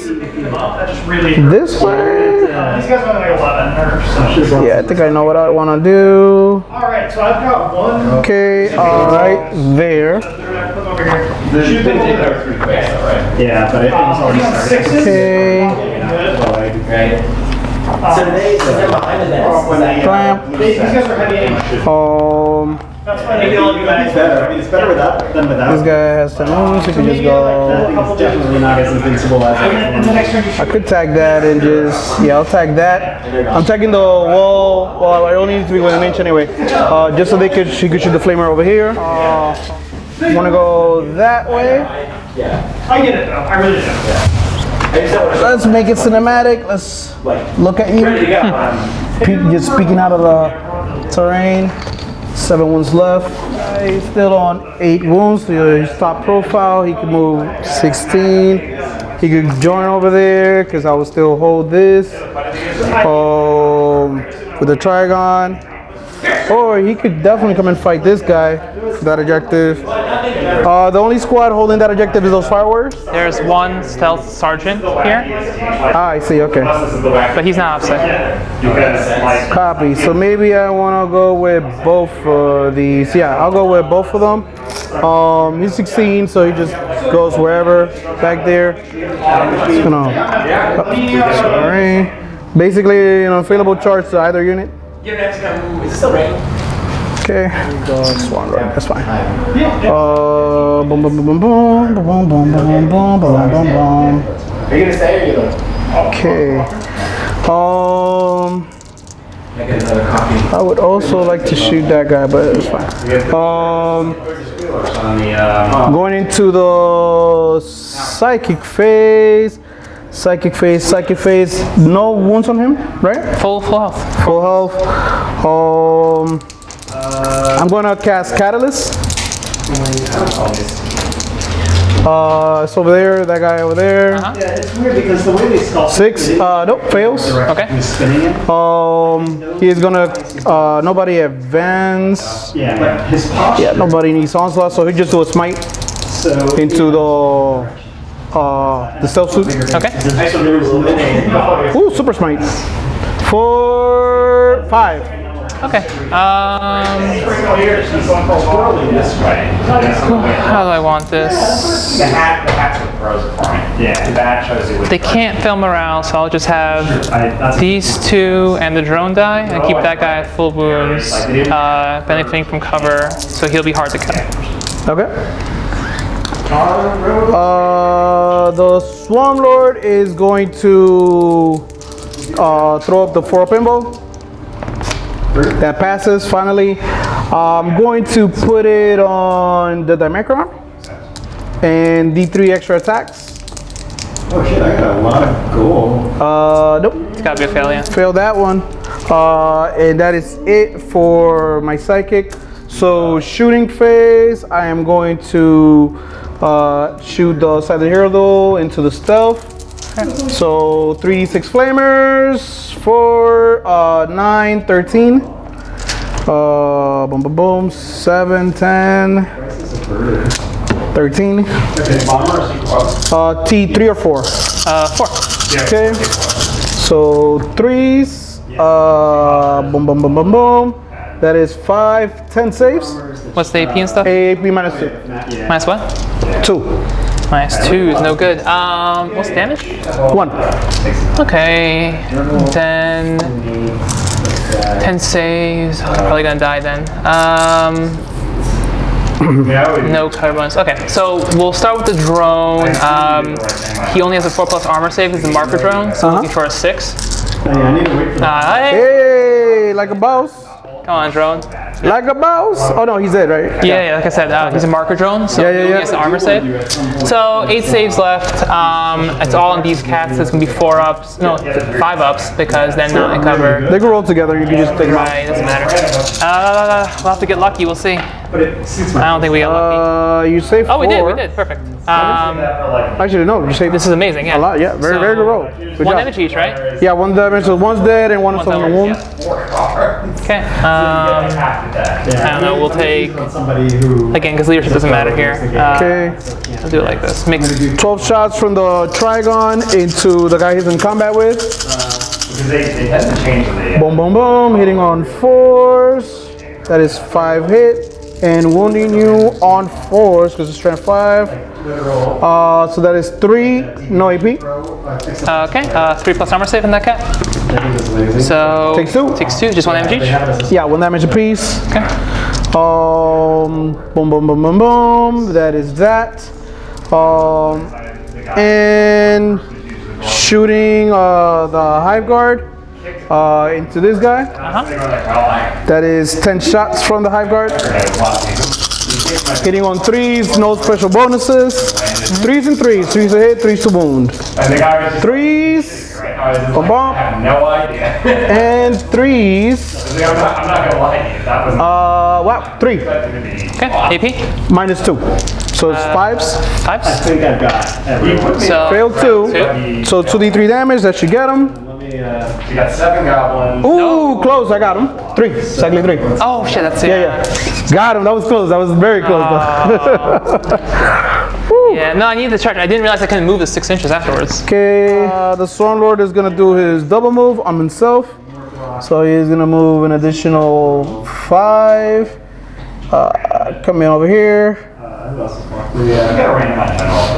That just really. this way. These guys are like 11 nerfs. So. Yeah, I think I know what I want to do. All right, so I've got 1. Okay, all right, there. Over here. Yeah, but it was already started. 6s. Okay, So today, so they're behind the nets. clamp. These guys are heavy anyway. That's why they don't do that. It's better. I mean, it's better without than without. This guy has 10 wounds. He can just I go. think it's definitely not as invincible as And the next turn you I could tag that and just, yeah, I'll tag that. I'm tagging the wall. Well, I only need to be within an inch anyway. Just so she could shoot the flamer over here. Want to go that way. I get it though. I really do. Let's make it cinematic. Let's look at you. Just peeking out of the terrain. 7 wounds left. He's still on 8 wounds. So his top profile. He can move 16. He could join over there because I will still hold this. With the Trigon. Or he could definitely come and fight this guy for that objective. The only squad holding that objective is those fire warriors? There's 1 stealth sergeant here, Ah, I see, okay. but he's not offset. Copy. So maybe I want to go with both of these. Yeah, I'll go with both of them. He's 16, so he just goes wherever back there. Just gonna, sorry. Basically, available charge to either unit. Is it still raining? Okay, Swarmlord, that's fine. Boom, boom, boom, boom, boom, boom, boom, boom, boom, boom, boom, boom, boom. Are you gonna stay or are you gonna? Okay. I get another coffee. I would also like to shoot that guy, but it's fine. Going into the psychic phase. Psychic phase. No wounds on him, right? Full health. Full health. I'm gonna cast Catalyst. It's over there, that guy over there. Yeah, it's weird because the way they sculpt 6, nope, fails. Okay. He is gonna, nobody advance. Yeah, but his posture. Yeah, nobody needs onslaught, so he just do a smite into the stealth suit. Okay. Ooh, super smite. For 5. Okay. How do I want this? The hats with pros for me. Yeah, that shows you. They can't fail morale, so I'll just have these 2 and the drone die, and keep that guy at full wounds, benefiting from cover, so he'll be hard to cut. Okay. The Swarmlord is going to throw up the 4 pinball. That passes finally. I'm going to put it on the Dimacaron and D3 extra attacks. Oh shit, I got a lot of gold. Nope. It's gotta be a failure. Failed that one. And that is it for my psychic. So shooting phase, I am going to shoot the Silent Hero Duel into the stealth. So 3d6 flamers, 4, 9, 13. Boom, boom, boom, 7, 10, 13. T3 or 4? 4. Okay. So 3s. Boom, boom, boom, boom, boom. That is 5, 10 saves. What's the AP and stuff? AP minus 2. Minus what? 2. Minus 2 is no good. What's the damage? 1. Okay. 10 saves. Oh, I'm probably gonna die then. No cover bonus. Okay, so we'll start with the drone. He only has a 4+ armor save as the marker drone, so looking for a 6. I need to wait for Hey, like a boss. Come on, drone. Like a mouse? Oh no, he's dead, right? Yeah, like I said, he's a marker drone, so he only has an armor save. So 8 saves left. It's all on these cats. It's gonna be 4 ups, no, 5 ups because then not in cover. They can roll together. You can just take them out. Right, doesn't matter. We'll have to get lucky. We'll see. I don't think we get lucky. You saved 4. Oh, we did. Perfect. Actually, no. You saved This is amazing. Yeah. a lot. Yeah, very good roll. Good One job. damage each, right? Yeah, 1 damage. So one's dead and one is on the wound. Okay. I don't know. We'll take somebody who. again because leadership doesn't matter here. Okay. We'll do it like this. Mix. 12 shots from the Trigon into the guy he's in combat with. Because they tend to change the Boom, boom, boom. Hitting on 4s. That is 5 hit. And wounding you on 4s because it's strength 5. So that is 3. No AP. Okay. 3+ armor save in that cat. So Takes 2. Takes 2. Just 1 damage each. Yeah, 1 damage apiece. Okay. Boom, boom, boom, boom, boom. That is that. And shooting the Hive Guard into this guy. That is 10 shots from the Hive Guard. Hitting on 3s, no special bonuses. 3s and 3s. 3s to hit, 3s to wound. 3s. Bump, bump. I have no idea. And 3s. I'm not gonna lie to you. That was Wow, 3. Okay. AP. Minus 2. So it's 5s. 5s. I think I've got everyone. So Failed 2. So 2d3 damage, that should get him. You got 7 goblins. Ooh, close, I got him. 3, exactly 3. Oh shit, that's it. Yeah. Got him, that was close, that was very close. Yeah, no, I needed to charge. I didn't realize I couldn't move this 6 inches afterwards. Okay, the Swarmlord is gonna do his double move on himself. So he's gonna move an additional 5. Come in over here.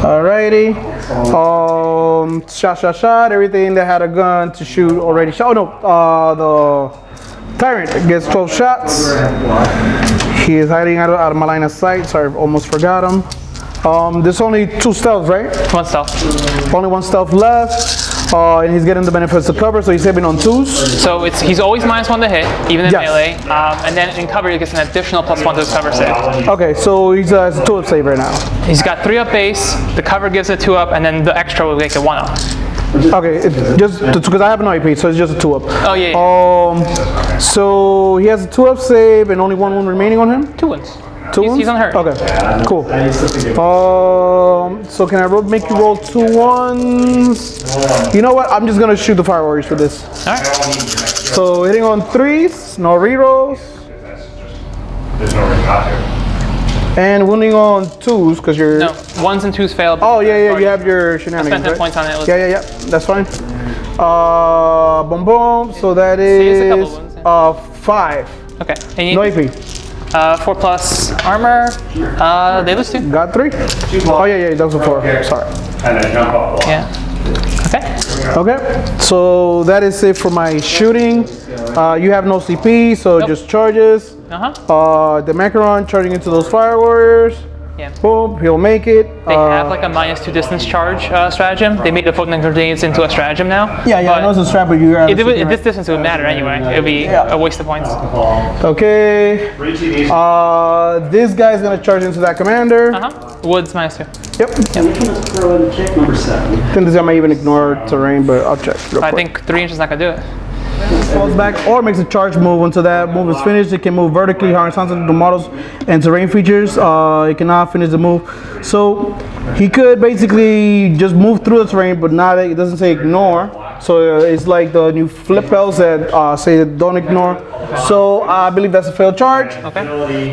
Alrighty. Shot. Everything that had a gun to shoot already shot. Oh no, the Tyrant gets 12 shots. He is hiding out of my line of sight, so I almost forgot him. There's only 2 stealths, right? 1 stealth. Only 1 stealth left. And he's getting the benefits of cover, so he's hitting on 2s. So he's always -1 to hit, even in Yes. melee. And then in cover, he gets an additional +1 to his cover save. Okay, so he's has a 2-up save right now. He's got 3-up base, the cover gives it 2-up, and then the extra will make it 1-up. Okay, just because I have no AP, so it's just a 2-up. Oh, yeah. So he has a 2-up save and only 1 wound remaining on him? 2 wounds. 2 wounds? He's unhurt. Okay, cool. So can I make you roll 2 1s? You know what? I'm just gonna shoot the Fire Warriors for this. Alright. So hitting on 3s, no rerolls. There's no reason not to. And wounding on 2s, because you're... No, 1s and 2s failed. Oh, yeah, you have your shenanigans, spent 10 right? points on it. Yeah, that's fine. Boom, boom. So that it's a is couple 5. Okay. And you No need, AP. 4+ armor. They lose 2. Got 3? Oh, yeah, that was a 4. Sorry. And then jump up. Yeah. Okay. Okay, so that is it for my shooting. You have no CP, so Nope. just charges. The Macaron charging into those Fire Warriors. Yeah. Boom, he'll make it. They have like a -2 distance charge stratagem. They made the photon grenades into a stratagem now. Yeah, I know it's a strat, but you are. At this distance, it would matter anyway. It would be a waste of points. Okay. This guy's gonna charge into that commander. Woods -2. Yep. Throw in check number 7. I think this guy might even ignore terrain, but I'll check. Real I quick. think 3 inches not gonna do it. Falls back or makes a charge move. Until that move is finished, it can move vertically, horizontal to models and terrain features. It cannot finish the move. So he could basically just move through the terrain, but not, it doesn't say ignore. So it's like the new flip bells that say don't ignore. So I believe that's a failed charge. Okay.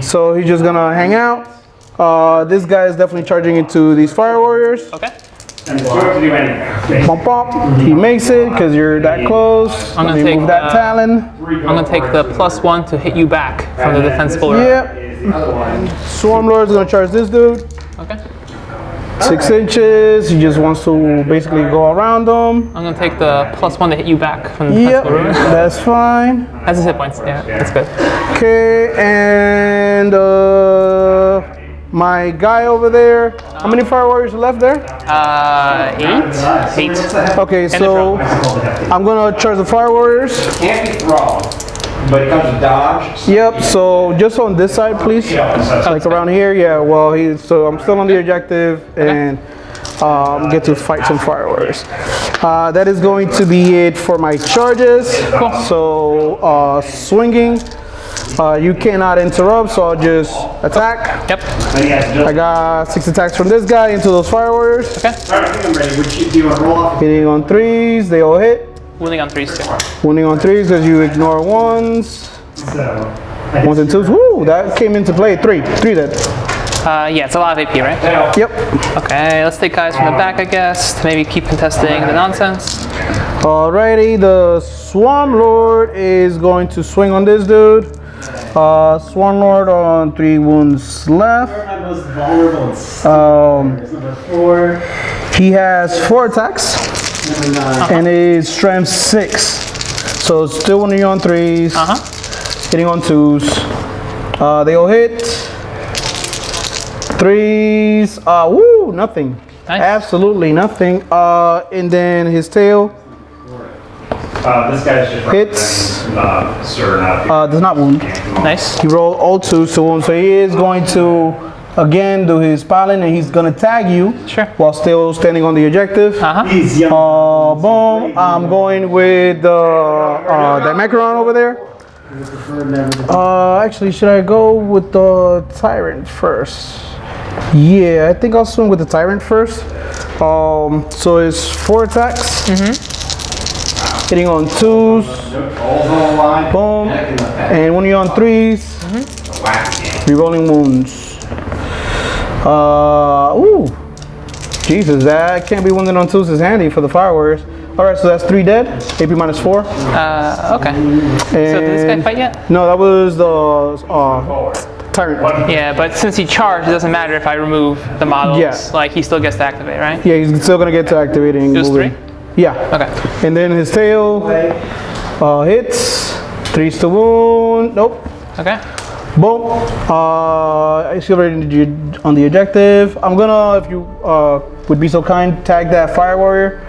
So he's just gonna hang out. This guy is definitely charging into these fire warriors. Okay. And you don't have to do anything. Bump up. He makes it because you're that close. I'm gonna Let me take move that Talon. I'm gonna take the +1 to hit you back from the defensible row. Yep. Swarmlord's gonna charge this dude. Okay. 6 inches. He just wants to basically go around them. I'm gonna take the +1 to hit you back from the Yep, defensible row. that's fine. That's his hit points. Yeah, that's good. Okay, and my guy over there. How many fire warriors are left there? 8. 8. Okay, so I'm gonna charge the fire warriors. Can't be thrown, but it comes with dodge. Yep. So just on this side, please. Like around here. Yeah. Well, so I'm still on the objective and get to fight some fire warriors. That is going to be it for my charges. So swinging. You cannot interrupt, so I'll just attack. Yep. I got 6 attacks from this guy into those fire warriors. Okay. Alright, I think I'm ready. Do you want to roll off? Hitting on 3s, they all hit. Wounding on 3s too. Wounding on 3s because you ignore 1s. So, 1s and 2s. Woo, that came into play. 3 dead. Yeah, it's a lot of AP, right? Yep. Okay, let's take guys from the back, I guess, to maybe keep contesting the nonsense. Alrighty, the Swarmlord is going to swing on this dude. Swarmlord on 3 wounds left. most vulnerable. Number 4. He has 4 attacks. Number 9. And is strength 6. So it's still winning on 3s. Hitting on 2s. They all hit. 3s. Woo, nothing. Nice. Absolutely nothing. And then his tail This guy's just hits. Does not wound. Nice. He rolled all 2s to wound. So he is going to again do his piling, and he's gonna tag you. Sure. While still standing on the objective. He's young. Boom. I'm going with the macaron over there. Actually, should I go with the Tyrant first? Yeah, I think I'll swing with the Tyrant first. So it's 4 attacks. Hitting on 2s. Boom. And when you're on 3s, rerolling wounds. Ooh. Jesus, that can't be wounded on 2s is handy for the fire warriors. Alright, so that's 3 dead. AP minus 4. Okay. So did this guy fight yet? No, that was the Tyrant. Yeah, but since he charged, it doesn't matter if I remove the models. Yeah. Like, he still gets to activate, right? Yeah, he's still gonna get to activating. It was moving. 3? Yeah. Okay. And then his tail hits. 3s to wound. Nope. Okay. Boom. I still already on the objective. I'm gonna, if you would be so kind, tag that fire warrior.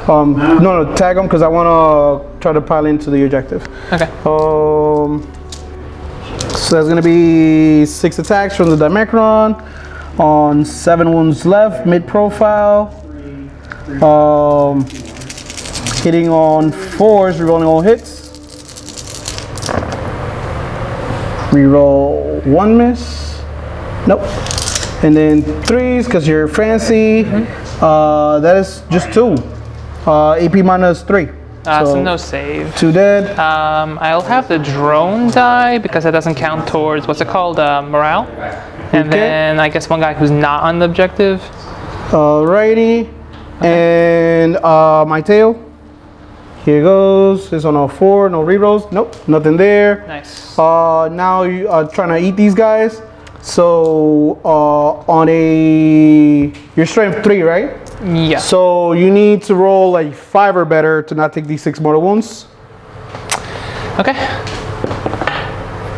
No, tag him because I wanna try to pile into the objective. Okay. So that's gonna be 6 attacks from the Dimacron on 7 wounds left, mid profile. Hitting on 4s, rerolling all hits. Reroll 1 miss. Nope. And then 3s because you're fancy. That is just 2. AP minus 3. So no save. 2 dead. I'll have the drone die because that doesn't count towards, what's it called, morale. And then I guess one guy who's not on the objective. Alrighty. And my tail. Here goes. It's on all 4. No rerolls. Nope. Nothing there. Nice. Now you are trying to eat these guys. So on your strength 3, right? Yeah. So you need to roll like 5 or better to not take these 6 mortal wounds. Okay.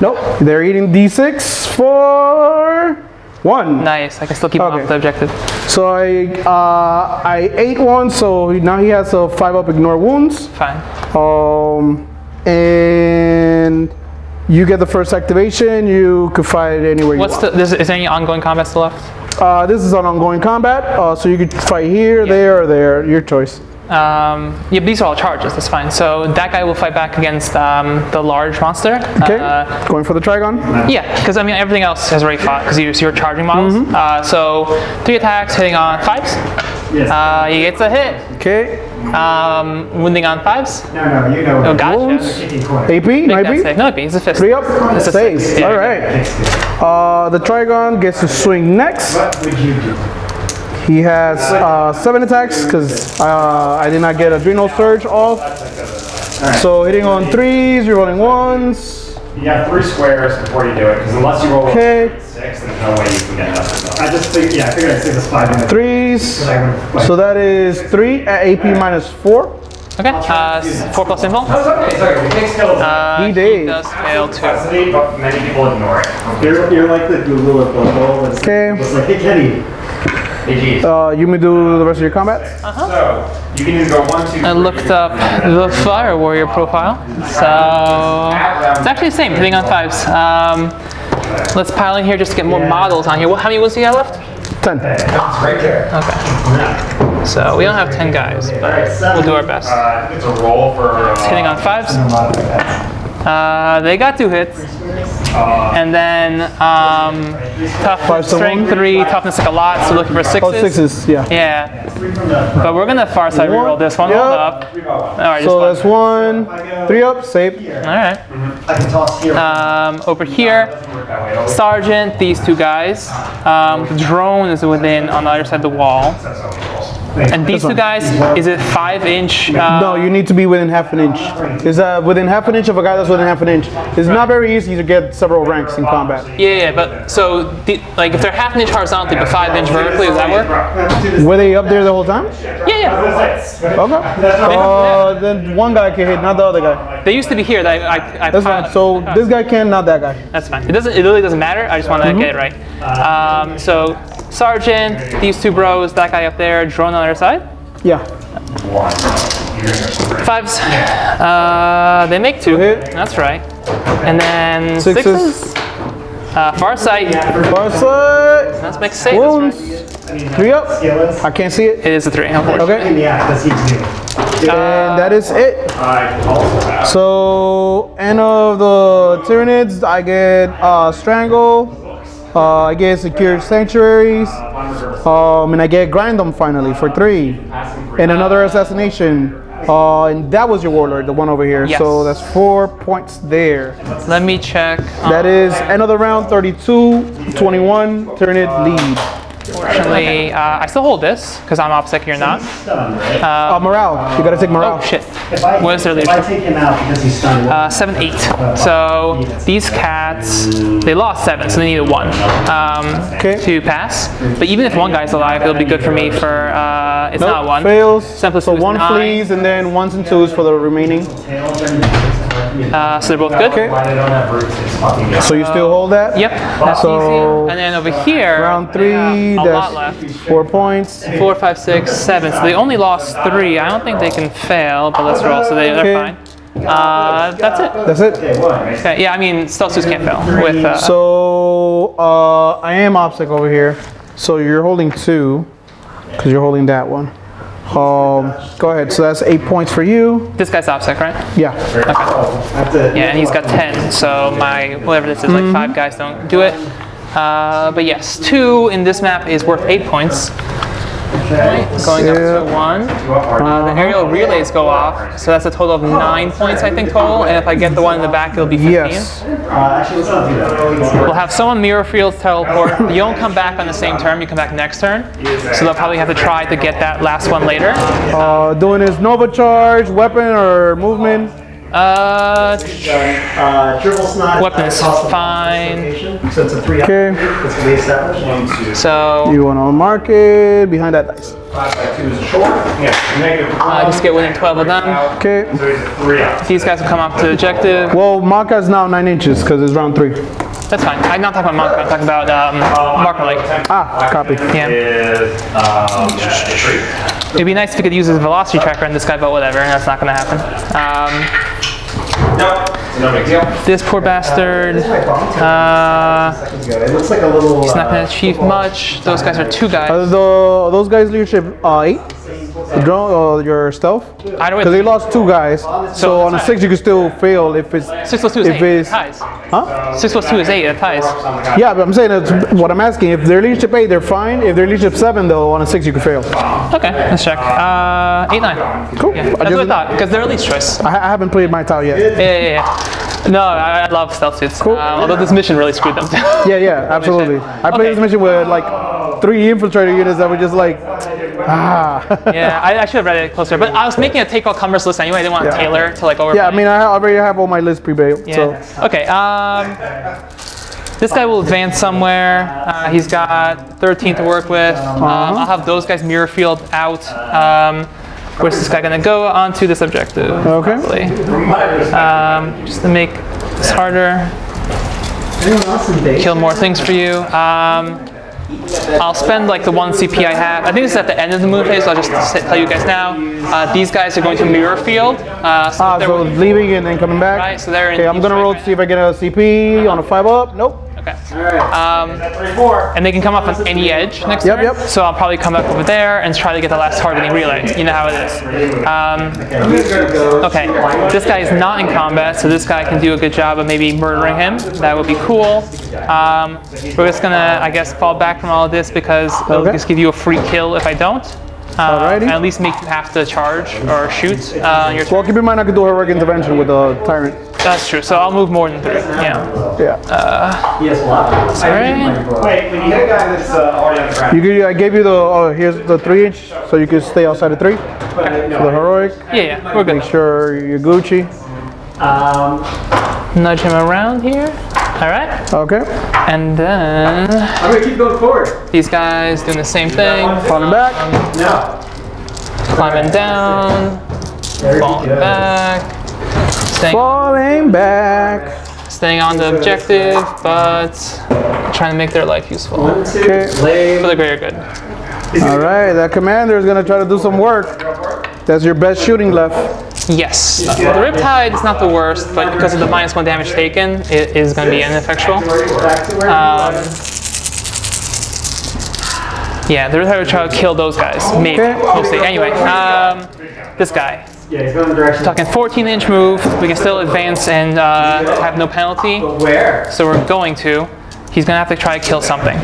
Nope. They're eating D6 for 1. Nice. I can still keep him Okay. off the objective. So I ate 1, so now he has a 5 up ignore wounds. Fine. And you get the first activation. You could fight anywhere you want. Is there any ongoing combat still left? This is an ongoing combat, so you could fight here, there, or there. Your choice. Yeah, these are all charges. That's fine. So that guy will fight back against the large monster. Okay. Going for the Trigon. Yeah, because I mean everything else has already fought because you're charging models. So 3 attacks, hitting on 5s. He gets a hit. Okay. Wounding on 5s. No, you know. Oh, gotcha. Wounds. AP, Make that maybe. save. No, AP. It's a fist. 3 up. It's a Save. 6. Yeah. All right. The Trigon gets to swing next. What would you do? He has 7 attacks because I did not get Adrenal Surge off. So hitting on 3s, you're rolling 1s. You have 3 squares before you do it, because unless you roll Okay. 6, there's no way you can get nothing. I just think, I figured I'd save us 5 minutes. 3s. So that is 3 at AP minus 4. Okay. 4 plus info. He takes kills. He did. does fail too. Capacity, but many people ignore it. You're like the Google of the whole. Okay. It's like, hey, Kenny. You may do the rest of your combat. So, you can either go 1, 2, 3. I looked up the Fire Warrior profile. So it's actually the same, hitting on 5s. Let's pile in here just to get more models on here. How many wounds do you have left? 10. Right there. Okay. So we don't have 10 guys, but we'll do our best. It's a roll for. Hitting on 5s. They got 2 hits. And then tough, 5 to strength 1. 3, toughness like a lot, so looking for 6s. Oh, 6s, yeah. Yeah. But we're gonna far side reroll this one. Yep. Hold up. Alright, So just that's 1. 3 up, save. Alright. I can toss here. Over here, Sergeant, these 2 guys. The drone is within on the other side of the wall. And these 2 guys, is it 5-inch? No, you need to be within half an inch. Is within half an inch of a guy that's within half an inch. It's not very easy to get several ranks in combat. Yeah, but so like if they're half an inch horizontally but 5-inch vertically, does that work? Were they up there the whole time? Yeah. Okay. Then one guy can hit, not the other guy. They used to be here. That I That's fine. So this guy can, not that guy. That's fine. It really doesn't matter. I just want to get it right. So Sergeant, these 2 bros, that guy up there, drone on the other side. Yeah. 5s. They make 2. hit. That's right. And then 6s. Far side. Far side. Let's make 6. Wounds. 3 up. I can't see it. It is a 3. Unfortunately. Okay. Yeah, that's easy. And that is it. So, end of the Tyranids, I get Strangle. I get Secure Sanctuaries. And I get Grind them finally for 3. And another Assassination. And that was your Warlord, the one over here. Yes. So that's 4 points there. Let me check. That is end of the round, 32-21, Tyranid lead. Unfortunately, I still hold this because I'm OPSEC. You're not. Morale, you gotta take morale. Oh shit. If I, What is their if I leadership? take him out because he's stunned, 7-8. So these cats, they lost 7, so they need a 1 Okay. to pass. But even if one guy's alive, it'll be good for me for it's not 1. Fails. Simplest So is 1 9. flees and then 1s and 2s for the remaining. So they're both good. Okay. Why they don't have roots is fucking good. So you still hold that? Yep. That's So, easy. And then over here, Round 3, a lot left. that's 4 points. 4, 5, 6, 7. So they only lost 3. I don't think they can fail, but let's roll. So they're Okay. fine. That's it. That's it. Okay, yeah, I mean, stealth suits can't fail. With So I am OPSEC over here. So you're holding 2, because you're holding that one. Go ahead. So that's 8 points for you. this guy's OPSEC, right? Yeah. Yeah, and he's got 10. So my whatever this is, like 5 guys don't do it. But yes, 2 in this map is worth 8 points. Going up to 1. The aerial relays go off, so that's a total of 9 points, I think, total. And if I get the one in the back, it'll be 15. Yes. actually, let's not do that. We'll have someone mirror fields teleport. You don't come back on the same turn, you come back next turn. So they'll probably have to try to get that last one later. Doing his Nova Charge, weapon or movement. Triple snot. Weapon is fine. So it's a 3 Okay. That's what we established. So You want to mark it behind that dice. 5 by 2 is short. Yeah, negative. just get within 12 of them. Okay. So he's a 3 out. These guys will come up to the objective. Well, Maka's now 9 inches because it's round 3. That's fine. I'm not talking about Monk, I'm talking about Marker Lake. Ah, copy. Yeah. Is, It'd be nice if we could use his velocity tracker on this guy, but whatever, that's not gonna happen. No big deal. This poor bastard, It looks like a little. he's not gonna achieve much. Those guys are 2 guys. Those guys leadership 8? The drone, your stealth? Either way, Because they lost 2 guys. So on a 6 you can still fail if it's 6 plus 2 is if 8, it's ties. huh? 6 plus 2 is 8, it ties. Yeah, but I'm saying that's what I'm asking. If they're leadership 8, they're fine. If they're leadership 7 though, on a 6 you can fail. Okay, let's check. 8, 9. Cool. Yeah, that's what I thought, because they're elite choice. I haven't played my tile yet. Yeah. No, I love stealth suits. Cool. Although this mission really screwed them. Yeah, absolutely. I played this mission with like 3 infiltrator units that were just like, Yeah, I should have read it closer. But I was making a take all commerce list anyway. I didn't want to tailor to like over. Yeah, I mean, I already have all my lists pre-built. Yeah. So Okay. This guy will advance somewhere. He's got 13 to work with. I'll have those guys mirror field out. Where's this guy gonna go onto this objective? Okay. Probably. Just to make this harder. Kill more things for you. I'll spend like the 1 CP I have. I think this is at the end of the move phase, so I'll just tell you guys now. These guys are going to mirror field. so leaving and then coming back. Right, so they're in. Okay, I'm gonna roll to see if I get a CP on a 5-up. Nope. Okay. And they can come up on any edge next turn. Yep. So I'll probably come up over there and try to get the last targeting relay. You know how it is. Okay. This guy is not in combat, so this guy can do a good job of maybe murdering him. That would be cool. We're just gonna, I guess, fall back from all of this because it'll just give you a free kill if I don't. Alrighty. And at least make you have to charge or shoot your Well, keep in mind I could do heroic intervention with a tyrant. That's true. So I'll move more than 3. Yeah. Alright. wait, when you hit a guy that's already on the ground. I gave you the, here's the 3-inch, so you can stay outside of 3. For the heroic. Yeah. We're good. Make sure you're Gucci. Nudge him around here. Alright. Okay. And then I'm gonna keep going forward. these guys doing the same thing. Falling back. No. Climbing down. Falling back. Falling back. Staying on the objective, but trying to make their life useful. Okay. For the greater good. Alright, that commander is gonna try to do some work. That's your best shooting left. Yes. The Riptide is not the worst, but because of the -1 damage taken, it is going to be ineffectual. Yeah, the Riptide will try to kill those guys. Maybe. We'll see. Anyway, this guy. Yeah, he's going the direction. Talking 14-inch move. We can still advance and have no penalty. Where? So we're going to. He's going to have to try to kill something.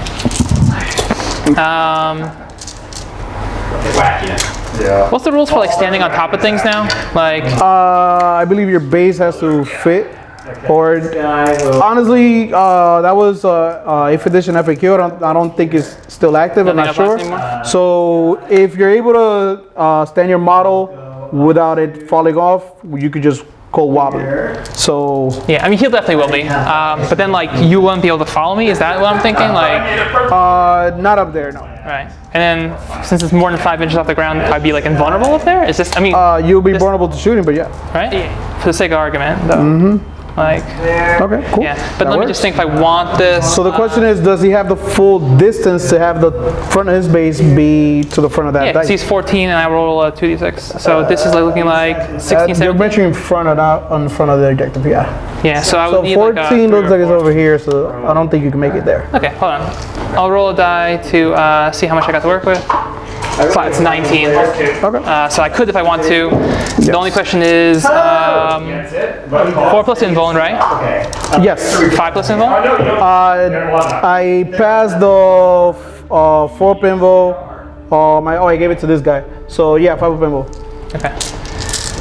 What's the rules for like standing on top of things now? Like, I believe your base has to fit. Or honestly, that was 8th edition FAQ. I don't think it's still active. I'm not sure. So if you're able to stand your model without it falling off, you could just go wobbly. So yeah, I mean he'll definitely will be. But then like you won't be able to follow me. Is that what I'm thinking? Like, not up there, no. Right. And then since it's more than 5 inches off the ground, I'd be like invulnerable up there. Is this? I mean, you'll be vulnerable to shooting, but yeah. Right. For the sake of argument, though. Like, okay, cool. yeah, but let me just think if I want this. So the question is, does he have the full distance to have the front of his base be to the front of that yeah, dice? he's 14 and I roll a 2d6. So this is like looking like 16, You're 17. mentioning front of that on front of the objective, yeah. Yeah, so I would So need 14 like a looks like it's over here, so I don't think you can make it there. Okay, hold on. I'll roll a die to see how much I got to work with. So it's 19. Okay. So I could if I want to. The only question is 4 plus invuln, right? Yes. 5 plus invuln? I passed the 4 pinball. I gave it to this guy. So yeah, 5 pinball. Okay.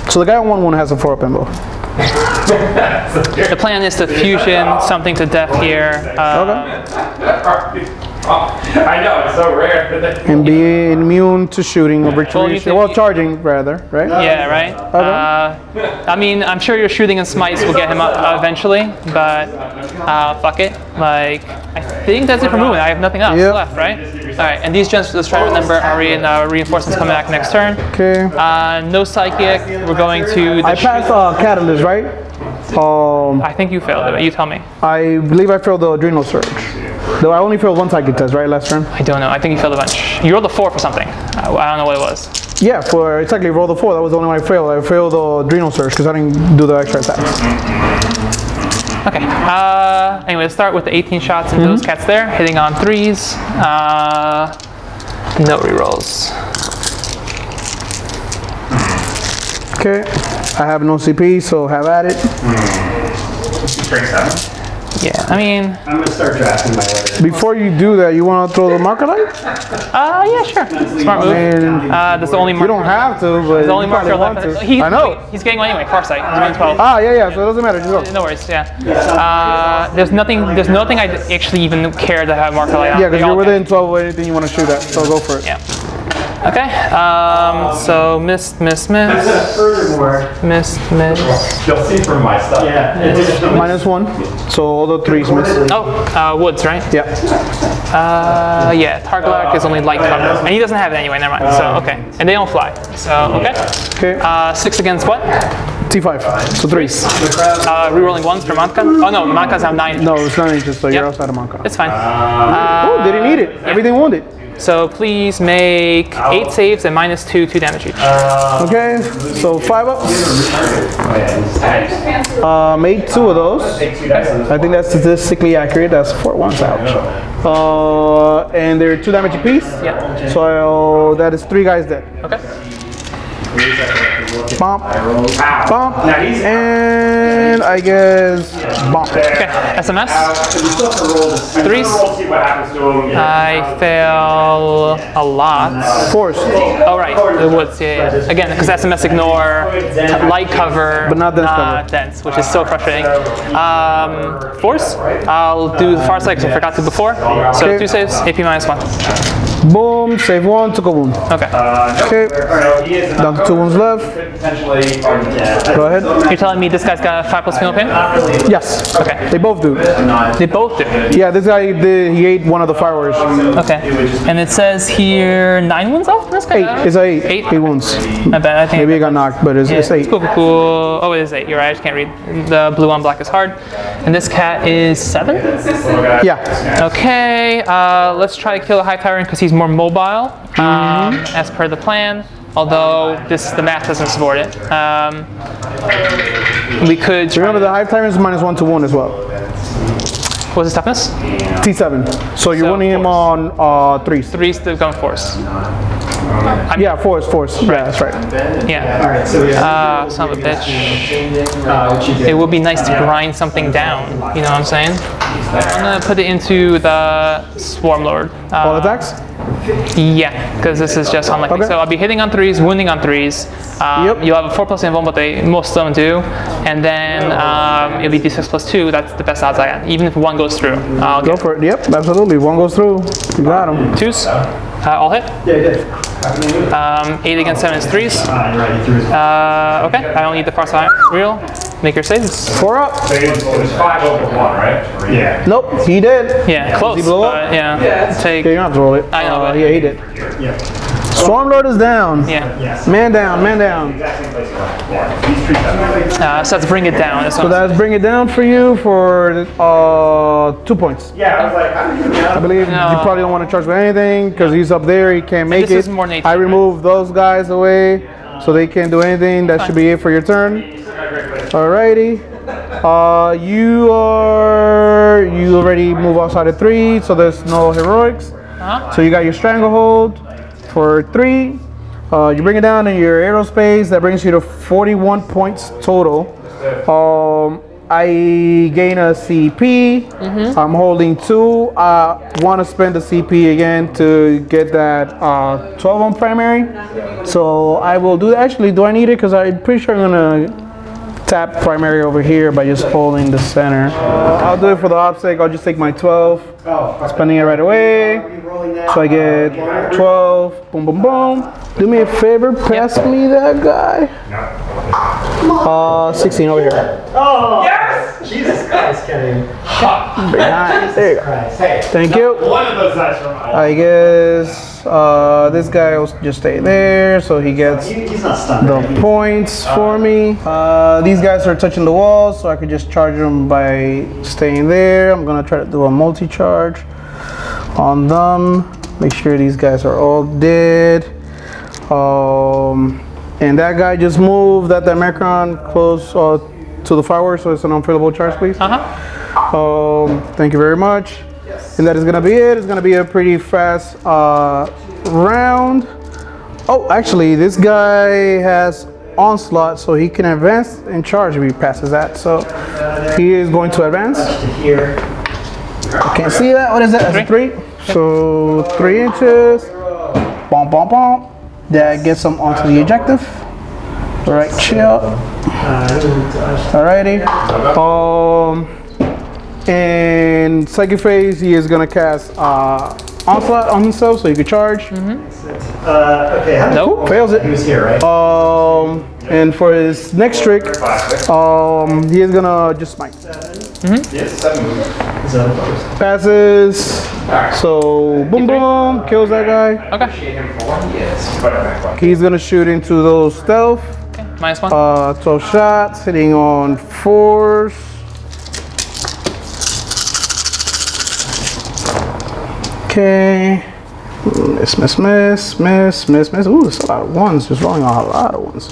So the guy on 1/1 has a 4 pinball. The plan is to fusion something to death here. I know, it's so rare. And be immune to shooting or retreat. Well, charging rather, right? Yeah, right? I mean, I'm sure your shooting and smites will get him up eventually, but fuck it. Like, I think that's it for movement. I have nothing else left, right? Alright, and these gens, let's try to remember, are in reinforcements coming back next turn. Okay. No psychic. We're going to the I passed Catalyst, right? I think you failed it, but you tell me. I believe I failed the adrenal surge. Though I only failed one psychic test, right, last turn? I don't know. I think you failed a bunch. You rolled a 4 for something. I don't know what it was. Yeah, for exactly roll the 4. That was the only one I failed. I failed the adrenal surge because I didn't do the extra attacks. Okay. Anyway, let's start with the 18 shots into those cats there. Hitting on 3s. No rerolls. Okay. I have no CP, so have at it. Straight 7. Yeah, I mean, I'm gonna start drafting my letter. Before you do that, you want to throw the marker light? yeah, sure. Smart move. And That's the only marker. you don't have to, but The only you probably marker want left. to. I know. He's getting one anyway. Farsight. He's running 12. Ah, yeah, so it doesn't matter. Just go. No worries. Yeah. There's nothing I actually even care to have marker light on. Yeah, because They all you're can. within 12 of anything you want to shoot at, so go for it. Yeah. Okay. So missed. Furthermore, Missed. You'll see from my stuff. -1, so all the 3s miss. Oh, woods, right? Yeah. Yeah. Targalak is only light cover, and he doesn't have it anyway. Never mind. So okay, and they don't fly. So okay. Okay. 6 against what? T5, so 3s. Rerolling 1s for Manka. Oh no, Mankas have 9. No, it's 9 inches, so you're Yep. outside of Manka. It's fine. Oh, didn't need it. Everything wounded. So please make 8 saves and -2 damage each. Okay, so 5 up. Made 2 of those. I think that's statistically accurate. That's 4 ones, ouch. And they're 2 damage apiece. Yeah. So that is 3 guys dead. Okay. Bump, bump, and I guess bump. Okay. SMS. Threes. 3s. See what happens to him. I fail a lot. 4s, Oh right, the woods. Yeah. Again, because SMS ignore light cover, But not dense cover. dense, which is so frustrating. 4s. I'll do the far side because I forgot to before. So Okay. 2 saves, AP -1. boom, save 1, took a wound. Okay. Okay, down to 2 wounds left. Go ahead. You're telling me this guy's got a 5+ penal pain? Yes, Okay. they both do. They both do. Yeah, this guy he ate one of the fireworks. Okay. And it says here 9 wounds off this guy? 8, it's 8. 8? 8 wounds. I bet. I think. Maybe he got knocked, but it's 8. Cool. Oh, it is 8. You're right. I just can't read. The blue on black is hard. And this cat is 7? Yeah. Okay. Let's try to kill the High Tyrant because he's more mobile, as per the plan. Although the math doesn't support it. We could try. Remember the Hive Tyrant is -1 to wound as well. What's his toughness? T7. So you're So winning him on 3s. 3's still going force. Yeah, 4s. Yeah, that's right. Yeah. Son of a bitch. It would be nice to grind something down. You know what I'm saying? I'm gonna put it into the Swarmlord. All attacks? Yeah, because this is just unlucky. Okay. So I'll be hitting on 3s, wounding on 3s. Yep. You'll have a 4+ invuln, but most of them do. And then it'll be D6 + 2. That's the best odds I got. Even if 1 goes through, I'll Go get for it. Yep, absolutely. 1 goes through. You got him. 2s. I'll hit. 8 against 7 is 3s. Okay, I don't need the far side reel. Make your saves. 4 up. It was 5 over 1, right? Yeah. Nope, he did. Yeah, close. he blow up? But yeah, take. Okay, you don't have to roll it. I know, but- yeah, he did. Swarmlord is down. Yeah. Man down, man down. So let's bring it down. This So one. let's bring it down for you for 2 points. Yeah, I was like, how do you do I believe you probably don't want to charge with anything because he's up there. He can't make This it. is more than 18, I removed those guys away so they can't do anything. That should be it for your turn. Alrighty. You already move outside of 3, so there's no heroics. So you got your stranglehold for 3. You bring it down in your aerospace. That brings you to 41 points total. I gain a CP. I'm holding 2. I want to spend the CP again to get that 12 on primary. So I will do that. Actually, do I need it? Because I'm pretty sure I'm going to tap primary over here by just holding the center. I'll do it for the op's sake. I'll just take my 12, spending it right away. So I get 12, boom, boom, boom. Do me a favor, pass me that guy. 16 over here. Yes! Jesus Christ, Kenny. Behind. There you go. Christ. Hey. Thank you. One of those dice from my I guess this guy will just stay there, so he gets He's not stunned. the points for me. These guys are touching the wall, so I could just charge them by staying there. I'm gonna try to do a multi-charge on them. Make sure these guys are all dead. And that guy just moved that Macron close to the fireworks, so it's an unfillable charge, please. Thank you very much. And that is gonna be it. It's gonna be a pretty fast round. Oh, actually, this guy has onslaught, so he can advance and charge if he passes that. So he is going to advance. Here. I can't see that. What is that? That's a 3. So 3 inches. Bom, bom, bom. That gets him onto the objective. Right, chill. Alrighty. In second phase, he is gonna cast onslaught on himself, so he could charge. Okay, how Nope. Fails it. He was here, right? And for his next trick, he is gonna just smite. Passes. So boom, boom, kills that guy. Okay. He's gonna shoot into those stealth. -1. 12 shots, hitting on 4s. Okay. Miss, miss, miss, miss, miss, miss. Ooh, there's a lot of 1s. Just rolling on a lot of 1s.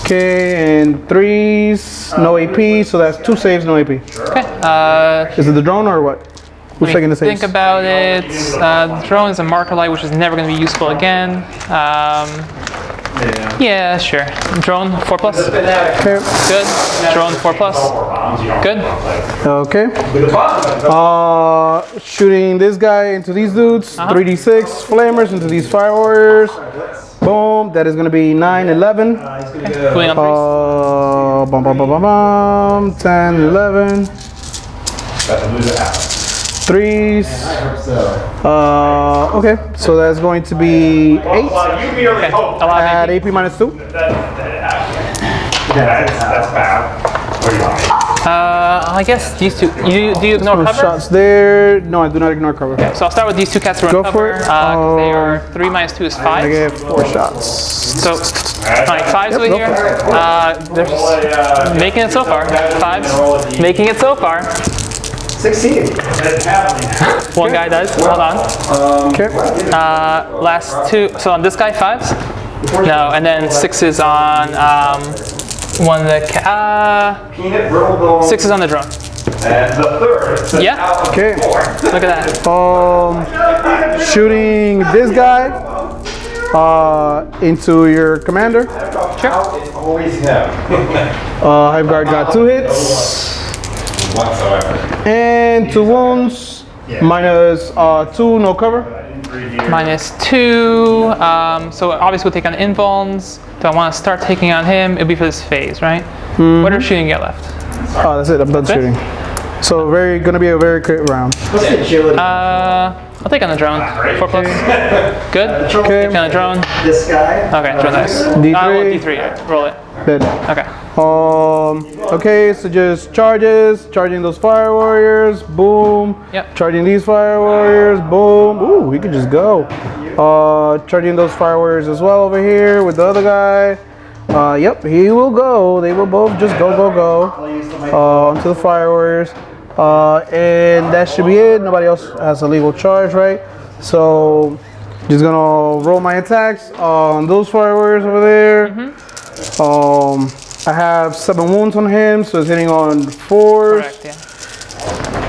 Okay, and 3s, no AP, so that's 2 saves, no AP. Okay. Is it the drone or what? Who's taking the saves? Think about it. The drone is a marker light, which is never going to be useful again. Yeah, sure. Drone 4+. Okay. Good. Drone 4+. Good. Okay. Shooting this guy into these dudes. 3d6 flamers into these fire warriors. Boom. That is going to be 9, 11. Going on 3s. Bum, bum, bum, bum, bum. 10, 11. 3s. Okay, so that's going to be 8 Okay. Allow at me. AP -2. That's bad. What do you want? I guess these two. Do you ignore Some cover? shots there. No, I do not ignore cover. So I'll start with these two cats who are Go on for cover. it. 'Cause they are 3 -2 is 5. I get 4 shots. So, like 5s over go here. They're just making it so far. 5s, making it so far. 16. One guy does. Hold on. Okay. Last 2. So on this guy, 5s. No, and then 6s on one of the. Peanut brittle bone. 6s on the drone. And the third. Yeah. Okay. Look at that. Shooting this guy into your commander. Sure. Always him. Hive guard got 2 hits Whatsoever. and 2 wounds. -2, no cover. -2. So obviously we'll take on invulns. Do I want to start taking on him? It'll be for this phase, right? What are shooting get left? Oh, that's it. I'm done shooting. So gonna be a very crit round. Let's get agility. I'll take on the drone. 4+. Good. Okay. Take on the drone. This guy. Okay, drone dice. D3. D3. Roll it. Dead. Okay. Okay, so just charging those fire warriors, boom. Yep. Charging these fire warriors, boom. Ooh, we could just go. Charging those fire warriors as well over here with the other guy. Yep, he will go. They will both just go. Onto the fire warriors. And that should be it. Nobody else has a legal charge, right? So just gonna roll my attacks on those fire warriors over there. I have 7 wounds on him, so it's hitting on 4s. Correct, yeah.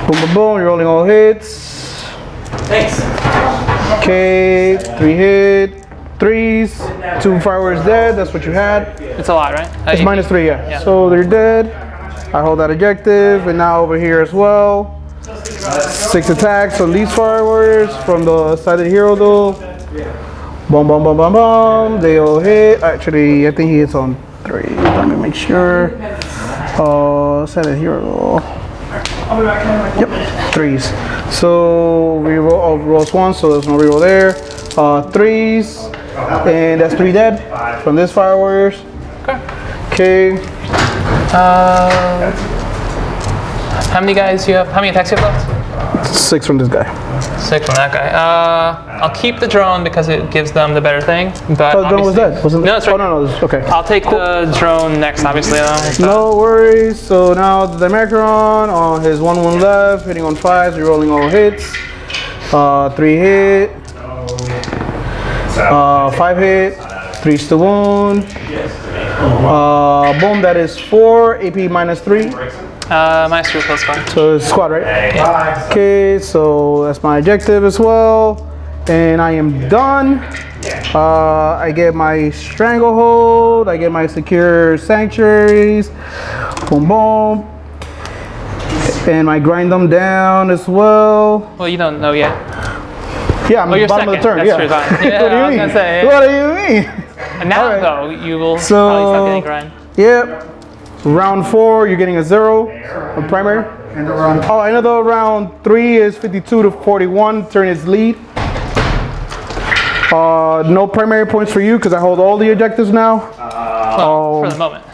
Boom, boom, boom. You're rolling all hits. Thanks. Okay, 3 hit, 3s, 2 fire warriors dead. That's what you had. It's a lot, right? It's -3, yeah. Yeah. So they're dead. I hold that objective, and now over here as well. 6 attacks on these fire warriors from the sided hero duel. Boom, boom, boom, boom, boom. They all hit. Actually, I think he hits on 3. Let me make sure. Sided hero duel. Yep, 3s. So reroll rolls 1, so there's no reroll there. 3s, and that's 3 dead from this fire warriors. Okay. How many guys do you have? How many attacks do you have left? 6 from this guy. 6 from that guy. I'll keep the drone because it gives them the better thing. But Oh, the drone was dead. Wasn't No, that's right. Oh, no, this, okay. I'll take the drone next, obviously. Though. No worries. So now the Macron on his 1 wound left, hitting on 5s, rerolling all hits. 3 hit. 5 hit. 3 to wound. Boom, that is 4. AP minus 3. Minus 3 close call. So it's squad, right? Yeah. Okay, so that's my objective as well. And I am done. I get my stranglehold. I get my secure sanctuaries. Boom, boom. And I grind them down as well. Well, you don't know yet. Yeah, I'm Oh, you're bottom of the turn. second. Yeah. That's true, fine. Yeah, What do you I was mean? gonna say, yeah. What do you mean? And now, Alright. though, you will So- probably stop getting grind. Yep. Round 4, you're getting a 0 on primary. Oh, another round 3 is 52 to 41. Turn is lead. No primary points for you because I hold all the objectives now. Well, for the moment.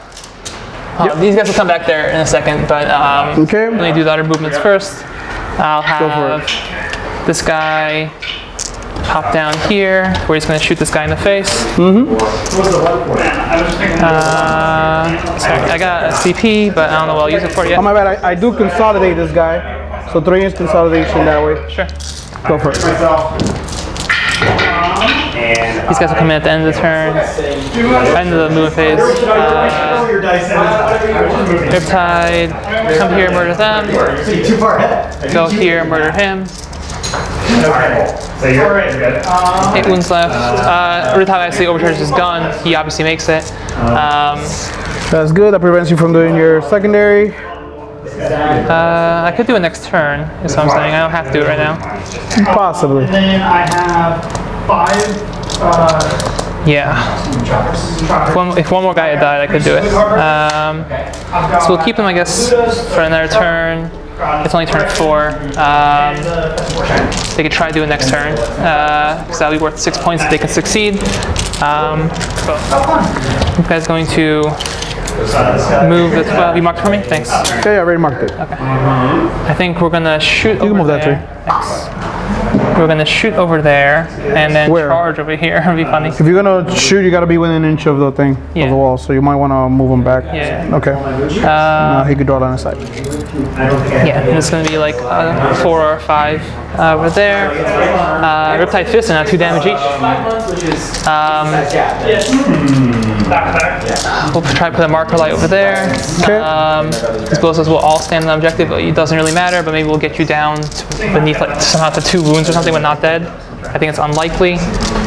These guys will come back there in a second, but Okay. let me do the other movements first. I'll for have this guy hop down here, where he's going to shoot this guy in the face. Sorry, I got a CP, but I don't know what I'll use it for yet. Oh my bad, I do consolidate this guy. So 3 is consolidation that way. Sure. Go for it. These guys will come in at the end of the turn. End of the movement phase. Riptide, come here, murder them. Go here, murder him. So you're good. 8 wounds left. Riptide actually overcharges his gun. He obviously makes it. That's good. That prevents you from doing your secondary. I could do it next turn, is what I'm saying. I don't have to do it right now. Possibly. Then I have 5. Yeah. If one more guy had died, I could do it. So we'll keep him, I guess, for another turn. It's only turn 4. They could try to do it next turn, because that'll be worth 6 points if they can succeed. This guy's going to move the 12. You marked for me? Thanks. Okay, I already marked it. I think we're gonna shoot over can move that there. Thanks. We're gonna shoot over there and then Where? charge over here. It'll be funny. If you're gonna shoot, you gotta be within an inch of the thing, Yeah. of the wall. So you might wanna move him back. Yeah. Okay. He could draw down the side. Yeah, and it's gonna be like 4 or 5 over there. Riptide Fist and 2 damage each. We'll try to put a marker light over there. Okay. Explosives will all stand on the objective. It doesnn't really matter, but maybe we'll get you down to beneath like somehow to 2 wounds or something, but not dead. I think it's unlikely.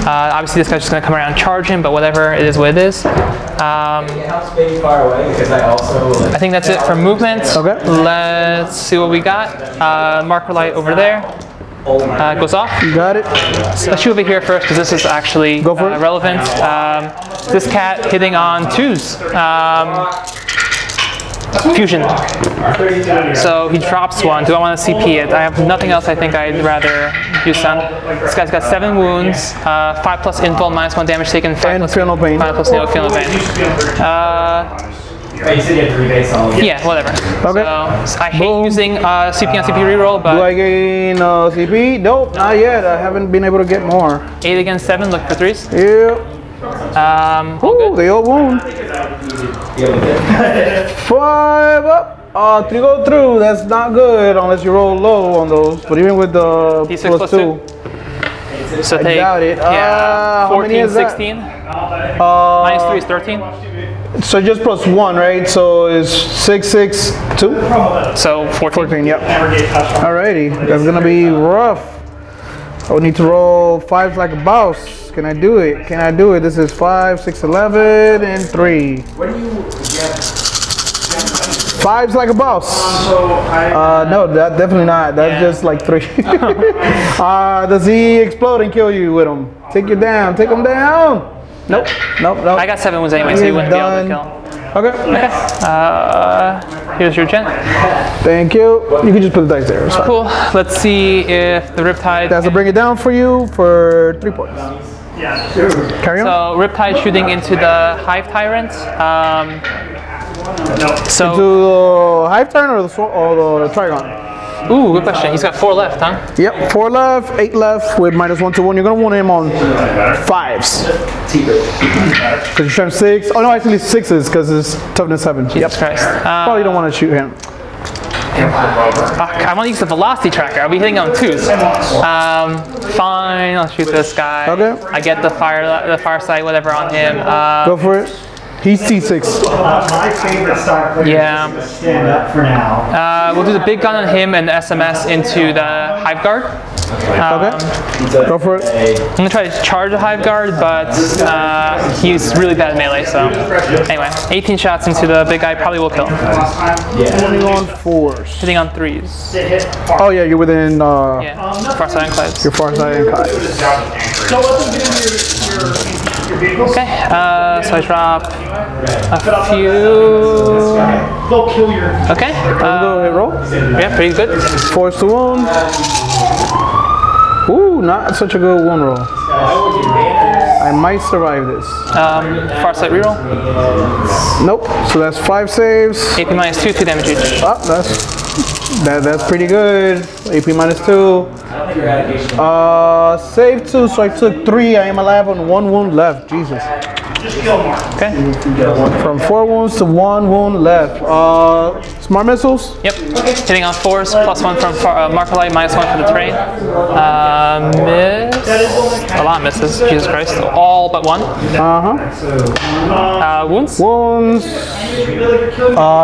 Obviously, this guy's just gonna come around and charge him, but whatever, it is what it is. Far away because I also. I think that's it for movement. Okay. Let's see what we got. Marker light over there. Goes off. You got it. Let's shoot over here first because this is actually Go for it. relevant. This cat hitting on 2s. Fusion. So he drops 1. Do I want to CP it? I have nothing else I think I'd rather use on. This guy's got 7 wounds, 5 plus info, minus 1 damage taken, 5 And plus feel no pain. 5 plus no feel no pain. Oh, you said you had 3 base on. Yeah, whatever. Okay. So I hate using CP on CP reroll, Do I but gain CP? Nope, not yet. I haven't been able to get more. 8 against 7, look for 3s. Yeah. All Ooh, good. they all wound. 5 up. 3 go through. That's not good unless you roll low on those. But even with the D6 plus 2. So I take, doubt it. yeah, How many 14, is that? 16. Minus 3 is 13. So just plus 1, right? So it's 6, 6, 2? So 14. 14, yep. Alrighty, that's gonna be rough. I would need to roll 5s like a boss. Can I do it? Can I do it? This is 5, 6, 11, and 3. What do you get? 5s like a boss. No, that definitely not. That's just like 3. Does he explode and kill you with him? Take you down. Take him down. Nope. Nope. Nope. I got 7 wounds anyway, so you wouldn't be able to kill. Okay. Here's your gen. Thank you. You can just put the dice there. It's fine. Cool. Let's see if the Riptide. That's to bring it down for you for 3 points. Carry on. So Riptide shooting into the Hive Tyrant. So, Do the hive turn or the Trigon? ooh, good question. He's got 4 left, huh? Yep, 4 left, 8 left with -1 to 1. You're gonna want him on 5s. Because you strength 6. Oh no, actually 6s because it's toughness 7. Jesus Christ. Probably don't want to shoot him. Fuck, I want to use the velocity tracker. I'll be hitting on 2s. Fine, I'll shoot this guy. Okay. I get the fire sight, whatever on him. Go for it. He's T6. My favorite star player Yeah. is stand up for now. We'll do the big gun on him and the SMS into the Hive Guard. Okay. Go for it. I'm gonna try to charge a Hive Guard, but he's really bad at melee, so. Anyway, 18 shots into the big guy, probably will kill him. Hitting on 4s. Hitting on 3s. Oh yeah, you're within Yeah, far side enclaves. your far side and Kai. So let them get in your vehicles. Okay, so I drop a few. They'll kill your. Okay, Go hit roll. yeah, pretty good. 4s to wound. Ooh, not such a good wound roll. I might survive this. Far side reroll. Nope. So that's 5 saves. AP -2, 2 damage each. Oh, that's pretty good. AP -2. Save 2, so I took 3. I am alive on 1 wound left. Jesus. Just kill more. Okay. From 4 wounds to 1 wound left. Smart missiles. Yep. Hitting on 4s, +1 from Marker Light, -1 for the terrain. Miss. A lot of misses. Jesus Christ. All but 1. Wounds. Wounds.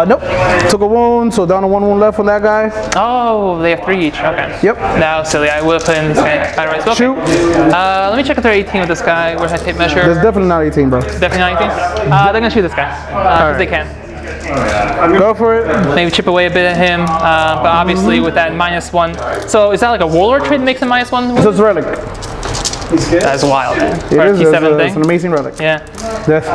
Nope. Took a wound, so down to 1 wound left on that guy. Oh, they have 3 each. Okay. Yep. That was silly. I would have put in this guy. Okay. Shoot. Let me check if they're 18 with this guy. Where's my tape measure? That's definitely not 18, bro. Definitely not 18. They're gonna shoot this guy because they can. Go for it. Maybe chip away a bit at him, but obviously with that -1. So is that like a warlord trait that makes him -1? So it's relic. That's wild, man. It For a is. T7 It's thing. an amazing relic. Yeah. That's,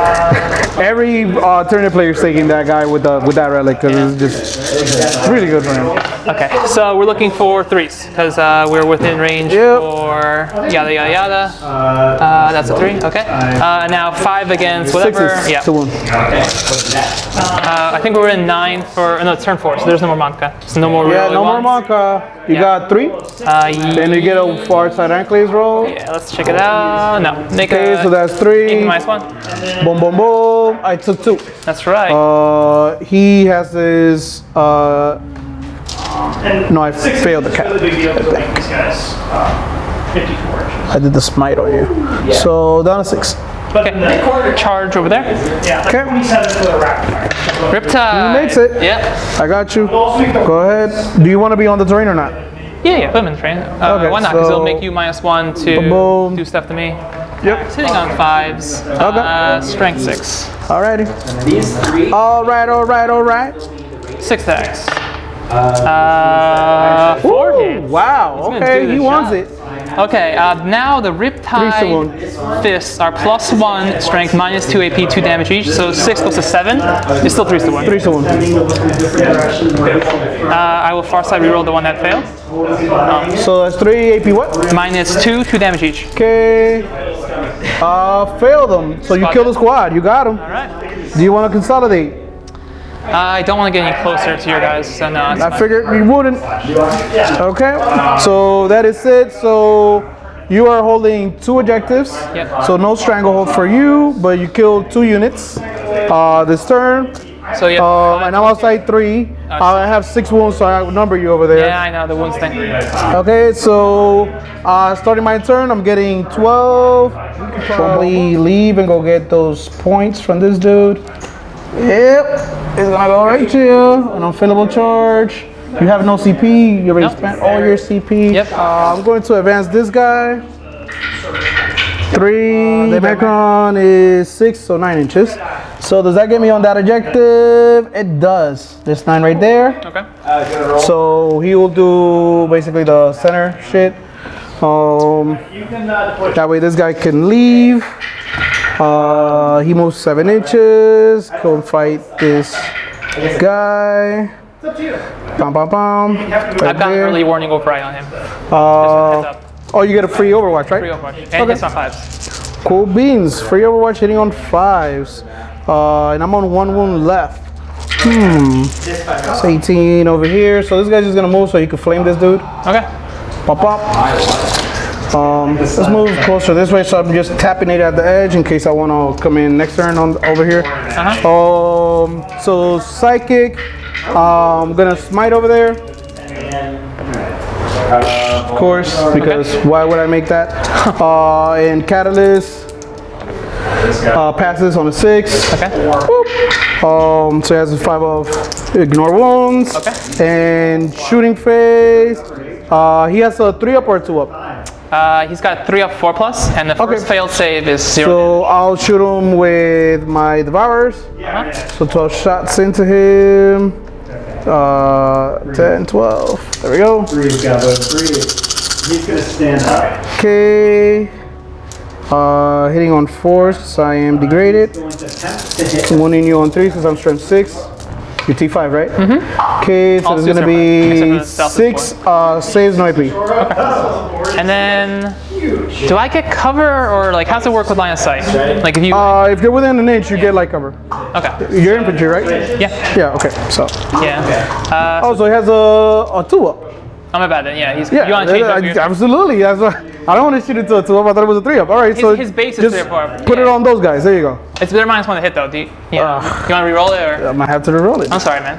every tournament player is taking that guy with that relic because it's just really good for him. Okay, so we're looking for 3s because we're within range Yep. for yada yada yada. That's a 3. Okay. Now 5 against whatever. 6s Yeah. to wound. I think we're in 9 for no turn 4, so there's no more Manka. So no more. Yeah, reroll no more ones. Manka. You got 3. Then you get a far side enclaves roll. Yeah, let's check it out. No, make Okay, a so that's 3. -1. Boom, boom, boom. I took 2. That's right. He has his. No, I failed the cap. Really big deal to make these guys 54 inches. I did the smite on you. So down to 6. But Okay. Charge over there. yeah, like Okay. 27 for the rapid fire. Riptide. He makes it. Yeah. I got you. Go ahead. Do you want to be on the terrain or not? Yeah, put him in train. Okay, why not? Because so- it'll make you -1 to Boom. do stuff to me. Yep. Sitting on 5s. Okay. Strength 6. Alrighty. These 3. Alright. 6 attacks. 4 hits. Wow. gonna Okay, do the he wants job. it. Okay, now the Threes to wound. Riptide fists are +1 strength, -2 AP, 2 damage each. So 6 goes to 7. It's still 3s to 1. 3 to wound. I will far side reroll the one that failed. So that's 3 AP what? -2, 2 damage each. Okay. Fail them. So you kill the squad. You got him. Alright. Do you want to consolidate? I don't want to get any closer to your guys, so no, it's I fine. figured you wouldn't. Okay. So that is it. So you are holding 2 objectives. Yep. So no stranglehold for you, but you killed 2 units this turn. So yeah. And I'm outside 3. I have 6 wounds, so I number you over there. Yeah, I know the wounds thing. Okay, so starting my turn, I'm getting 12. We could probably leave and go get those points from this dude. Yep, it's gonna go right to you. An unfillable charge. You have no CP. You already Nope. spent all your CP. Yep. I'm going to advance this guy. 3. The background is 6, so 9 inches. So does that get me on that objective? It does. There's 9 right there. Okay. So he will do basically the center shit. You can deploy. That way this guy can leave. He moves 7 inches. Go fight this guy. It's up to you. Bam, bam, bam. I've Right got an there. early warning override on him. Heads up. Oh, you get a free Overwatch, right? Free Overwatch. And Okay. hits on 5s. Cool beans. Free Overwatch hitting on 5s. And I'm on 1 wound left. It's 18 over here. So this guy's just gonna move so you can flame this dude. Okay. Pop up. Let's move closer this way, so I'm just tapping it at the edge in case I want to come in next turn on over here. So psychic, I'm gonna smite over there. Of course, because why would I make that? And catalyst passes on a 6. Okay. Boop. So he has a 5 of ignore wounds. Okay. And shooting phase. He has a 3 up or 2 up. He's got 3 up, 4+, and the first failed save is 0. So I'll shoot him with my Devourers. So 12 shots into him. 10, 12. There we go. 3's got those 3. He's gonna stand up. Okay. Hitting on force, so I am degraded. Wounding you on 3 since I'm strength 6. You're T5, right? Okay, so there's gonna be 6 saves, no AP. Okay. And then, do I get cover, or like how's it work with line of sight? Like if you. If you're within an inch, you get light cover. Okay. You're infantry, right? Yeah. Yeah. Okay. So. Yeah. Oh, so he has a 2 up. Oh my bad then. Yeah. He's. Yeah. You want to change up your, Absolutely. That's what, I don't want to shoot it to a 2 up. I thought it was a 3 up. All right. So his base is just 3 up. put it on those guys. There you go. It's their -1 to hit though. Do you? Yeah. You want to re-roll it or? I might have to reroll it. I'm sorry, man.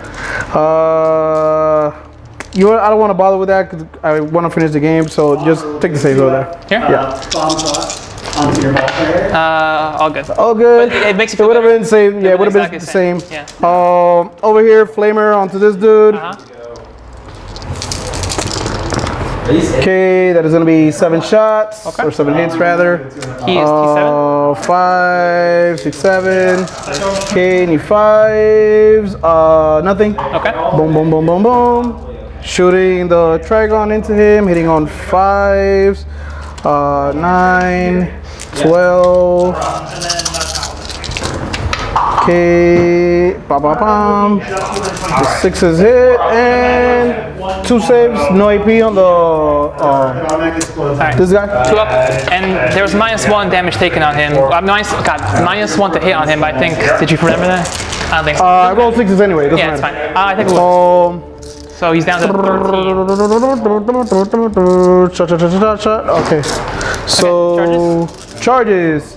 You know what? I don't want to bother with that because I want to finish the game. So just take the save over there. Here. Yeah. Bomb shot onto your ball player. All good. All good. But it makes you It feel would have better. been same. Yeah, it would have been the Exactly same. the same. Yeah. Over here, flamer onto this dude. Okay, that is gonna be 7 shots or 7 hits rather. He is T7. 5, 6, 7. Okay, need 5s. Nothing. Okay. Boom, boom, boom, boom, boom. Shooting the Trigon into him, hitting on 5s. 9, 12. Okay, bam. The 6 hit and 2 saves, no AP on the this guy. 2 up, and there was -1 damage taken on him. -1 to hit on him. I think. Did you remember that? I don't think so. I rolled 6s anyway. Doesn't Yeah, it's matter. fine. I think it was. So he's down to 13. Shot. Okay. So charges.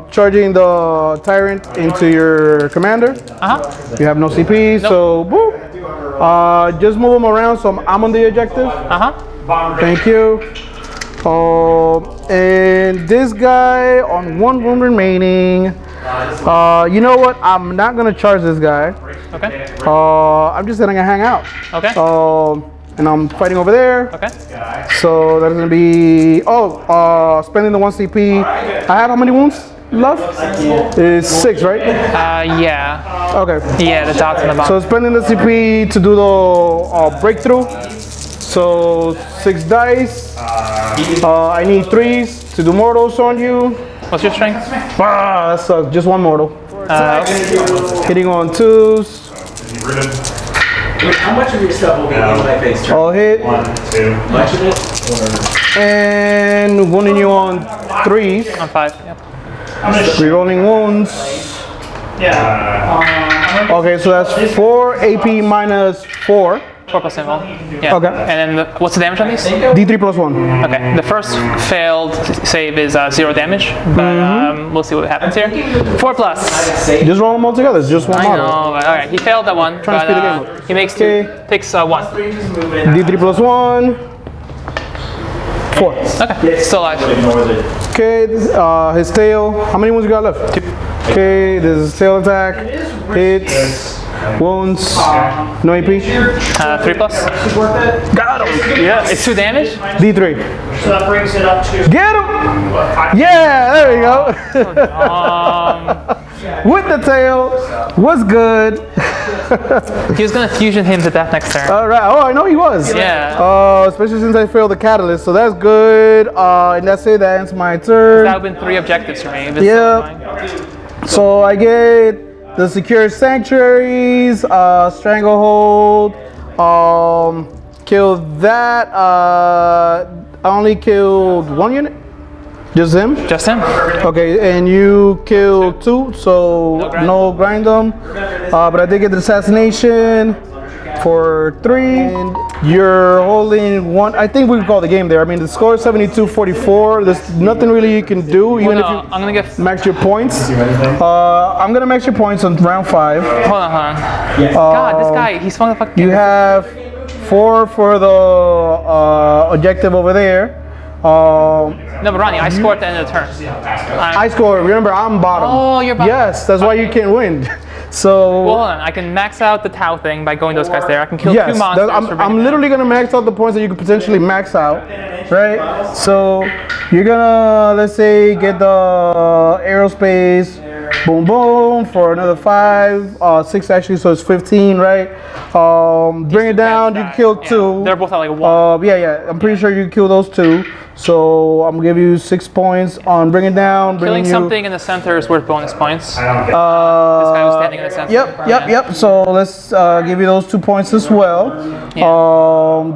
Charging the tyrant into your commander. You have no CP, so boop. Just move him around. So I'm on the objective. Thank you. And this guy on 1 wound remaining. You know what? I'm not gonna charge this guy. Okay. I'm just gonna hang out. Okay. And I'm fighting over there. Okay. So that's gonna be spending the 1 CP. I have how many wounds left? It's 6, right? Yeah. Okay. Yeah, the dots on the bottom. So spending the CP to do the breakthrough. So 6 dice. I need 3s to do mortals on you. What's your strength? That sucks. Just 1 mortal. Hitting on 2s. How much of your stuff will be in my face turn? All hit. 1, 2. Much of it? And wounding you on 3s. On 5. Yep. Rerolling wounds. Okay, so that's 4 AP minus 4. 4+ invul. Yeah. Okay. And then what's the damage on these? D3 plus 1. Okay. The first failed save is 0 damage, but we'll see what happens here. 4+. Just roll them all together. It's just one I model. know. All right. He failed that one, Trying to speed the game but up. he makes 2. Okay. Takes 1. D3 plus 1. 4. Okay. Still alive. Okay, his tail. How many wounds you got left? 2. Okay, this is tail attack. Hits. Wounds. No AP. 3+. Got him. Yeah. It's 2 damage. D3. So that brings it up to. Get him. Yeah, there we go. With the tail. What's good? He was gonna fusion him to death next turn. All right. Oh, I know he was. Yeah. Especially since I failed the catalyst, so that's good. And that's it. That ends my turn. That would have been 3 objectives for me. If it's Yeah. So I get the secure sanctuaries, stranglehold. Killed that. I only killed 1 unit. Just him? Just him. Okay, and you kill 2, so no grind them. But I did get the assassination for 3. And you're holding 1. I think we can call the game there. I mean, the score is 72-44. There's nothing really you can do, even if you I'm gonna get. max your points. I'm gonna max your points on round 5. Hold on. God, this guy, he swung the fucking. You have 4 for the objective over there. No, but Ronnie, I scored at the end of the turn. I score. Remember, I'm bottom. Oh, you're bottom. Yes, that's why you can't win. So. Well, hold on. I can max out the Tau thing by going those guys there. I can kill 2 Yes, monsters. I'm literally gonna max out the points that you could potentially max out, right? So you're gonna, let's say, get the Aerospace, boom boom, for another 5, 6 actually, so it's 15, right? Bring it down, you kill 2. They're both at like 1. Yeah, I'm pretty sure you kill those 2. So I'm gonna give you 6 points on bring it down. Killing something in the center is worth bonus points. This guy was standing in the center. Yep. So let's give you those 2 points as well.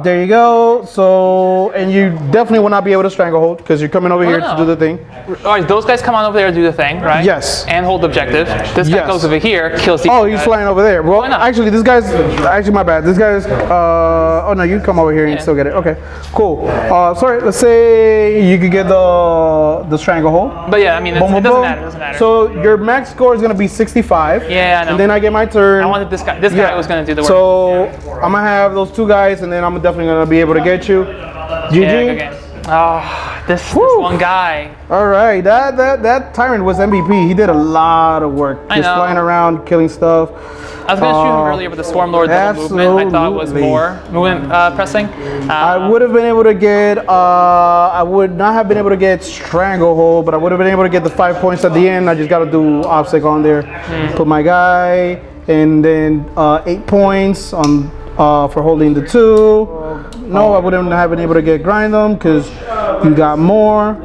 There you go. So, and you definitely will not be able to stranglehold because you're coming over here to do the thing. All right, those guys come on over there to do the thing, right? Yes. And hold the objective. This guy goes over here, kills the. Oh, he's flying over there. Well, actually, this guy's actually my bad. This guy's. Oh no, you come over here and still get it. Okay, cool. Sorry. Let's say you could get the stranglehold. But yeah, I mean, it doesn't matter. So your max score is gonna be 65. Yeah, I know. And then I get my turn. I wanted this guy. This guy was gonna do the work. So I'm gonna have those 2 guys, and then I'm definitely gonna be able to get you. GG. Yeah, good game. Oh, this one guy. All right, that tyrant was MVP. He did a lot of work, just flying around, killing stuff. I was gonna shoot him earlier with the Swarmlord double movement. I thought was more movement pressing. I would have been able to get. I would not have been able to get Stranglehold, but I would have been able to get the 5 points at the end. I just got to do obstacle on there. Put my guy, and then 8 points on for holding the 2. No, I wouldn't have been able to get grind them because you got more.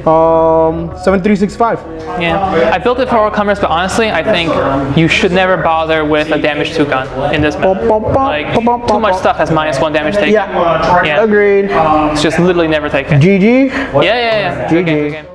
7365. Yeah, I built it for overcomers, but honestly, I think you should never bother with a damage 2 gun in this map. Like, too much stuff has -1 damage taken. Yeah, agreed. It's just literally never taken. GG. Yeah. Good game.